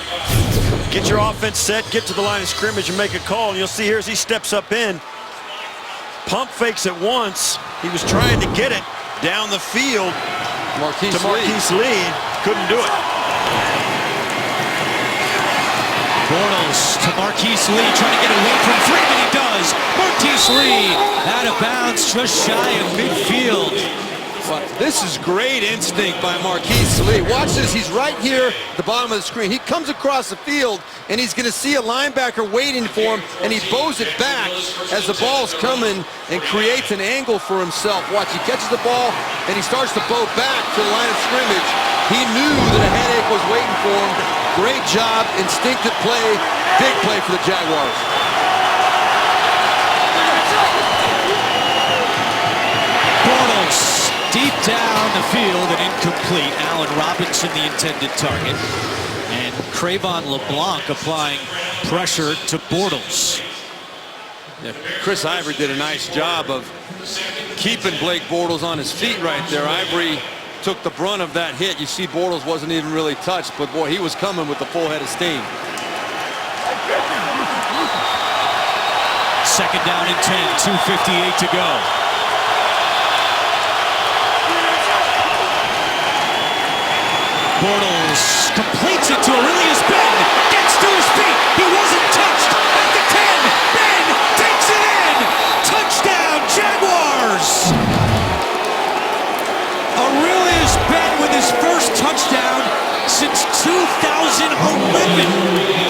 Get your offense set, get to the line of scrimmage, and make a call. And you'll see here as he steps up in, pump fakes at once. He was trying to get it down the field to Marquise Lee. Couldn't do it. Bortles to Marquise Lee, trying to get away from Freeman. He does. Marquise Lee out of bounds, just shy of midfield. This is great instinct by Marquise Lee. Watch this. He's right here at the bottom of the screen. He comes across the field, and he's going to see a linebacker waiting for him, and he bows it back as the ball's coming and creates an angle for himself. Watch, he catches the ball, and he starts to bow back to the line of scrimmage. He knew that a headache was waiting for him. Great job, instinctive play, big play for the Jaguars. Bortles deep down the field and incomplete. Allen Robinson the intended target. And Cravon LeBlanc applying pressure to Bortles. Yeah, Chris Ivory did a nice job of keeping Blake Bortles on his feet right there. Ivory took the brunt of that hit. You see Bortles wasn't even really touched, but boy, he was coming with the full head of steam. Second down and 10, 2:58 to go. Bortles completes it to Aurelius Ben, gets to his feet, he wasn't touched at the 10, Ben takes it in, touchdown Jaguars! Aurelius Ben with his first touchdown since 2011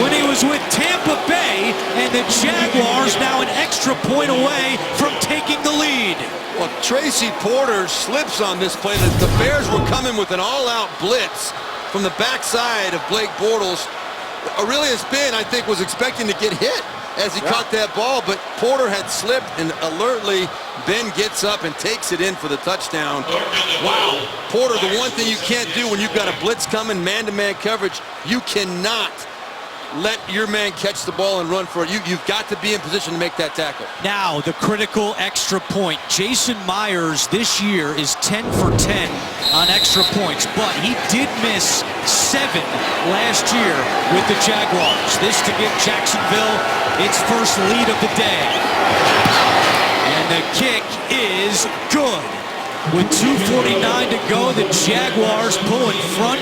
when he was with Tampa Bay, and the Jaguars now an extra point away from taking the lead. Well, Tracy Porter slips on this play. The Bears were coming with an all-out blitz from the backside of Blake Bortles. Aurelius Ben, I think, was expecting to get hit as he caught that ball, but Porter had slipped, and alertly, Ben gets up and takes it in for the touchdown. Wow. Porter, the one thing you can't do when you've got a blitz coming, man-to-man coverage, you cannot let your man catch the ball and run for it. You've got to be in position to make that tackle. Now the critical extra point. Jason Myers this year is 10 for 10 on extra points, but he did miss 7 last year with the Jaguars. This to give Jacksonville its first lead of the day. And the kick is good. With 2:49 to go, the Jaguars pull in front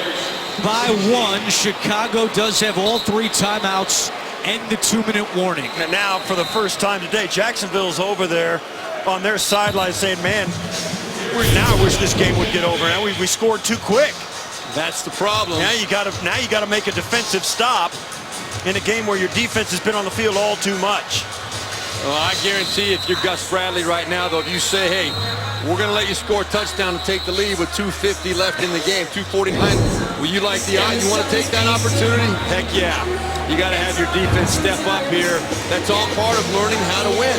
by 1. Chicago does have all 3 timeouts and the 2-minute warning. And now, for the first time today, Jacksonville's over there on their sideline saying, man, now I wish this game would get over. Now we scored too quick. That's the problem. Now you got to make a defensive stop in a game where your defense has been on the field all too much. Well, I guarantee if you're Gus Bradley right now, though, if you say, hey, we're going to let you score a touchdown and take the lead with 2:50 left in the game, 2:49, will you like the odds? You want to take that opportunity? Heck yeah. You got to have your defense step up here. That's all part of learning how to win.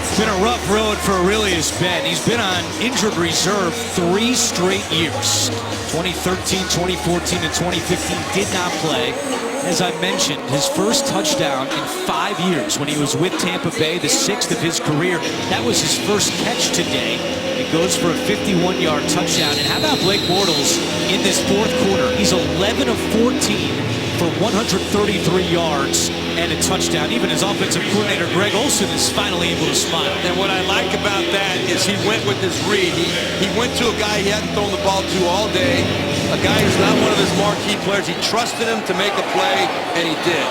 It's been a rough road for Aurelius Ben. He's been on injured reserve 3 straight years. 2013, 2014, and 2015 did not play. As I mentioned, his first touchdown in 5 years when he was with Tampa Bay, the 6th of his career. That was his first catch today. It goes for a 51-yard touchdown. And how about Blake Bortles in this 4th quarter? He's 11 of 14 for 133 yards and a touchdown. Even his offensive coordinator, Greg Olsen, is finally able to smile. And what I like about that is he went with his read. He went to a guy he hadn't thrown the ball to all day, a guy who's not one of his marquee players. He trusted him to make a play, and he did.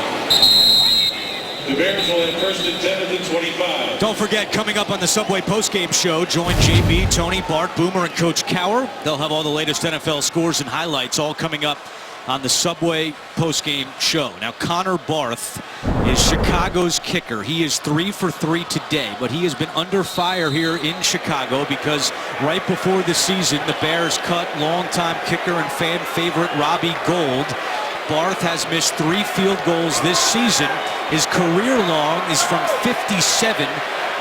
The Bears will have first and 10 at the 25. Don't forget, coming up on the Subway postgame show, join JB, Tony, Bart, Boomer, and Coach Cower. They'll have all the latest NFL scores and highlights all coming up on the Subway postgame show. Now, Connor Barth is Chicago's kicker. He is 3 for 3 today, but he has been under fire here in Chicago because right before the season, the Bears cut longtime kicker and fan favorite Robbie Gould. Barth has missed 3 field goals this season. His career long is from 57.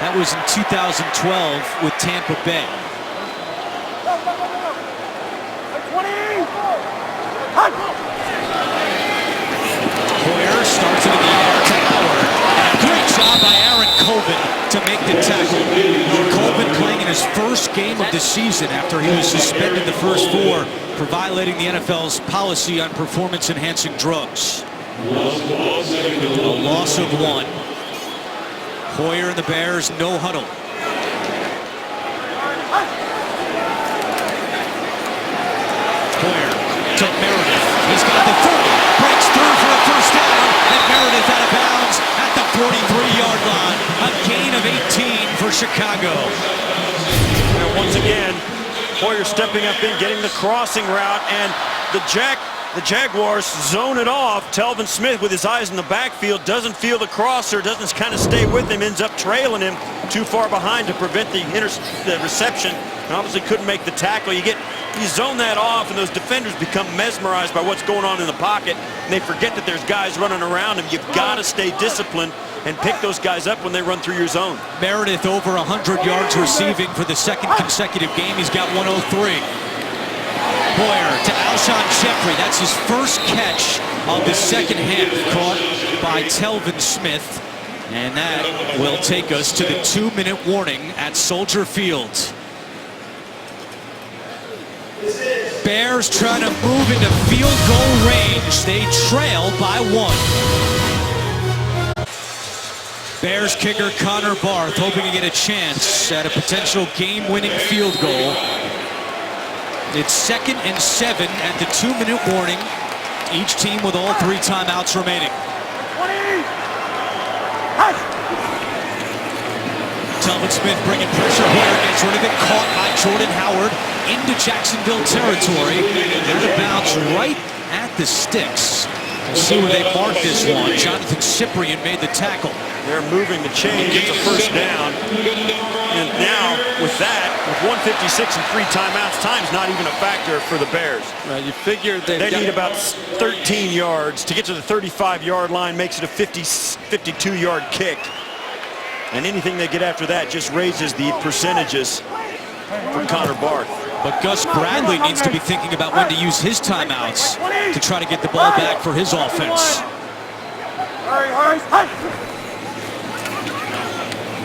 That was in 2012 with Tampa Bay. Hoyer starts it in the air to Howard. And a great job by Aaron Colvin to make the tackle. Colvin playing in his first game of the season after he was suspended the first 4 for violating the NFL's policy on performance-enhancing drugs. A loss of 1. Hoyer and the Bears, no huddle. Hoyer to Meredith. He's got the 30. Breaks through for a first down. And Meredith out of bounds at the 43-yard line. A gain of 18 for Chicago. And once again, Hoyer stepping up in, getting the crossing route, and the Jaguars zone it off. Telvin Smith with his eyes in the backfield doesn't feel the crosser, doesn't kind of stay with him, ends up trailing him too far behind to prevent the reception, and obviously couldn't make the tackle. You zone that off, and those defenders become mesmerized by what's going on in the pocket, and they forget that there's guys running around them. You've got to stay disciplined and pick those guys up when they run through your zone. Meredith over 100 yards receiving for the 2nd consecutive game. He's got 103. Hoyer to Alshon Jeffrey. That's his first catch of the 2nd half, caught by Telvin Smith. And that will take us to the 2-minute warning at Soldier Field. Bears trying to move into field goal range. They trail by 1. Bears kicker Connor Barth hoping to get a chance at a potential game-winning field goal. It's 2nd and 7 at the 2-minute warning. Each team with all 3 timeouts remaining. Telvin Smith bringing pressure. Hoyer gets rid of it. Caught by Jordan Howard into Jacksonville territory. Out of bounds right at the sticks. We'll see where they mark this one. Jonathan Cyprien made the tackle. They're moving the chain, gets a first down. And now, with that, with 1:56 and 3 timeouts, time's not even a factor for the Bears. Right, you figure they need about 13 yards to get to the 35-yard line, makes it a 52-yard kick. And anything they get after that just raises the percentages for Connor Barth. But Gus Bradley needs to be thinking about when to use his timeouts to try to get the ball back for his offense.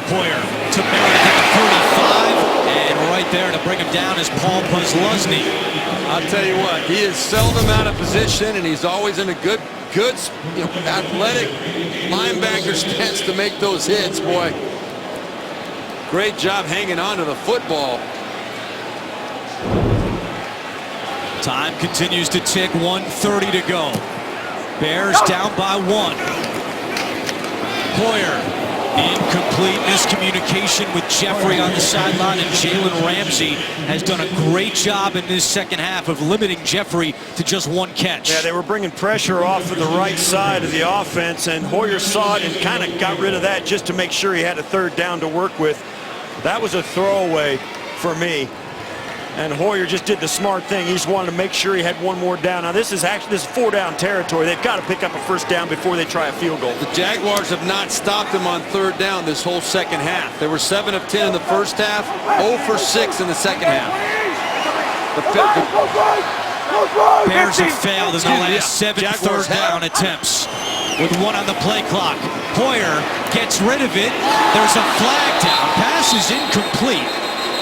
Hoyer to Meredith at the 35, and right there to bring him down is Paul Posluszny. I'll tell you what, he is seldom out of position, and he's always in a good athletic linebacker stance to make those hits. Boy, great job hanging on to the football. Time continues to tick, 1:30 to go. Bears down by 1. Hoyer, incomplete, miscommunication with Jeffrey on the sideline, and Jalen Ramsey has done a great job in this second half of limiting Jeffrey to just 1 catch. Yeah, they were bringing pressure off of the right side of the offense, and Hoyer saw it and kind of got rid of that just to make sure he had a 3rd down to work with. That was a throwaway for me. And Hoyer just did the smart thing. He just wanted to make sure he had 1 more down. Now this is 4-down territory. They've got to pick up a 1st down before they try a field goal. The Jaguars have not stopped them on 3rd down this whole second half. They were 7 of 10 in the first half, 0 for 6 in the second half. Bears have failed in the last 7 third down attempts with 1 on the play clock. Hoyer gets rid of it. There's a flag down. Pass is incomplete.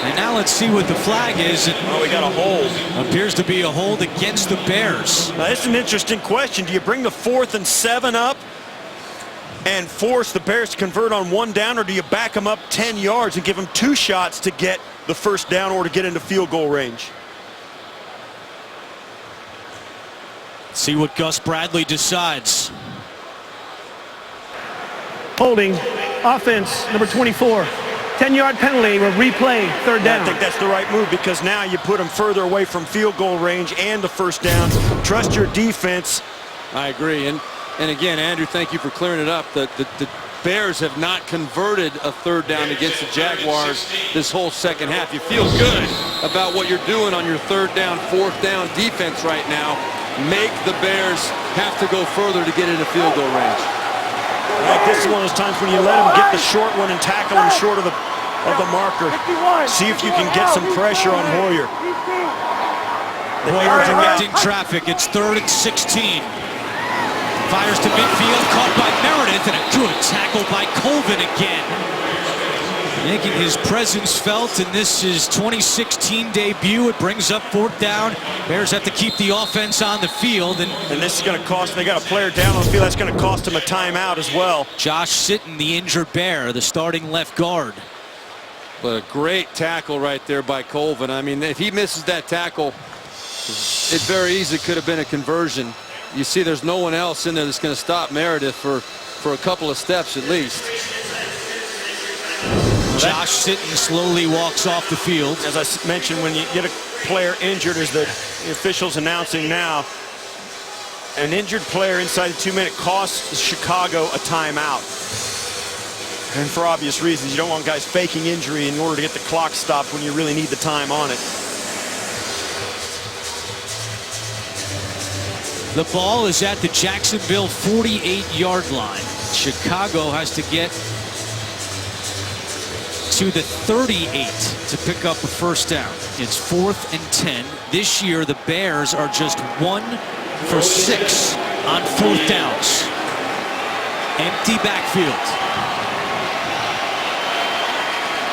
And now let's see what the flag is. Oh, we got a hold. Appears to be a hold against the Bears. Now, that's an interesting question. Do you bring the 4th and 7 up and force the Bears to convert on 1 down, or do you back them up 10 yards and give them 2 shots to get the 1st down or to get into field goal range? See what Gus Bradley decides. Holding, offense, number 24. 10-yard penalty with replay, 3rd down. I think that's the right move, because now you put them further away from field goal range and the 1st down. Trust your defense. I agree. And again, Andrew, thank you for clearing it up. The Bears have not converted a 3rd down against the Jaguars this whole second half. You feel good about what you're doing on your 3rd down, 4th down defense right now. Make the Bears have to go further to get into field goal range. Like, this is one of those times when you let them get the short one and tackle them short of the marker. See if you can get some pressure on Hoyer. Hoyer directing traffic. It's 3rd and 16. Fires to midfield, caught by Meredith, and a good tackle by Colvin again. Making his presence felt in this is 2016 debut. It brings up 4th down. Bears have to keep the offense on the field. And this is going to cost, they got a player down on the field. That's going to cost him a timeout as well. Josh Sitton, the injured Bear, the starting left guard. But a great tackle right there by Colvin. I mean, if he misses that tackle, it very easily could have been a conversion. You see there's no one else in there that's going to stop Meredith for a couple of steps at least. Josh Sitton slowly walks off the field. As I mentioned, when you get a player injured, as the officials announcing now, an injured player inside a 2-minute costs Chicago a timeout. And for obvious reasons, you don't want guys faking injury in order to get the clock stopped when you really need the time on it. The ball is at the Jacksonville 48-yard line. Chicago has to get to the 38 to pick up a 1st down. It's 4th and 10. This year, the Bears are just 1 for 6 on 4th downs. Empty backfield.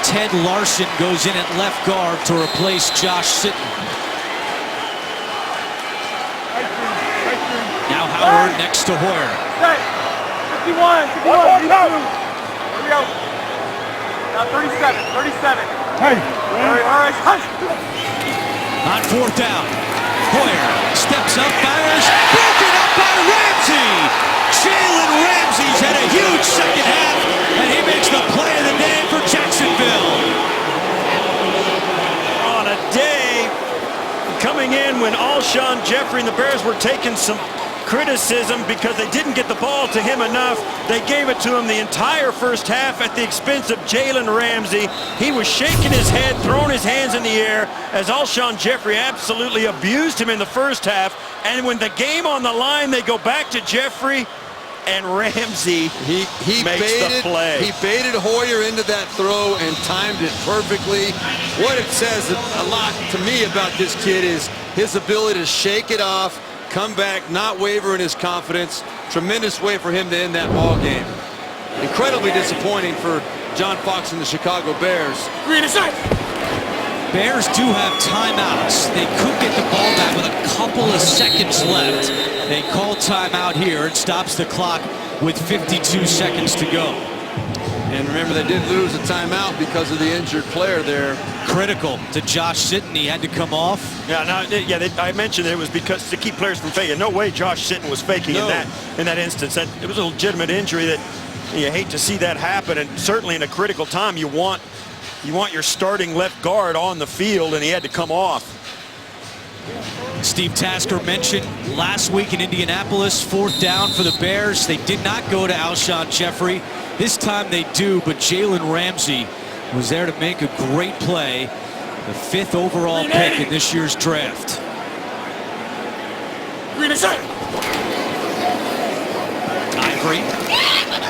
Ted Larson goes in at left guard to replace Josh Sitton. Now Howard next to Hoyer. 51. Here we go. Now 37. Hey. All right. On 4th down, Hoyer steps up, fires, broken up by Ramsey. Jalen Ramsey's had a huge second half, and he makes the play of the day for Jacksonville. On a day coming in when Alshon Jeffrey and the Bears were taking some criticism because they didn't get the ball to him enough. They gave it to him the entire 1st half at the expense of Jalen Ramsey. He was shaking his head, throwing his hands in the air as Alshon Jeffrey absolutely abused him in the 1st half. And when the game on the line, they go back to Jeffrey, and Ramsey he makes the play. He baited Hoyer into that throw and timed it perfectly. What it says a lot to me about this kid is his ability to shake it off, come back, not waver in his confidence. Tremendous way for him to end that ball game. Incredibly disappointing for John Fox and the Chicago Bears. Green aside. Bears do have timeouts. They could get the ball back with a couple of seconds left. They call timeout here. It stops the clock with 52 seconds to go. And remember, they did lose a timeout because of the injured player there. Critical to Josh Sitton. He had to come off. Yeah, I mentioned it was because to keep players from faking. No way Josh Sitton was faking in that instance. It was a legitimate injury that you hate to see that happen, and certainly in a critical time you want your starting left guard on the field, and he had to come off. Steve Tasker mentioned last week in Indianapolis, 4th down for the Bears. They did not go to Alshon Jeffrey. This time they do, but Jalen Ramsey was there to make a great play. The 5th overall pick in this year's draft. Ivory.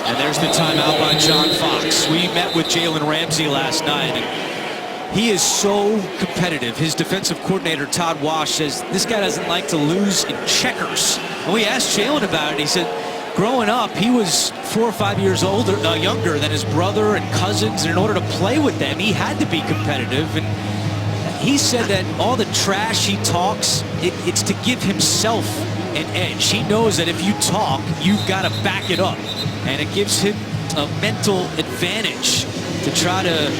And there's the timeout by John Fox. We met with Jalen Ramsey last night, and he is so competitive. His defensive coordinator, Todd Wash, says this guy doesn't like to lose in checkers. And we asked Jalen about it. He said, growing up, he was 4 or 5 years younger than his brother and cousins, and in order to play with them, he had to be competitive. And he said that all the trash he talks, it's to give himself an edge. He knows that if you talk, you've got to back it up, and it gives him a mental advantage to try to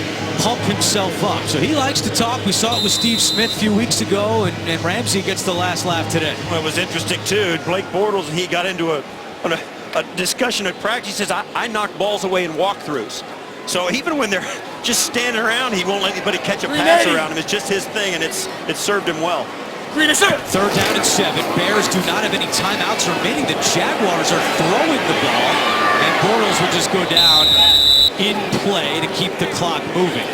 pump himself up. So he likes to talk. We saw it with Steve Smith a few weeks ago, and Ramsey gets the last laugh today. Well, it was interesting too. Blake Bortles and he got into a discussion at practice. He says, I knock balls away in walkthroughs. So even when they're just standing around, he won't let anybody catch a pass around him. It's just his thing, and it's served him well. 3rd down and 7. Bears do not have any timeouts remaining. The Jaguars are throwing the ball, and Bortles will just go down in play to keep the clock moving.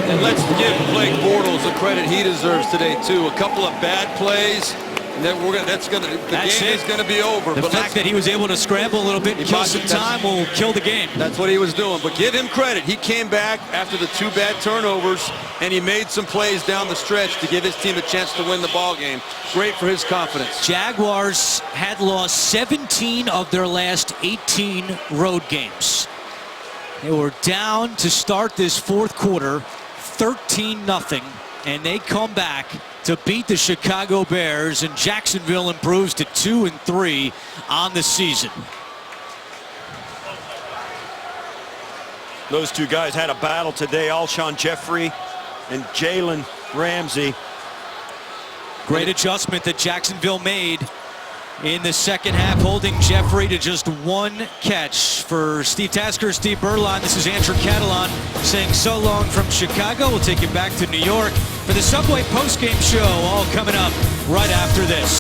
And let's give Blake Bortles the credit he deserves today too. A couple of bad plays, and then the game is going to be over. The fact that he was able to scramble a little bit and kill some time will kill the game. That's what he was doing. But give him credit. He came back after the 2 bad turnovers, and he made some plays down the stretch to give his team a chance to win the ball game. Great for his confidence. Jaguars had lost 17 of their last 18 road games. They were down to start this 4th quarter, 13-0, and they come back to beat the Chicago Bears, and Jacksonville improves to 2-3 on the season. Those two guys had a battle today, Alshon Jeffrey and Jalen Ramsey. Great adjustment that Jacksonville made in the second half, holding Jeffrey to just 1 catch. For Steve Tasker, Steve Berline, this is Andrew Catalon saying so long from Chicago. We'll take you back to New York for the Subway postgame show, all coming up right after this.